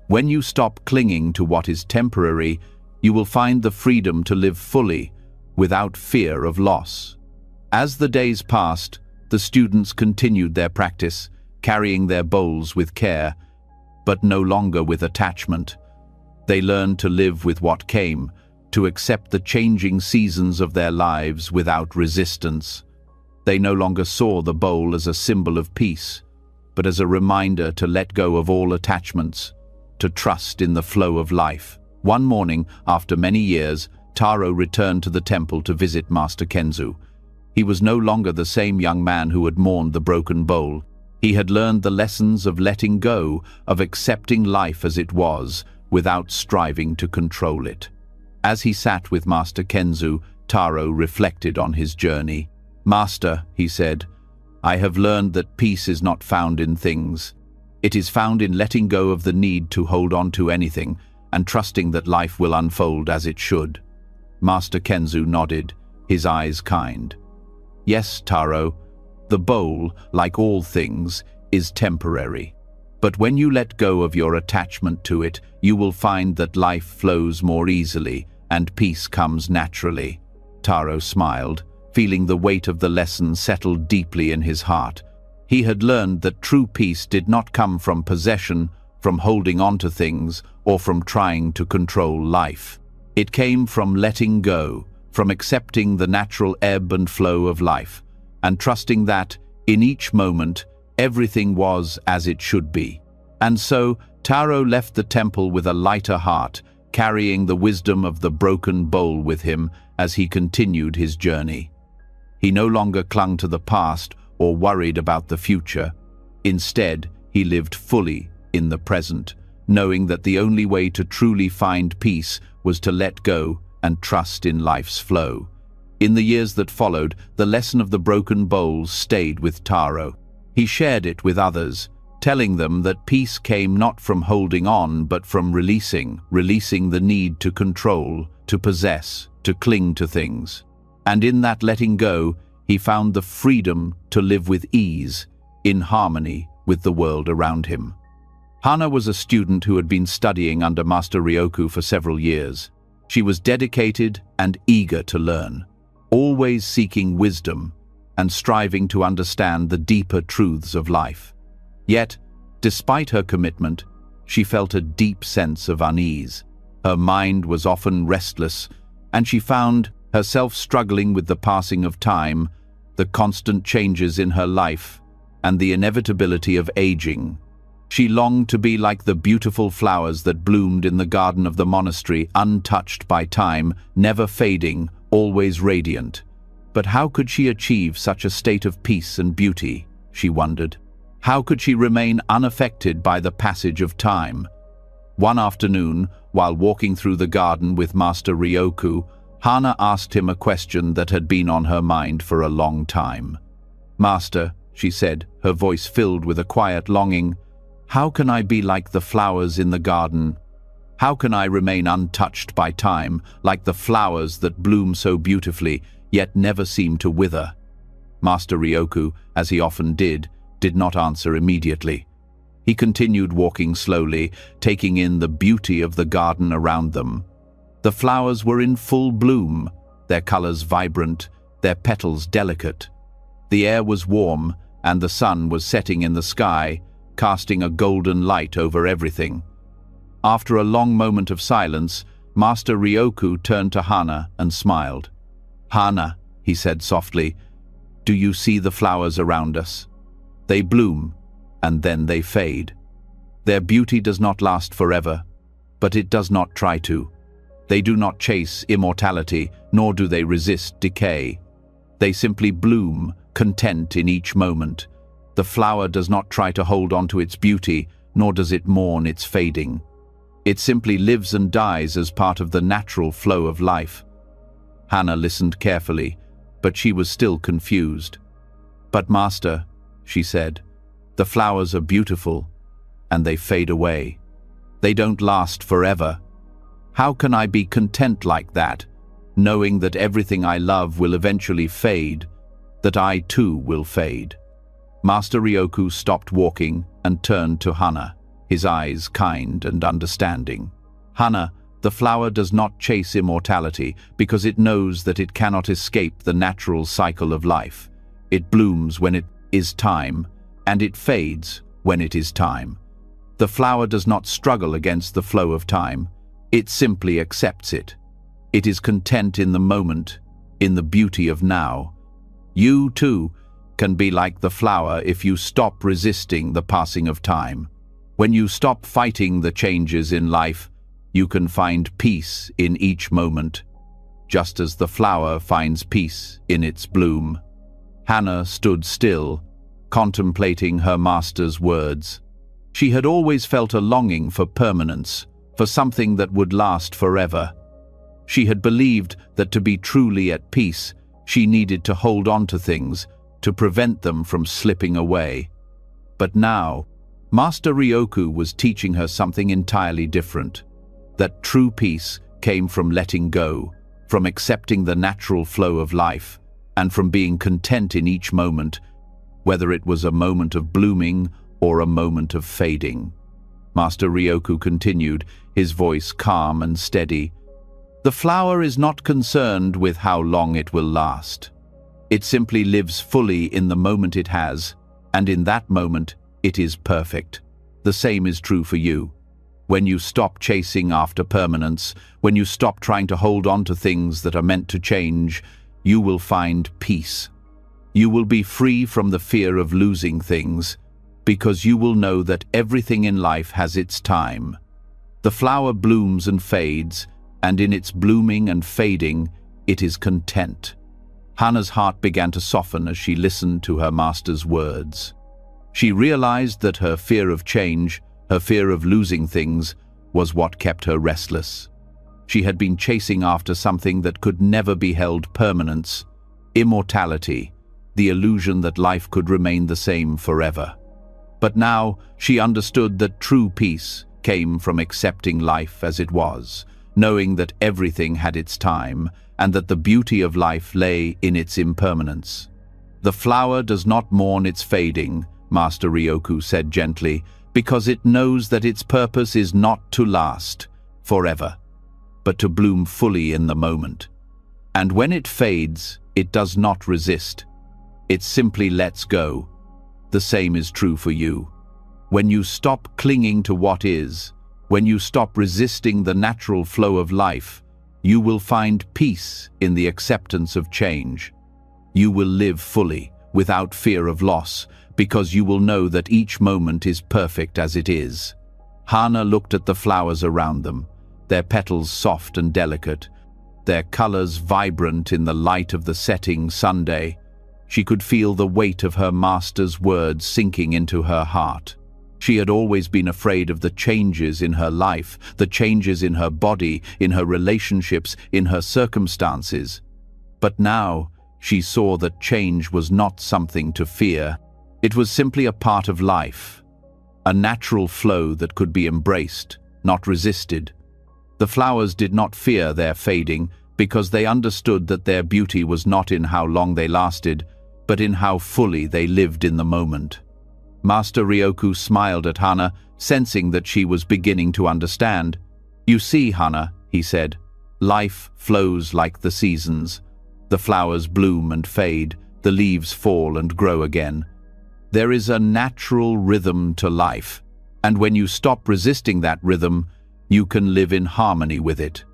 When you stop clinging to what is temporary, you will find the freedom to live fully, without fear of loss." As the days passed, The students continued their practice, carrying their bowls with care, but no longer with attachment. They learned to live with what came, to accept the changing seasons of their lives without resistance. They no longer saw the bowl as a symbol of peace, but as a reminder to let go of all attachments, to trust in the flow of life. One morning, after many years, Taro returned to the temple to visit Master Kenzu. He was no longer the same young man who had mourned the broken bowl. He had learned the lessons of letting go, of accepting life as it was, without striving to control it. As he sat with Master Kenzu, Taro reflected on his journey. "Master," he said, "I have learned that peace is not found in things. It is found in letting go of the need to hold on to anything and trusting that life will unfold as it should." Master Kenzu nodded, his eyes kind. "Yes, Taro, the bowl, like all things, is temporary. But when you let go of your attachment to it, you will find that life flows more easily and peace comes naturally." Taro smiled, feeling the weight of the lesson settle deeply in his heart. He had learned that true peace did not come from possession, from holding on to things, or from trying to control life. It came from letting go, from accepting the natural ebb and flow of life, and trusting that, in each moment, everything was as it should be. And so, Taro left the temple with a lighter heart, carrying the wisdom of the broken bowl with him as he continued his journey. He no longer clung to the past or worried about the future. Instead, he lived fully in the present, knowing that the only way to truly find peace was to let go and trust in life's flow. In the years that followed, the lesson of the broken bowls stayed with Taro. He shared it with others, telling them that peace came not from holding on but from releasing the need to control, to possess, to cling to things. And in that letting go, he found the freedom to live with ease, in harmony with the world around him. Hana was a student who had been studying under Master Ryoku for several years. She was dedicated and eager to learn, always seeking wisdom and striving to understand the deeper truths of life. Yet, despite her commitment, she felt a deep sense of unease. Her mind was often restless, and she found herself struggling with the passing of time, the constant changes in her life, and the inevitability of aging. She longed to be like the beautiful flowers that bloomed in the garden of the monastery, untouched by time, never fading, always radiant. But how could she achieve such a state of peace and beauty, she wondered? How could she remain unaffected by the passage of time? One afternoon, while walking through the garden with Master Ryoku, Hana asked him a question that had been on her mind for a long time. "Master," she said, her voice filled with a quiet longing, "how can I be like the flowers in the garden? How can I remain untouched by time, like the flowers that bloom so beautifully, yet never seem to wither?" Master Ryoku, as he often did not answer immediately. He continued walking slowly, taking in the beauty of the garden around them. The flowers were in full bloom, their colors vibrant, their petals delicate. The air was warm, and the sun was setting in the sky, casting a golden light over everything. After a long moment of silence, Master Ryoku turned to Hana and smiled. "Hana," he said softly, "do you see the flowers around us? They bloom, and then they fade. Their beauty does not last forever, but it does not try to. They do not chase immortality, nor do they resist decay. They simply bloom, content in each moment. The flower does not try to hold on to its beauty, nor does it mourn its fading. It simply lives and dies as part of the natural flow of life." Hana listened carefully, but she was still confused. "But Master," she said, "the flowers are beautiful, and they fade away. They don't last forever. How can I be content like that, knowing that everything I love will eventually fade, that I too will fade?" Master Ryoku stopped walking and turned to Hana, his eyes kind and understanding. "Hana, the flower does not chase immortality because it knows that it cannot escape the natural cycle of life. It blooms when it is time, and it fades when it is time. The flower does not struggle against the flow of time. It simply accepts it. It is content in the moment, in the beauty of now. You, too, can be like the flower if you stop resisting the passing of time. When you stop fighting the changes in life, you can find peace in each moment, just as the flower finds peace in its bloom. Hannah stood still, contemplating her master's words. She had always felt a longing for permanence, for something that would last forever. She had believed that to be truly at peace, she needed to hold on to things, to prevent them from slipping away. But now, Master Ryoku was teaching her something entirely different. That true peace came from letting go, from accepting the natural flow of life, and from being content in each moment, whether it was a moment of blooming or a moment of fading. Master Ryoku continued, his voice calm and steady. The flower is not concerned with how long it will last. It simply lives fully in the moment it has, and in that moment, it is perfect. The same is true for you. When you stop chasing after permanence, when you stop trying to hold on to things that are meant to change, you will find peace. You will be free from the fear of losing things, because you will know that everything in life has its time. The flower blooms and fades, and in its blooming and fading, it is content. Hannah's heart began to soften as she listened to her master's words. She realized that her fear of change, her fear of losing things, was what kept her restless. She had been chasing after something that could never be held permanence, immortality, the illusion that life could remain the same forever. But now she understood that true peace came from accepting life as it was, knowing that everything had its time, and that the beauty of life lay in its impermanence. The flower does not mourn its fading, Master Ryoku said gently, because it knows that its purpose is not to last forever, but to bloom fully in the moment. And when it fades, it does not resist. It simply lets go. The same is true for you. When you stop clinging to what is, when you stop resisting the natural flow of life, you will find peace in the acceptance of change. You will live fully, without fear of loss, because you will know that each moment is perfect as it is. Hannah looked at the flowers around them, their petals soft and delicate, their colors vibrant in the light of the setting Sunday. She could feel the weight of her master's words sinking into her heart. She had always been afraid of the changes in her life, the changes in her body, in her relationships, in her circumstances. But now she saw that change was not something to fear. It was simply a part of life, a natural flow that could be embraced, not resisted. The flowers did not fear their fading because they understood that their beauty was not in how long they lasted, but in how fully they lived in the moment. Master Ryoku smiled at Hannah, sensing that she was beginning to understand. "You see, Hannah," he said, "life flows like the seasons. The flowers bloom and fade, the leaves fall and grow again. There is a natural rhythm to life, and when you stop resisting that rhythm, you can live in harmony with it.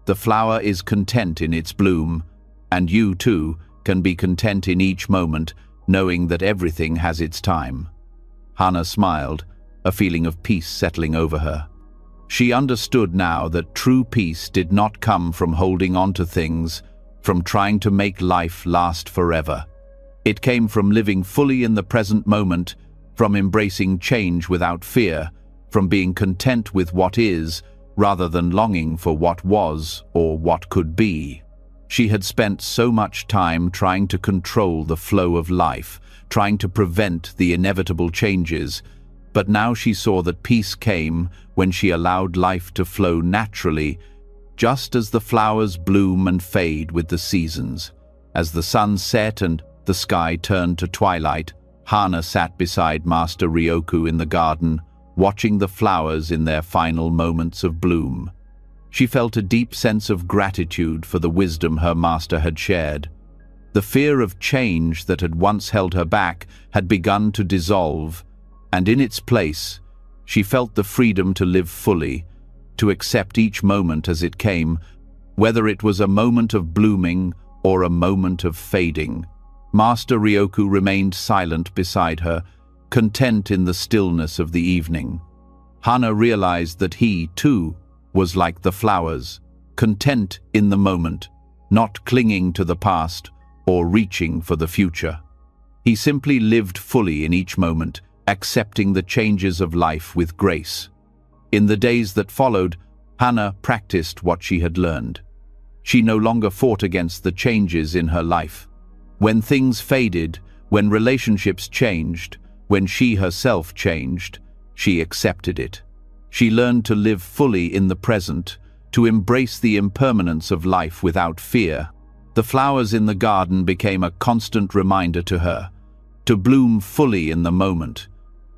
The flower is content in its bloom, and you, too, can be content in each moment, knowing that everything has its time." Hannah smiled, a feeling of peace settling over her. She understood now that true peace did not come from holding on to things, from trying to make life last forever. It came from living fully in the present moment, from embracing change without fear, from being content with what is, rather than longing for what was or what could be. She had spent so much time trying to control the flow of life, trying to prevent the inevitable changes, but now she saw that peace came when she allowed life to flow naturally, just as the flowers bloom and fade with the seasons. As the sun set and the sky turned to twilight, Hannah sat beside Master Ryoku in the garden, watching the flowers in their final moments of bloom. She felt a deep sense of gratitude for the wisdom her master had shared. The fear of change that had once held her back had begun to dissolve, and in its place, she felt the freedom to live fully, to accept each moment as it came, whether it was a moment of blooming or a moment of fading. Master Ryoku remained silent beside her, content in the stillness of the evening. Hana realized that he, too, was like the flowers, content in the moment, not clinging to the past or reaching for the future. He simply lived fully in each moment, accepting the changes of life with grace. In the days that followed, Hana practiced what she had learned. She no longer fought against the changes in her life. When things faded, when relationships changed, when she herself changed, she accepted it. She learned to live fully in the present, to embrace the impermanence of life without fear. The flowers in the garden became a constant reminder to her, to bloom fully in the moment,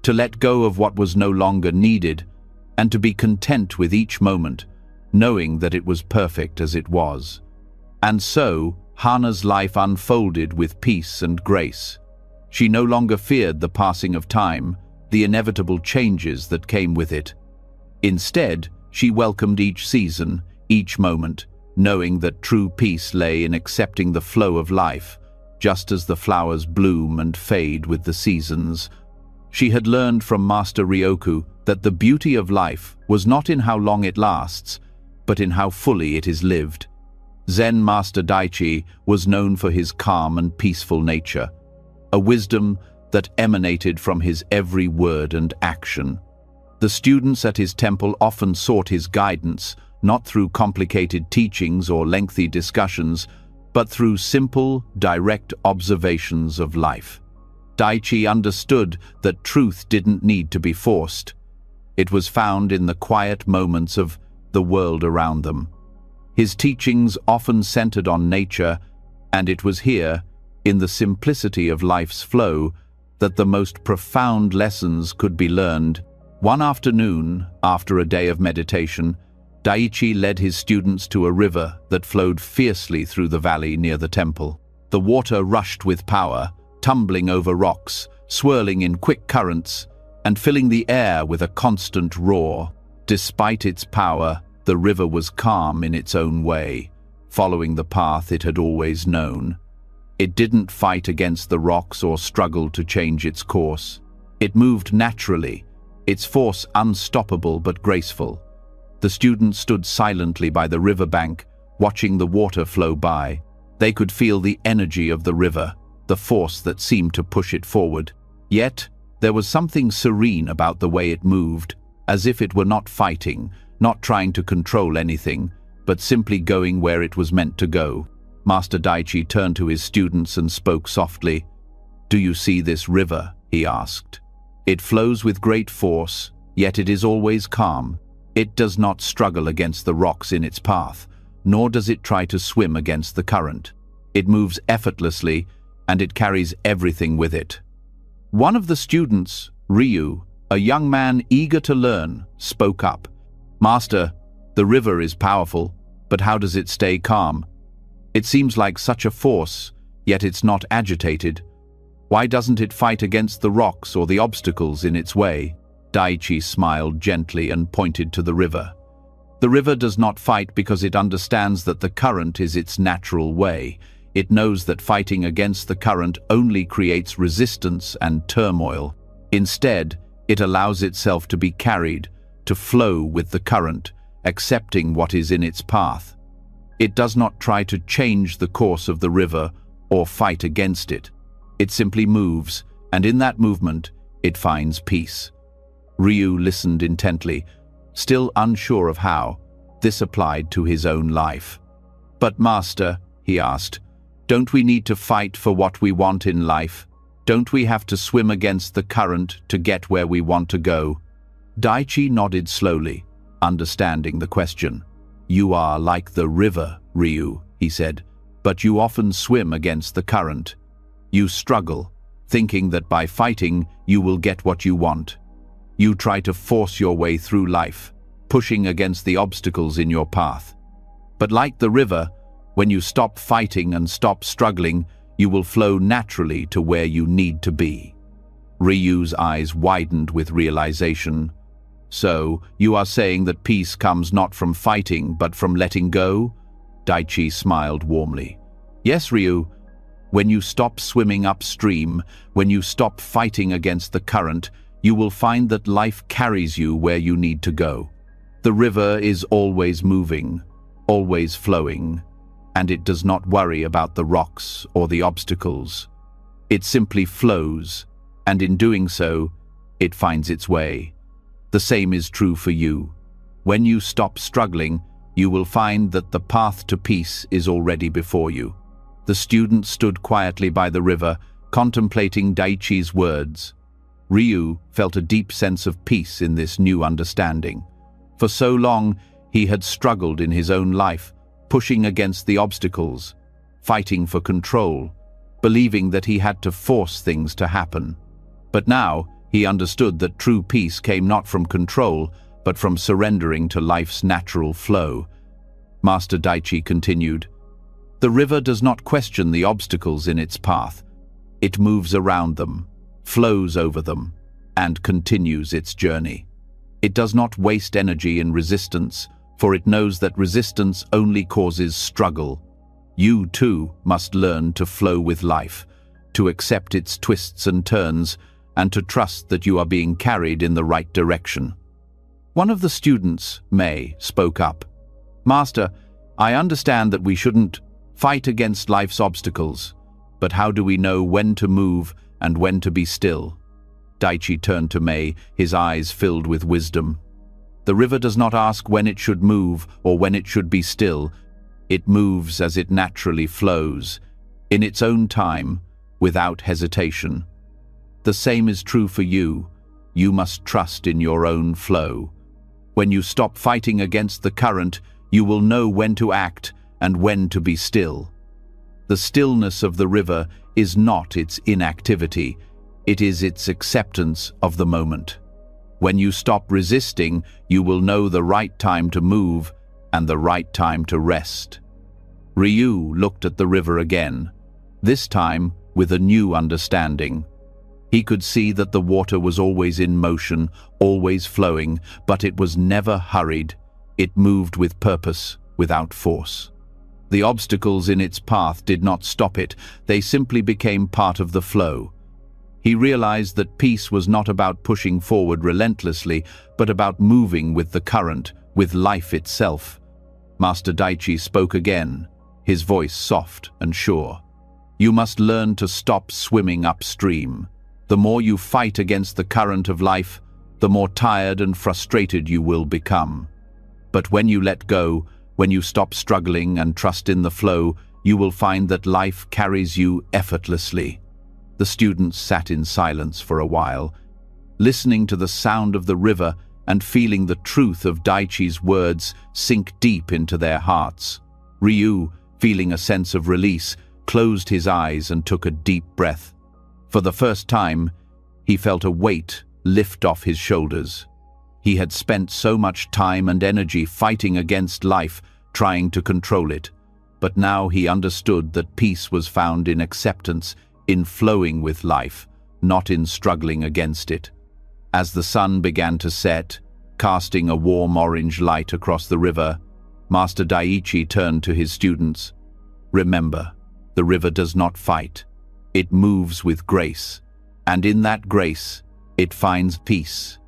to let go of what was no longer needed, and to be content with each moment, knowing that it was perfect as it was. And so, Hana's life unfolded with peace and grace. She no longer feared the passing of time, the inevitable changes that came with it. Instead, she welcomed each season, each moment, knowing that true peace lay in accepting the flow of life, just as the flowers bloom and fade with the seasons. She had learned from Master Ryoku that the beauty of life was not in how long it lasts, but in how fully it is lived. Zen Master Daichi was known for his calm and peaceful nature, a wisdom that emanated from his every word and action. The students at his temple often sought his guidance, not through complicated teachings or lengthy discussions, but through simple, direct observations of life. Daichi understood that truth didn't need to be forced. It was found in the quiet moments of the world around them. His teachings often centered on nature, and it was here, in the simplicity of life's flow, that the most profound lessons could be learned. One afternoon, after a day of meditation, Daichi led his students to a river that flowed fiercely through the valley near the temple. The water rushed with power, tumbling over rocks, swirling in quick currents, and filling the air with a constant roar. Despite its power, the river was calm in its own way, following the path it had always known. It didn't fight against the rocks or struggle to change its course. It moved naturally, its force unstoppable but graceful. The students stood silently by the riverbank, watching the water flow by. They could feel the energy of the river, the force that seemed to push it forward. Yet, there was something serene about the way it moved, as if it were not fighting, not trying to control anything, but simply going where it was meant to go. Master Daichi turned to his students and spoke softly. "Do you see this river?" he asked. "It flows with great force, yet it is always calm. It does not struggle against the rocks in its path, nor does it try to swim against the current. It moves effortlessly, and it carries everything with it." One of the students, Ryu, a young man eager to learn, spoke up. "Master, the river is powerful, but how does it stay calm? It seems like such a force, yet it's not agitated. Why doesn't it fight against the rocks or the obstacles in its way?" Daichi smiled gently and pointed to the river. "The river does not fight because it understands that the current is its natural way. It knows that fighting against the current only creates resistance and turmoil. Instead, it allows itself to be carried, to flow with the current, accepting what is in its path. It does not try to change the course of the river or fight against it. It simply moves, and in that movement, it finds peace." Ryu listened intently, still unsure of how this applied to his own life. "But Master," he asked, "don't we need to fight for what we want in life? Don't we have to swim against the current to get where we want to go?" Daichi nodded slowly, understanding the question. "You are like the river, Ryu," he said, "but you often swim against the current. You struggle, thinking that by fighting you will get what you want. You try to force your way through life, pushing against the obstacles in your path. But like the river, when you stop fighting and stop struggling, you will flow naturally to where you need to be. Ryu's eyes widened with realization. So, you are saying that peace comes not from fighting, but from letting go? Daichi smiled warmly. Yes, Ryu. When you stop swimming upstream, when you stop fighting against the current, you will find that life carries you where you need to go. The river is always moving, always flowing, and it does not worry about the rocks or the obstacles. It simply flows, and in doing so, it finds its way. The same is true for you. When you stop struggling, you will find that the path to peace is already before you. The student stood quietly by the river, contemplating Daichi's words. Ryu felt a deep sense of peace in this new understanding. For so long, he had struggled in his own life, pushing against the obstacles, fighting for control, believing that he had to force things to happen. But now, he understood that true peace came not from control, but from surrendering to life's natural flow. Master Daichi continued, "The river does not question the obstacles in its path. It moves around them, flows over them, and continues its journey. It does not waste energy in resistance, for it knows that resistance only causes struggle. You, too, must learn to flow with life, to accept its twists and turns, and to trust that you are being carried in the right direction." One of the students, May, spoke up. "Master, I understand that we shouldn't fight against life's obstacles, but how do we know when to move and when to be still?" Daichi turned to May, his eyes filled with wisdom. "The river does not ask when it should move or when it should be still. It moves as it naturally flows, in its own time, without hesitation. The same is true for you. You must trust in your own flow. When you stop fighting against the current, you will know when to act and when to be still. The stillness of the river is not its inactivity, it is its acceptance of the moment. When you stop resisting, you will know the right time to move and the right time to rest." Ryu looked at the river again, this time with a new understanding. He could see that the water was always in motion, always flowing, but it was never hurried. It moved with purpose, without force. The obstacles in its path did not stop it, they simply became part of the flow. He realized that peace was not about pushing forward relentlessly, but about moving with the current, with life itself. Master Daichi spoke again, his voice soft and sure. "You must learn to stop swimming upstream. The more you fight against the current of life, the more tired and frustrated you will become. But when you let go, when you stop struggling and trust in the flow, you will find that life carries you effortlessly." The students sat in silence for a while, listening to the sound of the river and feeling the truth of Daichi's words sink deep into their hearts. Ryu, feeling a sense of release, closed his eyes and took a deep breath. For the first time, he felt a weight lift off his shoulders. He had spent so much time and energy fighting against life, trying to control it. But now he understood that peace was found in acceptance, in flowing with life, not in struggling against it. As the sun began to set, casting a warm orange light across the river, Master Daichi turned to his students. "Remember, the river does not fight. It moves with grace, and in that grace, it finds peace.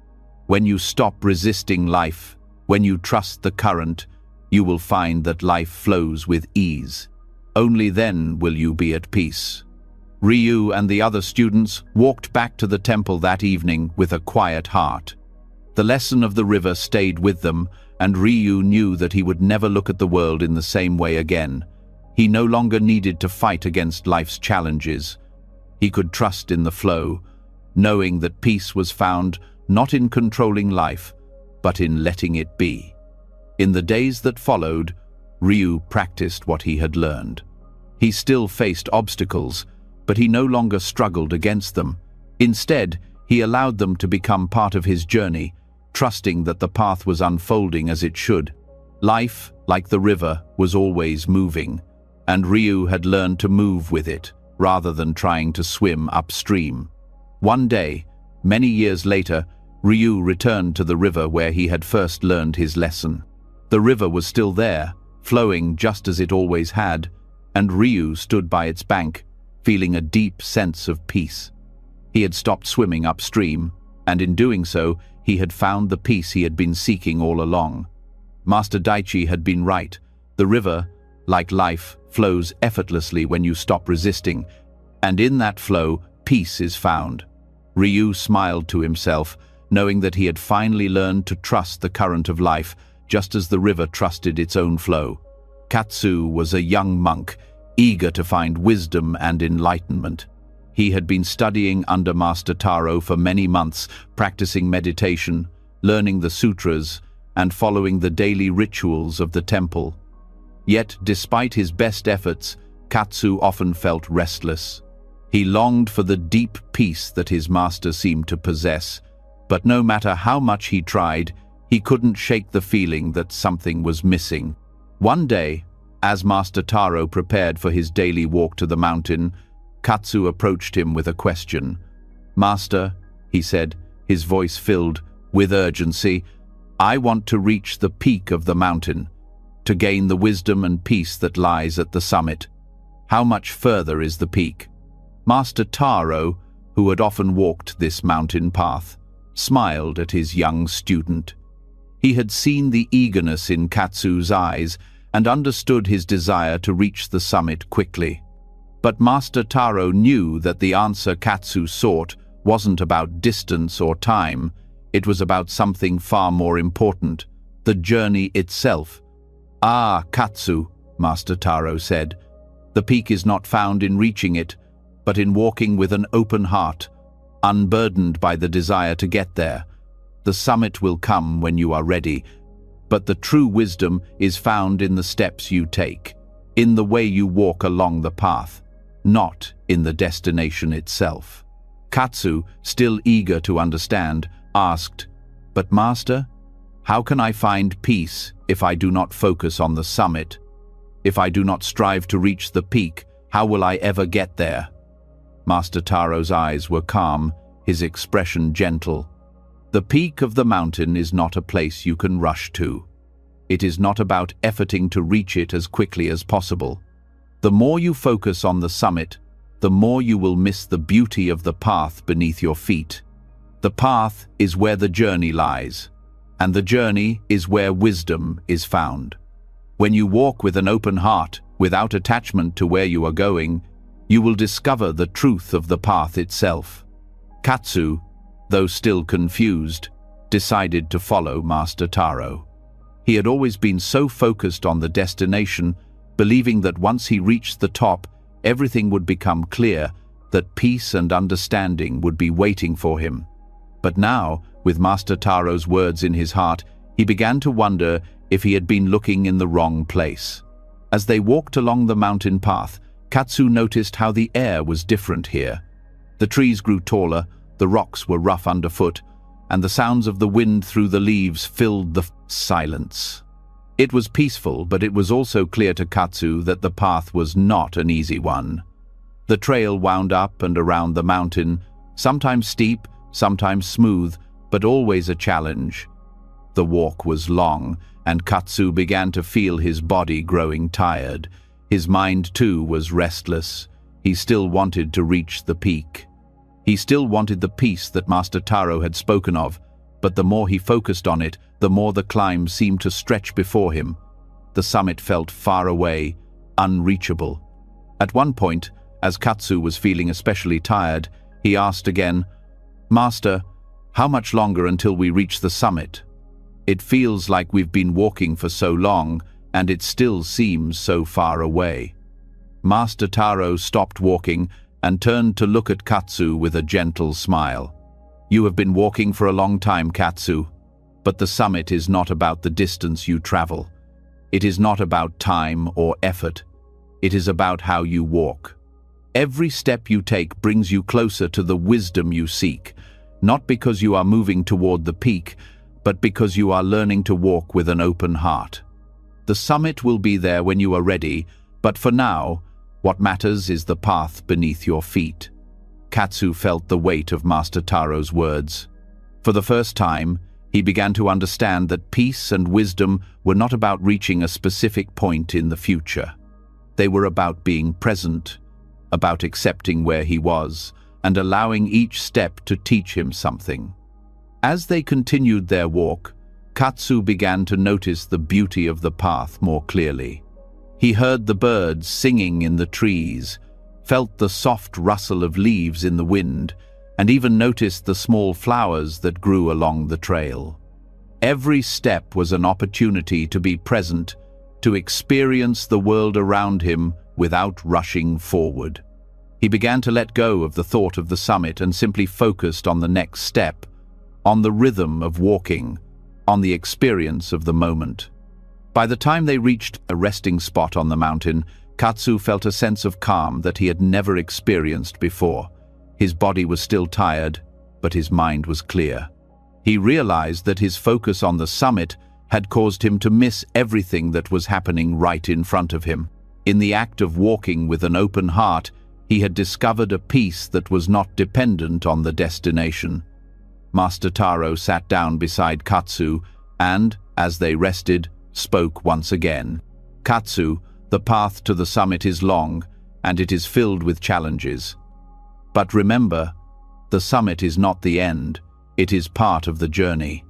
When you stop resisting life, when you trust the current, you will find that life flows with ease. Only then will you be at peace." Ryu and the other students walked back to the temple that evening with a quiet heart. The lesson of the river stayed with them, and Ryu knew that he would never look at the world in the same way again. He no longer needed to fight against life's challenges. He could trust in the flow, knowing that peace was found not in controlling life, but in letting it be. In the days that followed, Ryu practiced what he had learned. He still faced obstacles, but he no longer struggled against them. Instead, he allowed them to become part of his journey, trusting that the path was unfolding as it should. Life, like the river, was always moving, and Ryu had learned to move with it, rather than trying to swim upstream. One day, many years later, Ryu returned to the river where he had first learned his lesson. The river was still there, flowing just as it always had, and Ryu stood by its bank, feeling a deep sense of peace. He had stopped swimming upstream, and in doing so, he had found the peace he had been seeking all along. Master Daichi had been right. The river, like life, flows effortlessly when you stop resisting, and in that flow, peace is found. Ryu smiled to himself, knowing that he had finally learned to trust the current of life, just as the river trusted its own flow. Katsu was a young monk, eager to find wisdom and enlightenment. He had been studying under Master Taro for many months, practicing meditation, learning the sutras, and following the daily rituals of the temple. Yet, despite his best efforts, Katsu often felt restless. He longed for the deep peace that his master seemed to possess, but no matter how much he tried, he couldn't shake the feeling that something was missing. One day, as Master Taro prepared for his daily walk to the mountain, Katsu approached him with a question. "Master," he said, his voice filled with urgency, "I want to reach the peak of the mountain, to gain the wisdom and peace that lies at the summit. How much further is the peak?" Master Taro, who had often walked this mountain path, smiled at his young student. He had seen the eagerness in Katsu's eyes and understood his desire to reach the summit quickly. But Master Taro knew that the answer Katsu sought wasn't about distance or time, it was about something far more important, the journey itself. "Ah, Katsu," Master Taro said, "the peak is not found in reaching it, but in walking with an open heart, unburdened by the desire to get there. The summit will come when you are ready, but the true wisdom is found in the steps you take, in the way you walk along the path, not in the destination itself." Katsu, still eager to understand, asked, "But Master, how can I find peace if I do not focus on the summit? If I do not strive to reach the peak, how will I ever get there?" Master Taro's eyes were calm, his expression gentle. "The peak of the mountain is not a place you can rush to. It is not about efforting to reach it as quickly as possible. The more you focus on the summit, the more you will miss the beauty of the path beneath your feet. The path is where the journey lies, and the journey is where wisdom is found. When you walk with an open heart, without attachment to where you are going, you will discover the truth of the path itself." Katsu, though still confused, decided to follow Master Taro. He had always been so focused on the destination, believing that once he reached the top, everything would become clear, that peace and understanding would be waiting for him. But now, with Master Taro's words in his heart, he began to wonder if he had been looking in the wrong place. As they walked along the mountain path, Katsu noticed how the air was different here. The trees grew taller, the rocks were rough underfoot, and the sounds of the wind through the leaves filled the silence. It was peaceful, but it was also clear to Katsu that the path was not an easy one. The trail wound up and around the mountain, sometimes steep, sometimes smooth, but always a challenge. The walk was long, and Katsu began to feel his body growing tired. His mind, too, was restless. He still wanted to reach the peak. He still wanted the peace that Master Taro had spoken of, but the more he focused on it, the more the climb seemed to stretch before him. The summit felt far away, unreachable. At one point, as Katsu was feeling especially tired, he asked again, "Master, how much longer until we reach the summit? It feels like we've been walking for so long, and it still seems so far away." Master Taro stopped walking and turned to look at Katsu with a gentle smile. "You have been walking for a long time, Katsu, but the summit is not about the distance you travel. It is not about time or effort. It is about how you walk. Every step you take brings you closer to the wisdom you seek, not because you are moving toward the peak, but because you are learning to walk with an open heart. The summit will be there when you are ready, but for now, What matters is the path beneath your feet. Katsu felt the weight of Master Taro's words. For the first time, he began to understand that peace and wisdom were not about reaching a specific point in the future. They were about being present, about accepting where he was, and allowing each step to teach him something. As they continued their walk, Katsu began to notice the beauty of the path more clearly. He heard the birds singing in the trees, felt the soft rustle of leaves in the wind, and even noticed the small flowers that grew along the trail. Every step was an opportunity to be present, to experience the world around him without rushing forward. He began to let go of the thought of the summit and simply focused on the next step, on the rhythm of walking, on the experience of the moment. By the time they reached a resting spot on the mountain, Katsu felt a sense of calm that he had never experienced before. His body was still tired, but his mind was clear. He realized that his focus on the summit had caused him to miss everything that was happening right in front of him. In the act of walking with an open heart, he had discovered a peace that was not dependent on the destination. Master Taro sat down beside Katsu and, as they rested, spoke once again. Katsu, the path to the summit is long, and it is filled with challenges. But remember, the summit is not the end, it is part of the journey.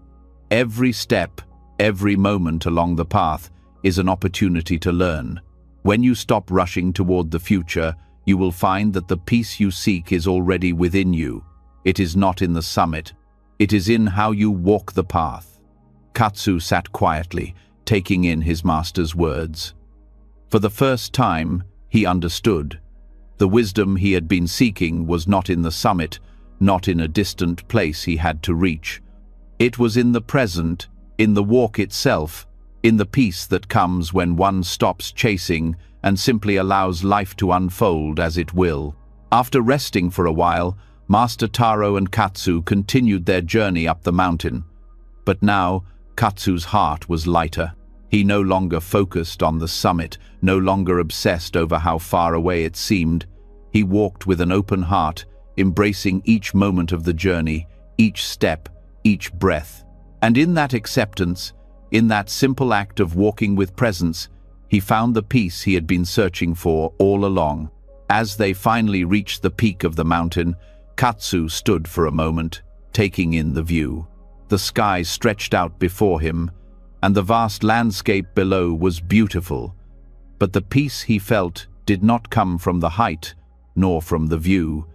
Every step, every moment along the path is an opportunity to learn. When you stop rushing toward the future, you will find that the peace you seek is already within you. It is not in the summit, it is in how you walk the path. Katsu sat quietly, taking in his master's words. For the first time, he understood. The wisdom he had been seeking was not in the summit, not in a distant place he had to reach. It was in the present, in the walk itself, in the peace that comes when one stops chasing and simply allows life to unfold as it will. After resting for a while, Master Taro and Katsu continued their journey up the mountain. But now, Katsu's heart was lighter. He no longer focused on the summit, no longer obsessed over how far away it seemed. He walked with an open heart, embracing each moment of the journey, each step, each breath. And in that acceptance, in that simple act of walking with presence, he found the peace he had been searching for all along. As they finally reached the peak of the mountain, Katsu stood for a moment, taking in the view. The sky stretched out before him, and the vast landscape below was beautiful. But the peace he felt did not come from the height, nor from the view.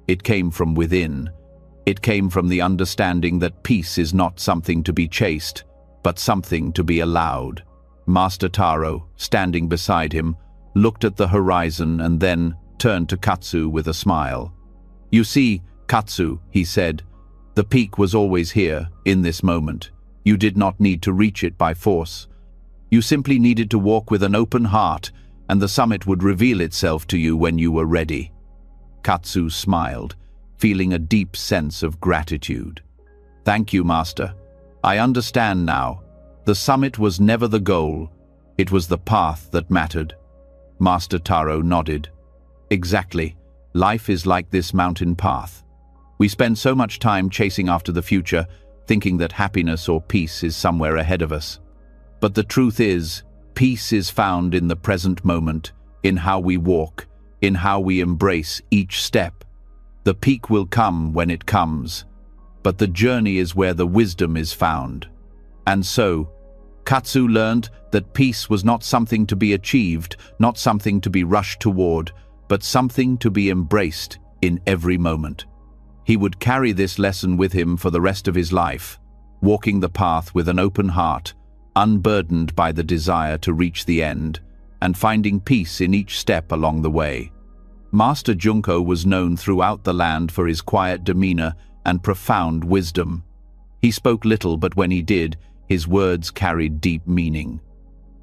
It came from within. It came from the understanding that peace is not something to be chased, but something to be allowed. Master Taro, standing beside him, looked at the horizon and then turned to Katsu with a smile. "You see, Katsu," he said, "the peak was always here, in this moment. You did not need to reach it by force. You simply needed to walk with an open heart, and the summit would reveal itself to you when you were ready." Katsu smiled, feeling a deep sense of gratitude. "Thank you, Master. I understand now. The summit was never the goal. It was the path that mattered." Master Taro nodded. "Exactly. Life is like this mountain path. We spend so much time chasing after the future, thinking that happiness or peace is somewhere ahead of us. But the truth is, peace is found in the present moment, in how we walk, in how we embrace each step. The peak will come when it comes, but the journey is where the wisdom is found." And so, Katsu learned that peace was not something to be achieved, not something to be rushed toward, but something to be embraced in every moment. He would carry this lesson with him for the rest of his life, walking the path with an open heart, unburdened by the desire to reach the end, and finding peace in each step along the way. Master Junko was known throughout the land for his quiet demeanor and profound wisdom. He spoke little, but when he did, his words carried deep meaning.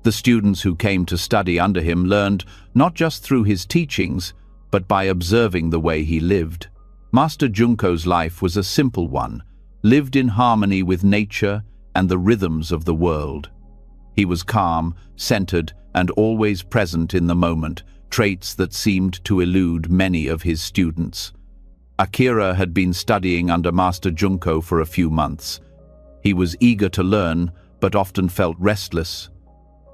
The students who came to study under him learned not just through his teachings, but by observing the way he lived. Master Junko's life was a simple one, lived in harmony with nature and the rhythms of the world. He was calm, centered, and always present in the moment, traits that seemed to elude many of his students. Akira had been studying under Master Junko for a few months. He was eager to learn, but often felt restless.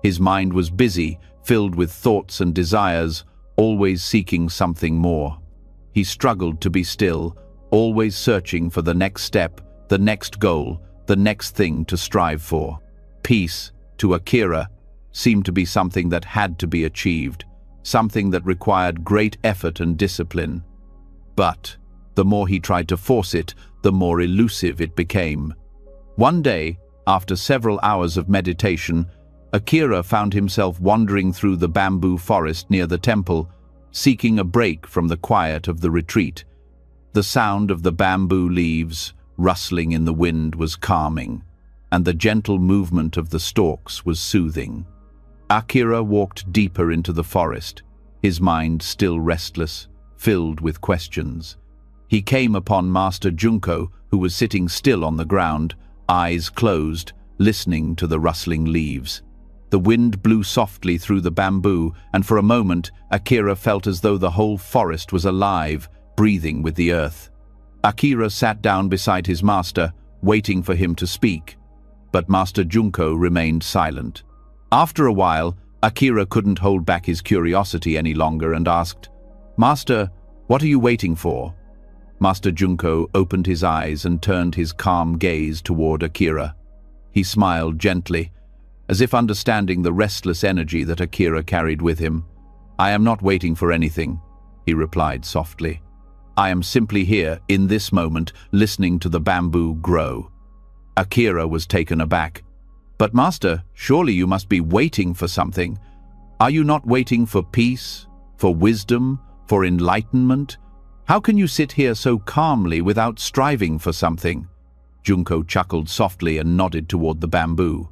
His mind was busy, filled with thoughts and desires, always seeking something more. He struggled to be still, always searching for the next step, the next goal, the next thing to strive for. Peace, to Akira, seemed to be something that had to be achieved, something that required great effort and discipline. But the more he tried to force it, the more elusive it became. One day, after several hours of meditation, Akira found himself wandering through the bamboo forest near the temple, seeking a break from the quiet of the retreat. The sound of the bamboo leaves rustling in the wind was calming, and the gentle movement of the stalks was soothing. Akira walked deeper into the forest, his mind still restless, filled with questions. He came upon Master Junko, who was sitting still on the ground, eyes closed, listening to the rustling leaves. The wind blew softly through the bamboo, and for a moment, Akira felt as though the whole forest was alive, breathing with the earth. Akira sat down beside his master, waiting for him to speak, but Master Junko remained silent. After a while, Akira couldn't hold back his curiosity any longer and asked, "Master, what are you waiting for?" Master Junko opened his eyes and turned his calm gaze toward Akira. He smiled gently, as if understanding the restless energy that Akira carried with him. "I am not waiting for anything," he replied softly. "I am simply here, in this moment, listening to the bamboo grow." Akira was taken aback. "But Master, surely you must be waiting for something. Are you not waiting for peace, for wisdom, for enlightenment? How can you sit here so calmly without striving for something?" Junko chuckled softly and nodded toward the bamboo.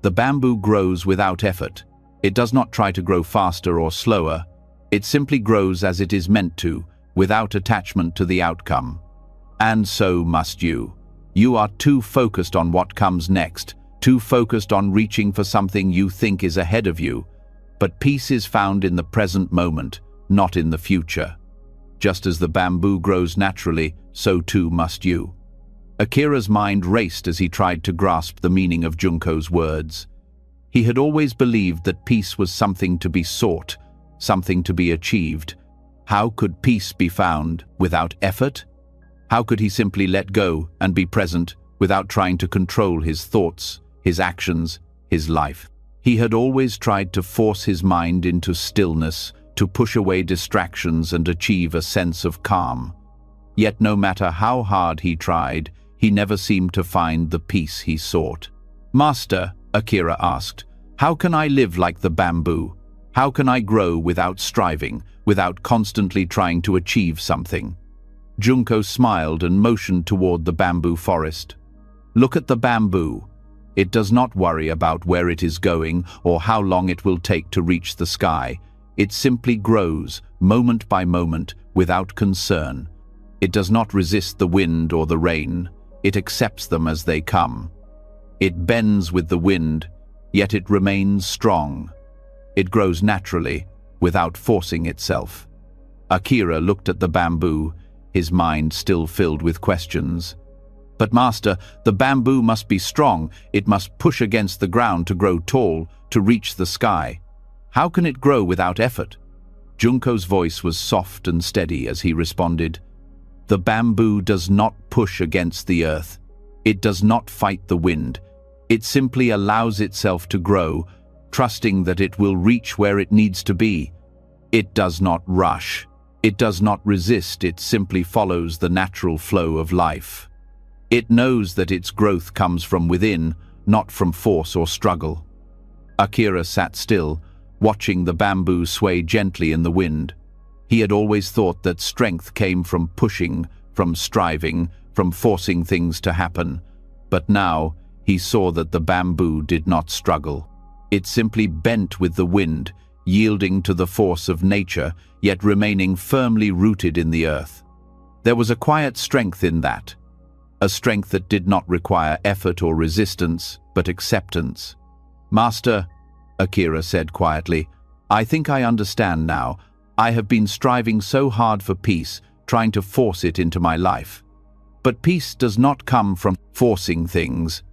"The bamboo grows without effort. It does not try to grow faster or slower. It simply grows as it is meant to, without attachment to the outcome. And so must you. You are too focused on what comes next, too focused on reaching for something you think is ahead of you. But peace is found in the present moment, not in the future. Just as the bamboo grows naturally, so too must you." Akira's mind raced as he tried to grasp the meaning of Junko's words. He had always believed that peace was something to be sought, something to be achieved. How could peace be found without effort? How could he simply let go and be present without trying to control his thoughts, his actions, his life? He had always tried to force his mind into stillness, to push away distractions and achieve a sense of calm. Yet no matter how hard he tried, he never seemed to find the peace he sought. "Master," Akira asked, "how can I live like the bamboo? How can I grow without striving, without constantly trying to achieve something?" Junko smiled and motioned toward the bamboo forest. "Look at the bamboo. It does not worry about where it is going or how long it will take to reach the sky. It simply grows, moment by moment, without concern. It does not resist the wind or the rain. It accepts them as they come. It bends with the wind, yet it remains strong. It grows naturally, without forcing itself." Akira looked at the bamboo, his mind still filled with questions. "But Master, the bamboo must be strong. It must push against the ground to grow tall, to reach the sky. How can it grow without effort?" Junko's voice was soft and steady as he responded, "The bamboo does not push against the earth. It does not fight the wind. It simply allows itself to grow, trusting that it will reach where it needs to be. It does not rush. It does not resist. It simply follows the natural flow of life. It knows that its growth comes from within, not from force or struggle." Akira sat still, watching the bamboo sway gently in the wind. He had always thought that strength came from pushing, from striving, from forcing things to happen. But now, he saw that the bamboo did not struggle. It simply bent with the wind, yielding to the force of nature, yet remaining firmly rooted in the earth. There was a quiet strength in that, a strength that did not require effort or resistance, but acceptance. "Master," Akira said quietly, I think I understand now. I have been striving so hard for peace, trying to force it into my life. But peace does not come from forcing things.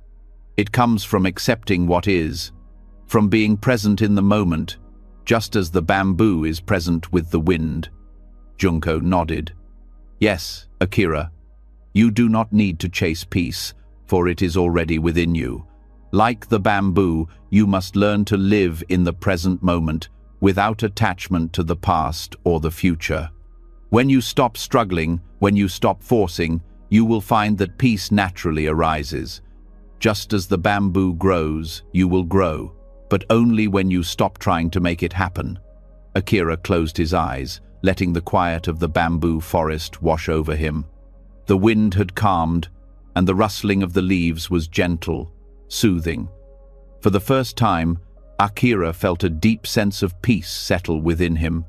It comes from accepting what is, from being present in the moment, just as the bamboo is present with the wind. Junko nodded. Yes, Akira, you do not need to chase peace, for it is already within you. Like the bamboo, you must learn to live in the present moment, without attachment to the past or the future. When you stop struggling, when you stop forcing, you will find that peace naturally arises. Just as the bamboo grows, you will grow, but only when you stop trying to make it happen. Akira closed his eyes, letting the quiet of the bamboo forest wash over him. The wind had calmed, and the rustling of the leaves was gentle, soothing. For the first time, Akira felt a deep sense of peace settle within him.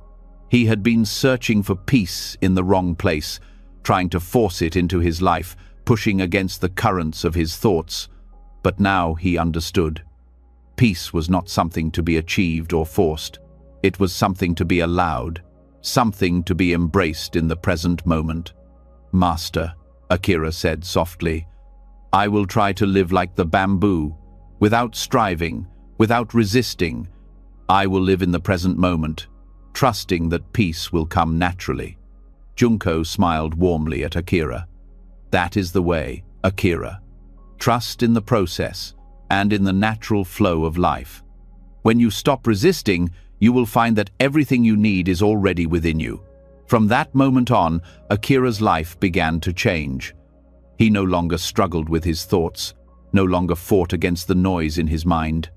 He had been searching for peace in the wrong place, trying to force it into his life, pushing against the currents of his thoughts. But now he understood. Peace was not something to be achieved or forced. It was something to be allowed, something to be embraced in the present moment. Master, Akira said softly, I will try to live like the bamboo, without striving, without resisting. I will live in the present moment, trusting that peace will come naturally. Junko smiled warmly at Akira. That is the way, Akira. Trust in the process and in the natural flow of life. When you stop resisting, you will find that everything you need is already within you. From that moment on, Akira's life began to change. He no longer struggled with his thoughts, no longer fought against the noise in his mind.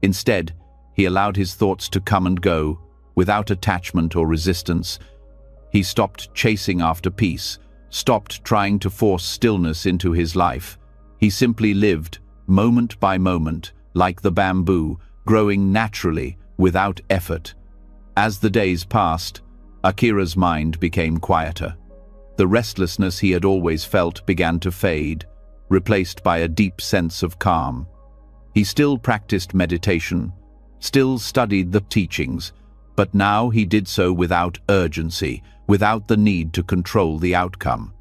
Instead, he allowed his thoughts to come and go, without attachment or resistance. He stopped chasing after peace, stopped trying to force stillness into his life. He simply lived, moment by moment, like the bamboo, growing naturally, without effort. As the days passed, Akira's mind became quieter. The restlessness he had always felt began to fade, replaced by a deep sense of calm. He still practiced meditation, still studied the teachings, but now he did so without urgency, without the need to control the outcome.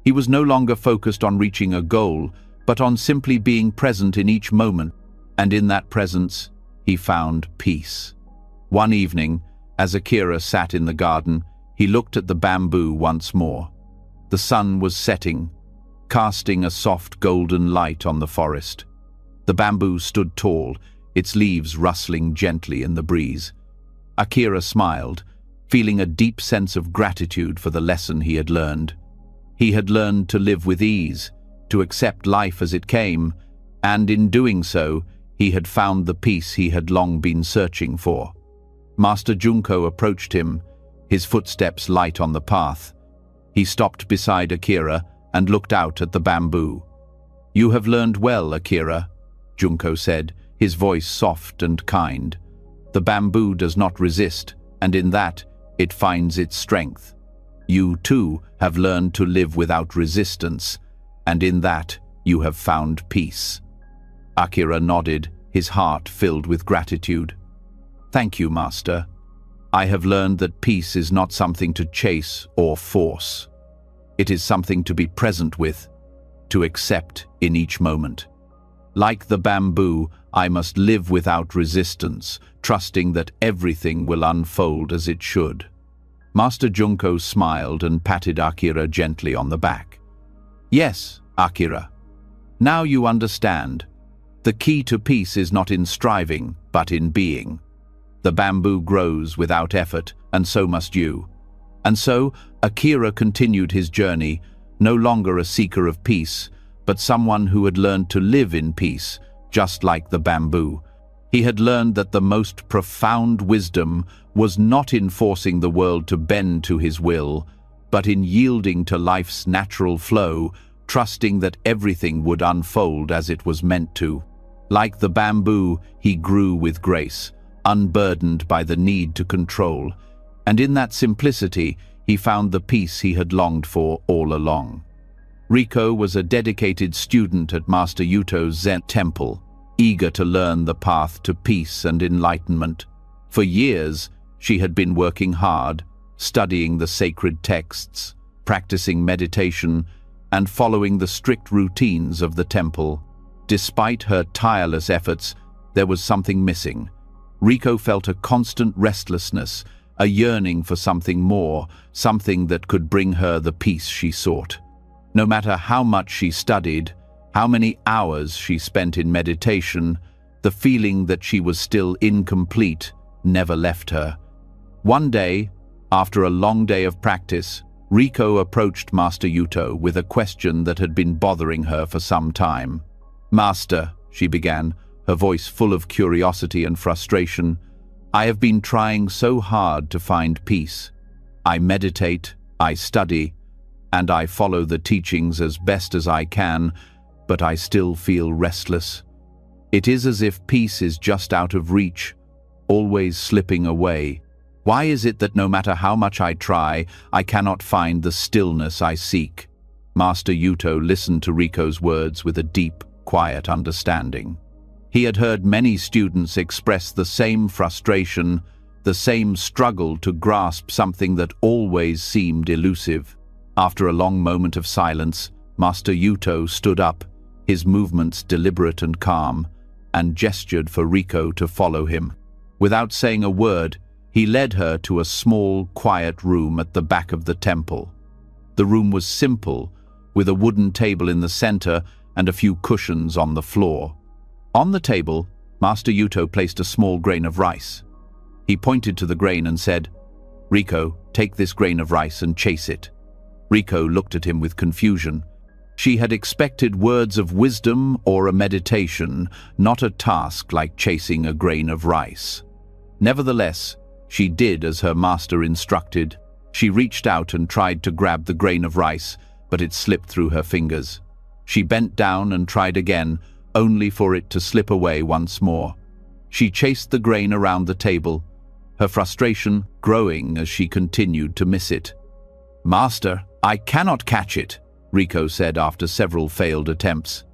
He was no longer focused on reaching a goal, but on simply being present in each moment, and in that presence, he found peace. One evening, as Akira sat in the garden, he looked at the bamboo once more. The sun was setting, casting a soft golden light on the forest. The bamboo stood tall, its leaves rustling gently in the breeze. Akira smiled, feeling a deep sense of gratitude for the lesson he had learned. He had learned to live with ease, to accept life as it came, and in doing so, he had found the peace he had long been searching for. Master Junko approached him, his footsteps light on the path. He stopped beside Akira and looked out at the bamboo. "You have learned well, Akira," Junko said, his voice soft and kind. "The bamboo does not resist, and in that, it finds its strength. You, too, have learned to live without resistance, and in that, you have found peace." Akira nodded, his heart filled with gratitude. "Thank you, Master. I have learned that peace is not something to chase or force. It is something to be present with, to accept in each moment. Like the bamboo, I must live without resistance, trusting that everything will unfold as it should." Master Junko smiled and patted Akira gently on the back. "Yes, Akira. Now you understand. The key to peace is not in striving, but in being. The bamboo grows without effort, and so must you." And so, Akira continued his journey, no longer a seeker of peace, but someone who had learned to live in peace, just like the bamboo. He had learned that the most profound wisdom was not in forcing the world to bend to his will, but in yielding to life's natural flow, trusting that everything would unfold as it was meant to. Like the bamboo, he grew with grace, unburdened by the need to control, and in that simplicity, he found the peace he had longed for all along. Riko was a dedicated student at Master Yuto's Zen temple, eager to learn the path to peace and enlightenment. For years, she had been working hard, studying the sacred texts, practicing meditation, and following the strict routines of the temple. Despite her tireless efforts, there was something missing. Riko felt a constant restlessness, a yearning for something more, something that could bring her the peace she sought. No matter how much she studied, how many hours she spent in meditation, the feeling that she was still incomplete never left her. One day, after a long day of practice, Riko approached Master Yuto with a question that had been bothering her for some time. "Master," she began, her voice full of curiosity and frustration, "I have been trying so hard to find peace. I meditate, I study, and I follow the teachings as best as I can, but I still feel restless. It is as if peace is just out of reach, always slipping away. Why is it that no matter how much I try, I cannot find the stillness I seek?" Master Yuto listened to Riko's words with a deep, quiet understanding. He had heard many students express the same frustration, the same struggle to grasp something that always seemed elusive. After a long moment of silence, Master Yuto stood up, his movements deliberate and calm, and gestured for Riko to follow him. Without saying a word, he led her to a small, quiet room at the back of the temple. The room was simple, with a wooden table in the center and a few cushions on the floor. On the table, Master Yuto placed a small grain of rice. He pointed to the grain and said, "Riko, take this grain of rice and chase it." Riko looked at him with confusion. She had expected words of wisdom or a meditation, not a task like chasing a grain of rice. Nevertheless, she did as her master instructed. She reached out and tried to grab the grain of rice, but it slipped through her fingers. She bent down and tried again, only for it to slip away once more. She chased the grain around the table, her frustration growing as she continued to miss it. "Master, I cannot catch it," Riko said after several failed attempts.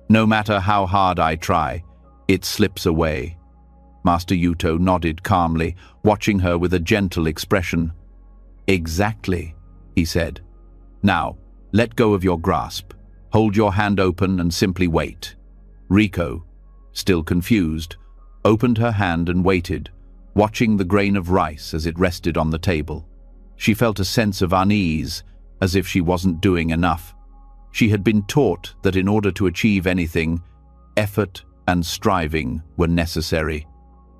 "No matter how hard I try, it slips away." Master Yuto nodded calmly, watching her with a gentle expression. "Exactly," he said. "Now, let go of your grasp. Hold your hand open and simply wait." Riko, still confused, opened her hand and waited, watching the grain of rice as it rested on the table. She felt a sense of unease, as if she wasn't doing enough. She had been taught that in order to achieve anything, effort and striving were necessary.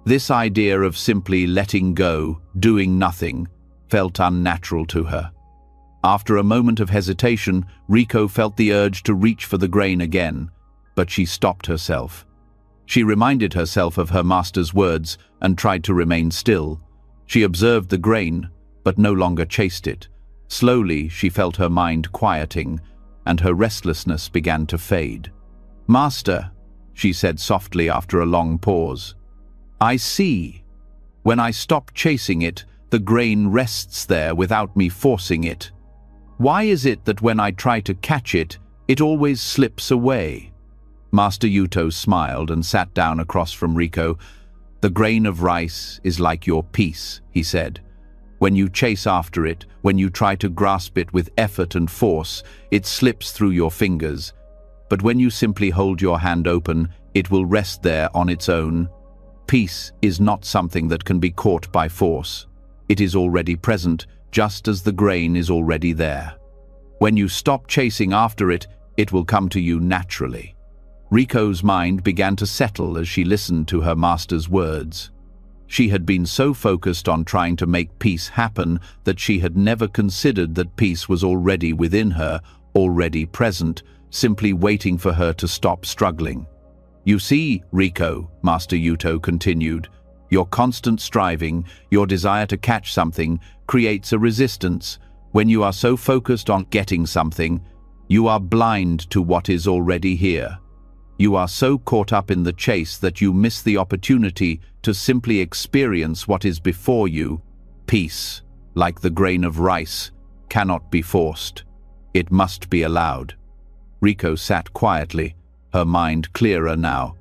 This idea of simply letting go, doing nothing, felt unnatural to her. After a moment of hesitation, Riko felt the urge to reach for the grain again, but she stopped herself. She reminded herself of her master's words and tried to remain still. She observed the grain, but no longer chased it. Slowly, she felt her mind quieting, and her restlessness began to fade. "Master," she said softly after a long pause, "I see. When I stop chasing it, the grain rests there without me forcing it. Why is it that when I try to catch it, it always slips away?" Master Yuto smiled and sat down across from Riko. "The grain of rice is like your peace," he said. "When you chase after it, when you try to grasp it with effort and force, it slips through your fingers. But when you simply hold your hand open, it will rest there on its own. Peace is not something that can be caught by force. It is already present, just as the grain is already there. When you stop chasing after it, it will come to you naturally." Riko's mind began to settle as she listened to her master's words. She had been so focused on trying to make peace happen that she had never considered that peace was already within her, already present, simply waiting for her to stop struggling. "You see, Riko," Master Yuto continued, "your constant striving, your desire to catch something, creates a resistance. When you are so focused on getting something, you are blind to what is already here. You are so caught up in the chase that you miss the opportunity to simply experience what is before you. Peace, like the grain of rice, cannot be forced. It must be allowed." Riko sat quietly, her mind clearer now,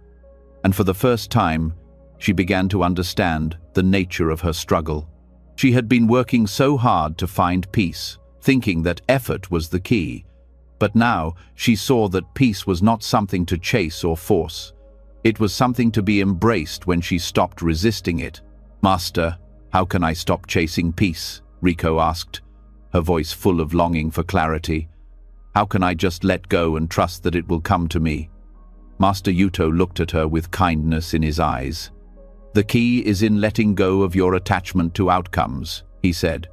and for the first time, she began to understand the nature of her struggle. She had been working so hard to find peace, thinking that effort was the key. But now she saw that peace was not something to chase or force. It was something to be embraced when she stopped resisting it. "Master, how can I stop chasing peace?" Riko asked, her voice full of longing for clarity. "How can I just let go and trust that it will come to me?" Master Yuto looked at her with kindness in his eyes. "The key is in letting go of your attachment to outcomes," he said.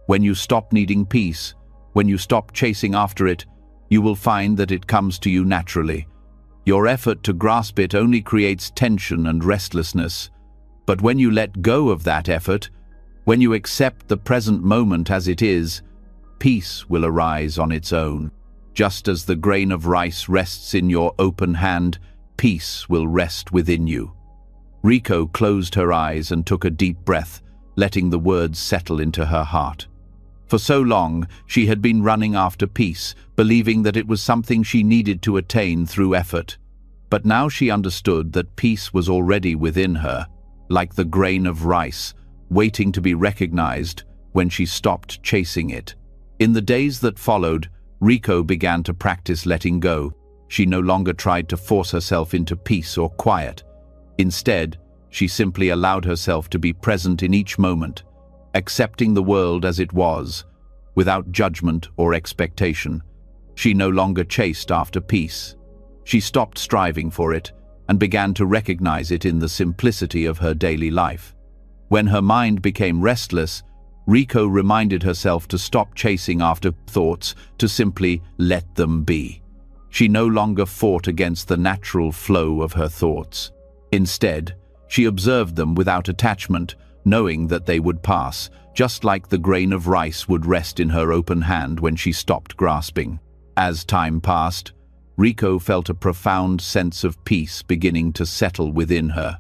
"When you stop needing peace, when you stop chasing after it, you will find that it comes to you naturally. Your effort to grasp it only creates tension and restlessness. But when you let go of that effort, when you accept the present moment as it is, peace will arise on its own. Just as the grain of rice rests in your open hand, peace will rest within you." Riko closed her eyes and took a deep breath, letting the words settle into her heart. For so long, she had been running after peace, believing that it was something she needed to attain through effort. But now she understood that peace was already within her, like the grain of rice, waiting to be recognized when she stopped chasing it. In the days that followed, Riko began to practice letting go. She no longer tried to force herself into peace or quiet. Instead, she simply allowed herself to be present in each moment, accepting the world as it was, without judgment or expectation. She no longer chased after peace. She stopped striving for it and began to recognize it in the simplicity of her daily life. When her mind became restless, Riko reminded herself to stop chasing after thoughts, to simply let them be. She no longer fought against the natural flow of her thoughts. Instead, she observed them without attachment, knowing that they would pass, just like the grain of rice would rest in her open hand when she stopped grasping. As time passed, Riko felt a profound sense of peace beginning to settle within her.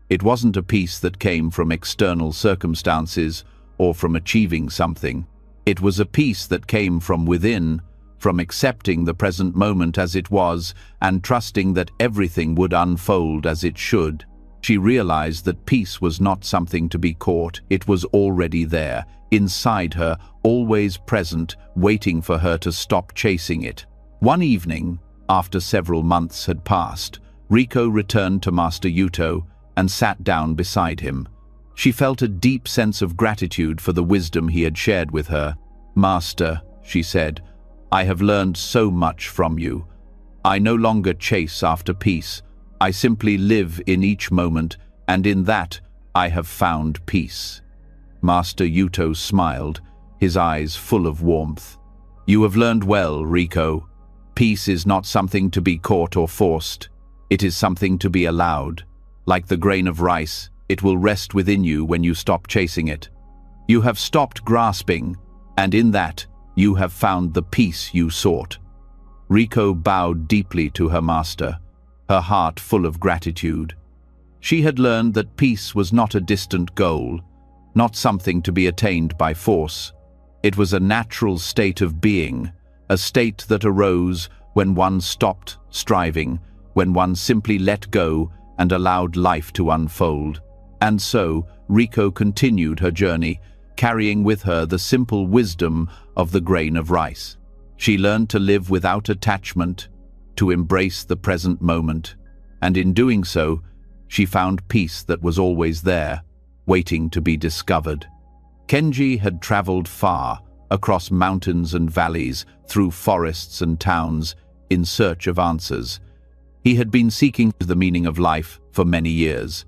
It wasn't a peace that came from external circumstances or from achieving something. It was a peace that came from within, from accepting the present moment as it was and trusting that everything would unfold as it should. She realized that peace was not something to be caught. It was already there, inside her, always present, waiting for her to stop chasing it. One evening, after several months had passed, Riko returned to Master Yuto and sat down beside him. She felt a deep sense of gratitude for the wisdom he had shared with her. "Master," she said, "I have learned so much from you. I no longer chase after peace. I simply live in each moment, and in that I have found peace." Master Yuto smiled, his eyes full of warmth. "You have learned well, Riko. Peace is not something to be caught or forced. It is something to be allowed. Like the grain of rice, it will rest within you when you stop chasing it. You have stopped grasping, and in that, you have found the peace you sought." Riko bowed deeply to her master, her heart full of gratitude. She had learned that peace was not a distant goal, not something to be attained by force. It was a natural state of being, a state that arose when one stopped striving, when one simply let go and allowed life to unfold. And so, Riko continued her journey, carrying with her the simple wisdom of the grain of rice. She learned to live without attachment, to embrace the present moment, and in doing so, she found peace that was always there, waiting to be discovered. Kenji had traveled far, across mountains and valleys, through forests and towns, in search of answers. He had been seeking the meaning of life for many years.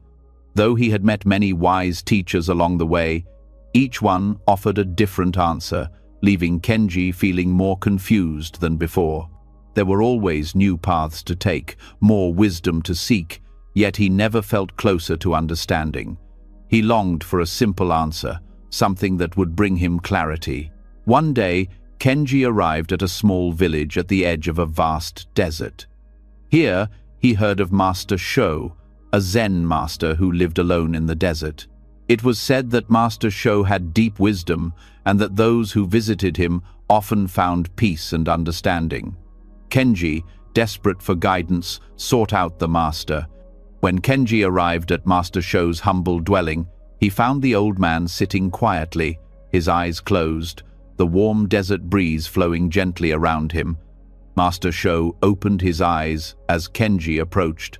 Though he had met many wise teachers along the way, each one offered a different answer, leaving Kenji feeling more confused than before. There were always new paths to take, more wisdom to seek, yet he never felt closer to understanding. He longed for a simple answer, something that would bring him clarity. One day, Kenji arrived at a small village at the edge of a vast desert. Here, he heard of Master Sho, a Zen master who lived alone in the desert. It was said that Master Sho had deep wisdom and that those who visited him often found peace and understanding. Kenji, desperate for guidance, sought out the master. When Kenji arrived at Master Sho's humble dwelling, He found the old man sitting quietly, his eyes closed, the warm desert breeze flowing gently around him. Master Sho opened his eyes as Kenji approached,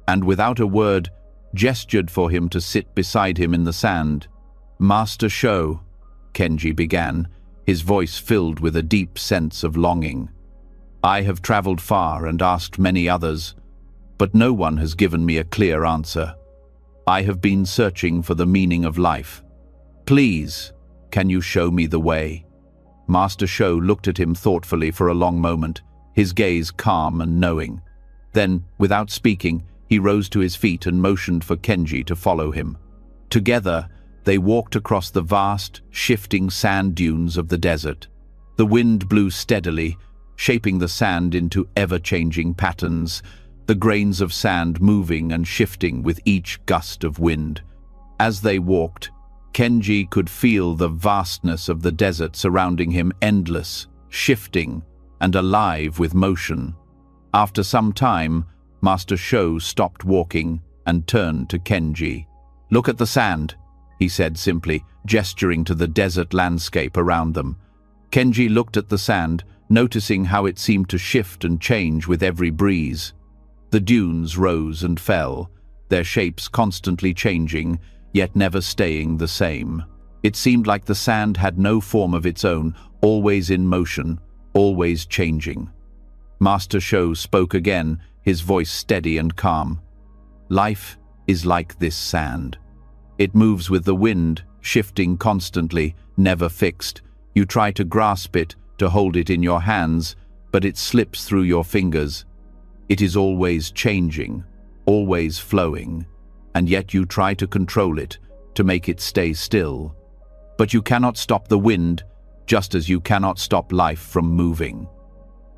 and without a word, gestured for him to sit beside him in the sand. "Master Sho," Kenji began, his voice filled with a deep sense of longing. "I have traveled far and asked many others, but no one has given me a clear answer. I have been searching for the meaning of life. Please, can you show me the way?" Master Sho looked at him thoughtfully for a long moment, his gaze calm and knowing. Then, without speaking, he rose to his feet and motioned for Kenji to follow him. Together, they walked across the vast, shifting sand dunes of the desert. The wind blew steadily, shaping the sand into ever-changing patterns, the grains of sand moving and shifting with each gust of wind. As they walked, Kenji could feel the vastness of the desert surrounding him, endless, shifting, and alive with motion. After some time, Master Sho stopped walking and turned to Kenji. "Look at the sand," he said simply, gesturing to the desert landscape around them. Kenji looked at the sand, noticing how it seemed to shift and change with every breeze. The dunes rose and fell, their shapes constantly changing, yet never staying the same. It seemed like the sand had no form of its own, always in motion, always changing. Master Sho spoke again, his voice steady and calm. "Life is like this sand. It moves with the wind, shifting constantly, never fixed. You try to grasp it, to hold it in your hands, but it slips through your fingers. It is always changing, always flowing, and yet you try to control it, to make it stay still. But you cannot stop the wind, just as you cannot stop life from moving."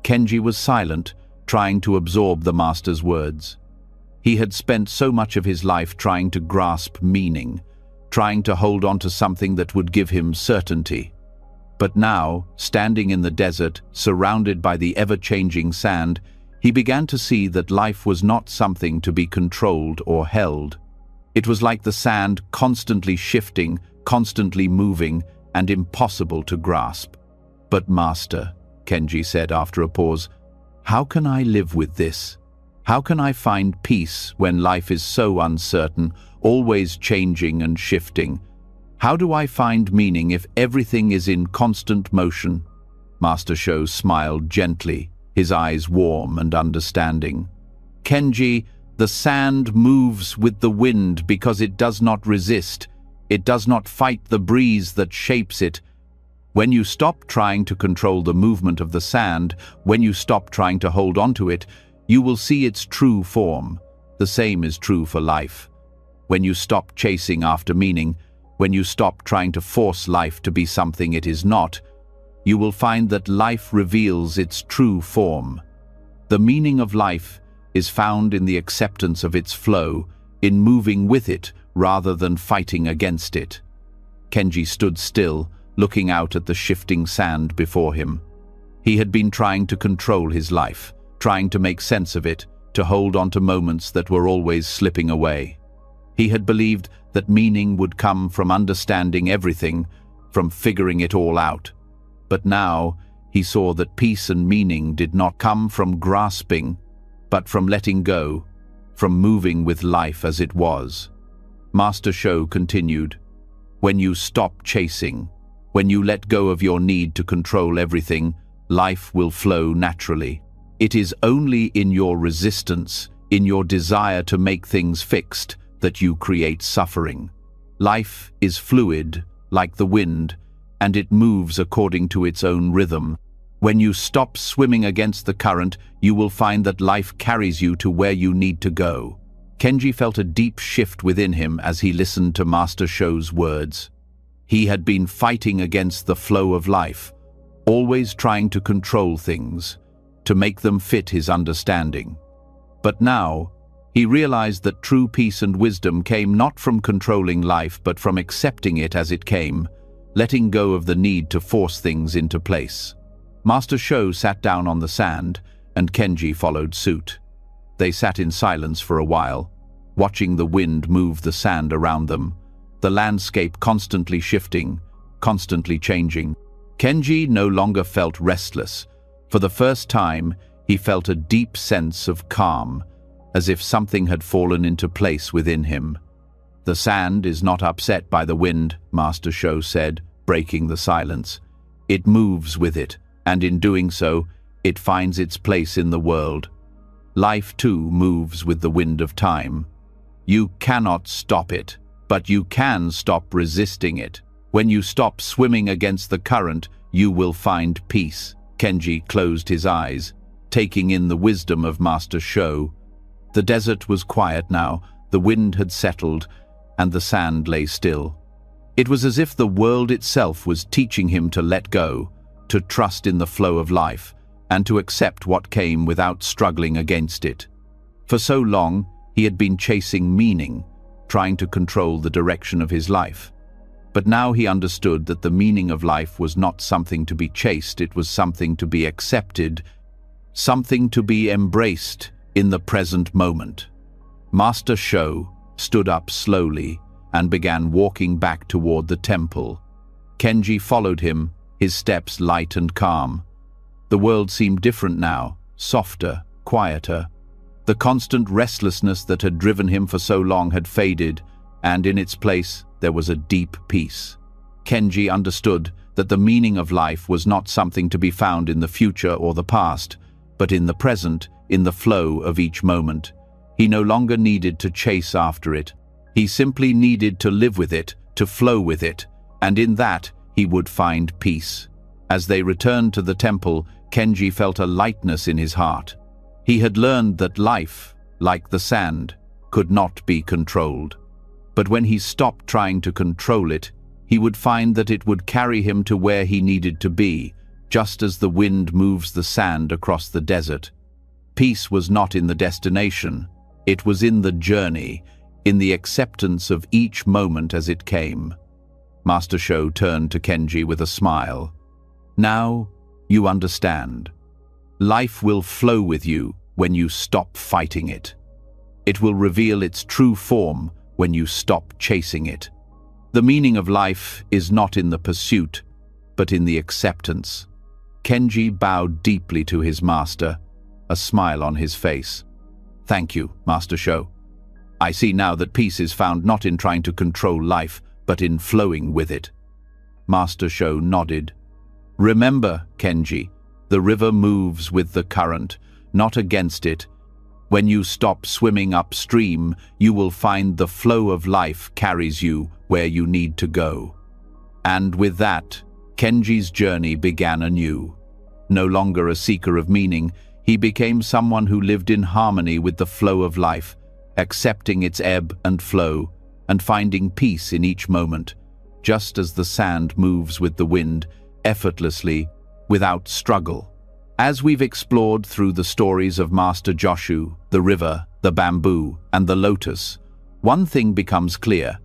Kenji was silent, trying to absorb the master's words. He had spent so much of his life trying to grasp meaning, trying to hold on to something that would give him certainty. But now, standing in the desert, surrounded by the ever-changing sand, he began to see that life was not something to be controlled or held. It was like the sand, constantly shifting, constantly moving, and impossible to grasp. "But Master," Kenji said after a pause, "how can I live with this? How can I find peace when life is so uncertain, always changing and shifting? How do I find meaning if everything is in constant motion?" Master Sho smiled gently, his eyes warm and understanding. "Kenji, the sand moves with the wind because it does not resist. It does not fight the breeze that shapes it. When you stop trying to control the movement of the sand, when you stop trying to hold on to it, you will see its true form. The same is true for life. When you stop chasing after meaning, when you stop trying to force life to be something it is not, you will find that life reveals its true form. The meaning of life is found in the acceptance of its flow, in moving with it rather than fighting against it." Kenji stood still, looking out at the shifting sand before him. He had been trying to control his life, trying to make sense of it, to hold on to moments that were always slipping away. He had believed that meaning would come from understanding everything, from figuring it all out. But now he saw that peace and meaning did not come from grasping, but from letting go, from moving with life as it was. Master Sho continued, "When you stop chasing, when you let go of your need to control everything, life will flow naturally. It is only in your resistance, in your desire to make things fixed, that you create suffering. Life is fluid, like the wind, and it moves according to its own rhythm. When you stop swimming against the current, you will find that life carries you to where you need to go." Kenji felt a deep shift within him as he listened to Master Sho's words. He had been fighting against the flow of life, always trying to control things, to make them fit his understanding. But now, he realized that true peace and wisdom came not from controlling life but from accepting it as it came, letting go of the need to force things into place. Master Sho sat down on the sand, and Kenji followed suit. They sat in silence for a while, watching the wind move the sand around them. the landscape constantly shifting, constantly changing. Kenji no longer felt restless. For the first time, he felt a deep sense of calm, as if something had fallen into place within him. "The sand is not upset by the wind," Master Sho said, breaking the silence. "It moves with it, and in doing so, it finds its place in the world. Life, too, moves with the wind of time. You cannot stop it, but you can stop resisting it. When you stop swimming against the current, you will find peace." Kenji closed his eyes, taking in the wisdom of Master Sho. The desert was quiet now, the wind had settled, and the sand lay still. It was as if the world itself was teaching him to let go, to trust in the flow of life, and to accept what came without struggling against it. For so long, he had been chasing meaning, trying to control the direction of his life. But now he understood that the meaning of life was not something to be chased, it was something to be accepted, something to be embraced in the present moment. Master Sho stood up slowly and began walking back toward the temple. Kenji followed him, his steps light and calm. The world seemed different now, softer, quieter. The constant restlessness that had driven him for so long had faded, and in its place there was a deep peace. Kenji understood that the meaning of life was not something to be found in the future or the past, but in the present, in the flow of each moment. He no longer needed to chase after it. He simply needed to live with it, to flow with it, and in that he would find peace. As they returned to the temple, Kenji felt a lightness in his heart. He had learned that life, like the sand, could not be controlled. But when he stopped trying to control it, he would find that it would carry him to where he needed to be, just as the wind moves the sand across the desert. Peace was not in the destination, it was in the journey, in the acceptance of each moment as it came. Master Sho turned to Kenji with a smile. "Now you understand. Life will flow with you when you stop fighting it. It will reveal its true form when you stop chasing it. The meaning of life is not in the pursuit, but in the acceptance." Kenji bowed deeply to his master, a smile on his face. "Thank you, Master Sho. I see now that peace is found not in trying to control life, but in flowing with it." Master Sho nodded. "Remember, Kenji, the river moves with the current, not against it. When you stop swimming upstream, you will find the flow of life carries you where you need to go." And with that, Kenji's journey began anew. No longer a seeker of meaning, he became someone who lived in harmony with the flow of life, accepting its ebb and flow, and finding peace in each moment, just as the sand moves with the wind, effortlessly, without struggle. As we've explored through the stories of Master Joshu, the river, the bamboo, and the lotus, one thing becomes clear.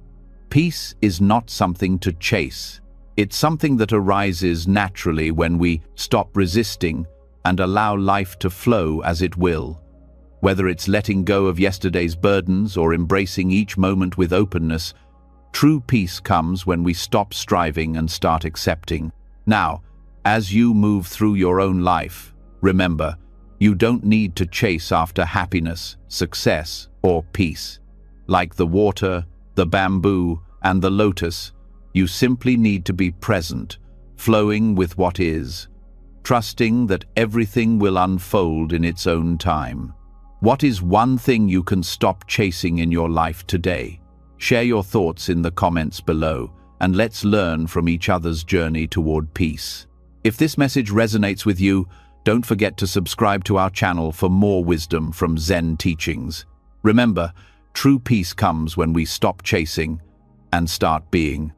Peace is not something to chase. It's something that arises naturally when we stop resisting and allow life to flow as it will. Whether it's letting go of yesterday's burdens or embracing each moment with openness, true peace comes when we stop striving and start accepting. Now, as you move through your own life, remember, you don't need to chase after happiness, success, or peace. Like the water, the bamboo, and the lotus, you simply need to be present, flowing with what is, trusting that everything will unfold in its own time. What is one thing you can stop chasing in your life today? Share your thoughts in the comments below, and let's learn from each other's journey toward peace. If this message resonates with you, don't forget to subscribe to our channel for more wisdom from Zen teachings. Remember, true peace comes when we stop chasing and start being.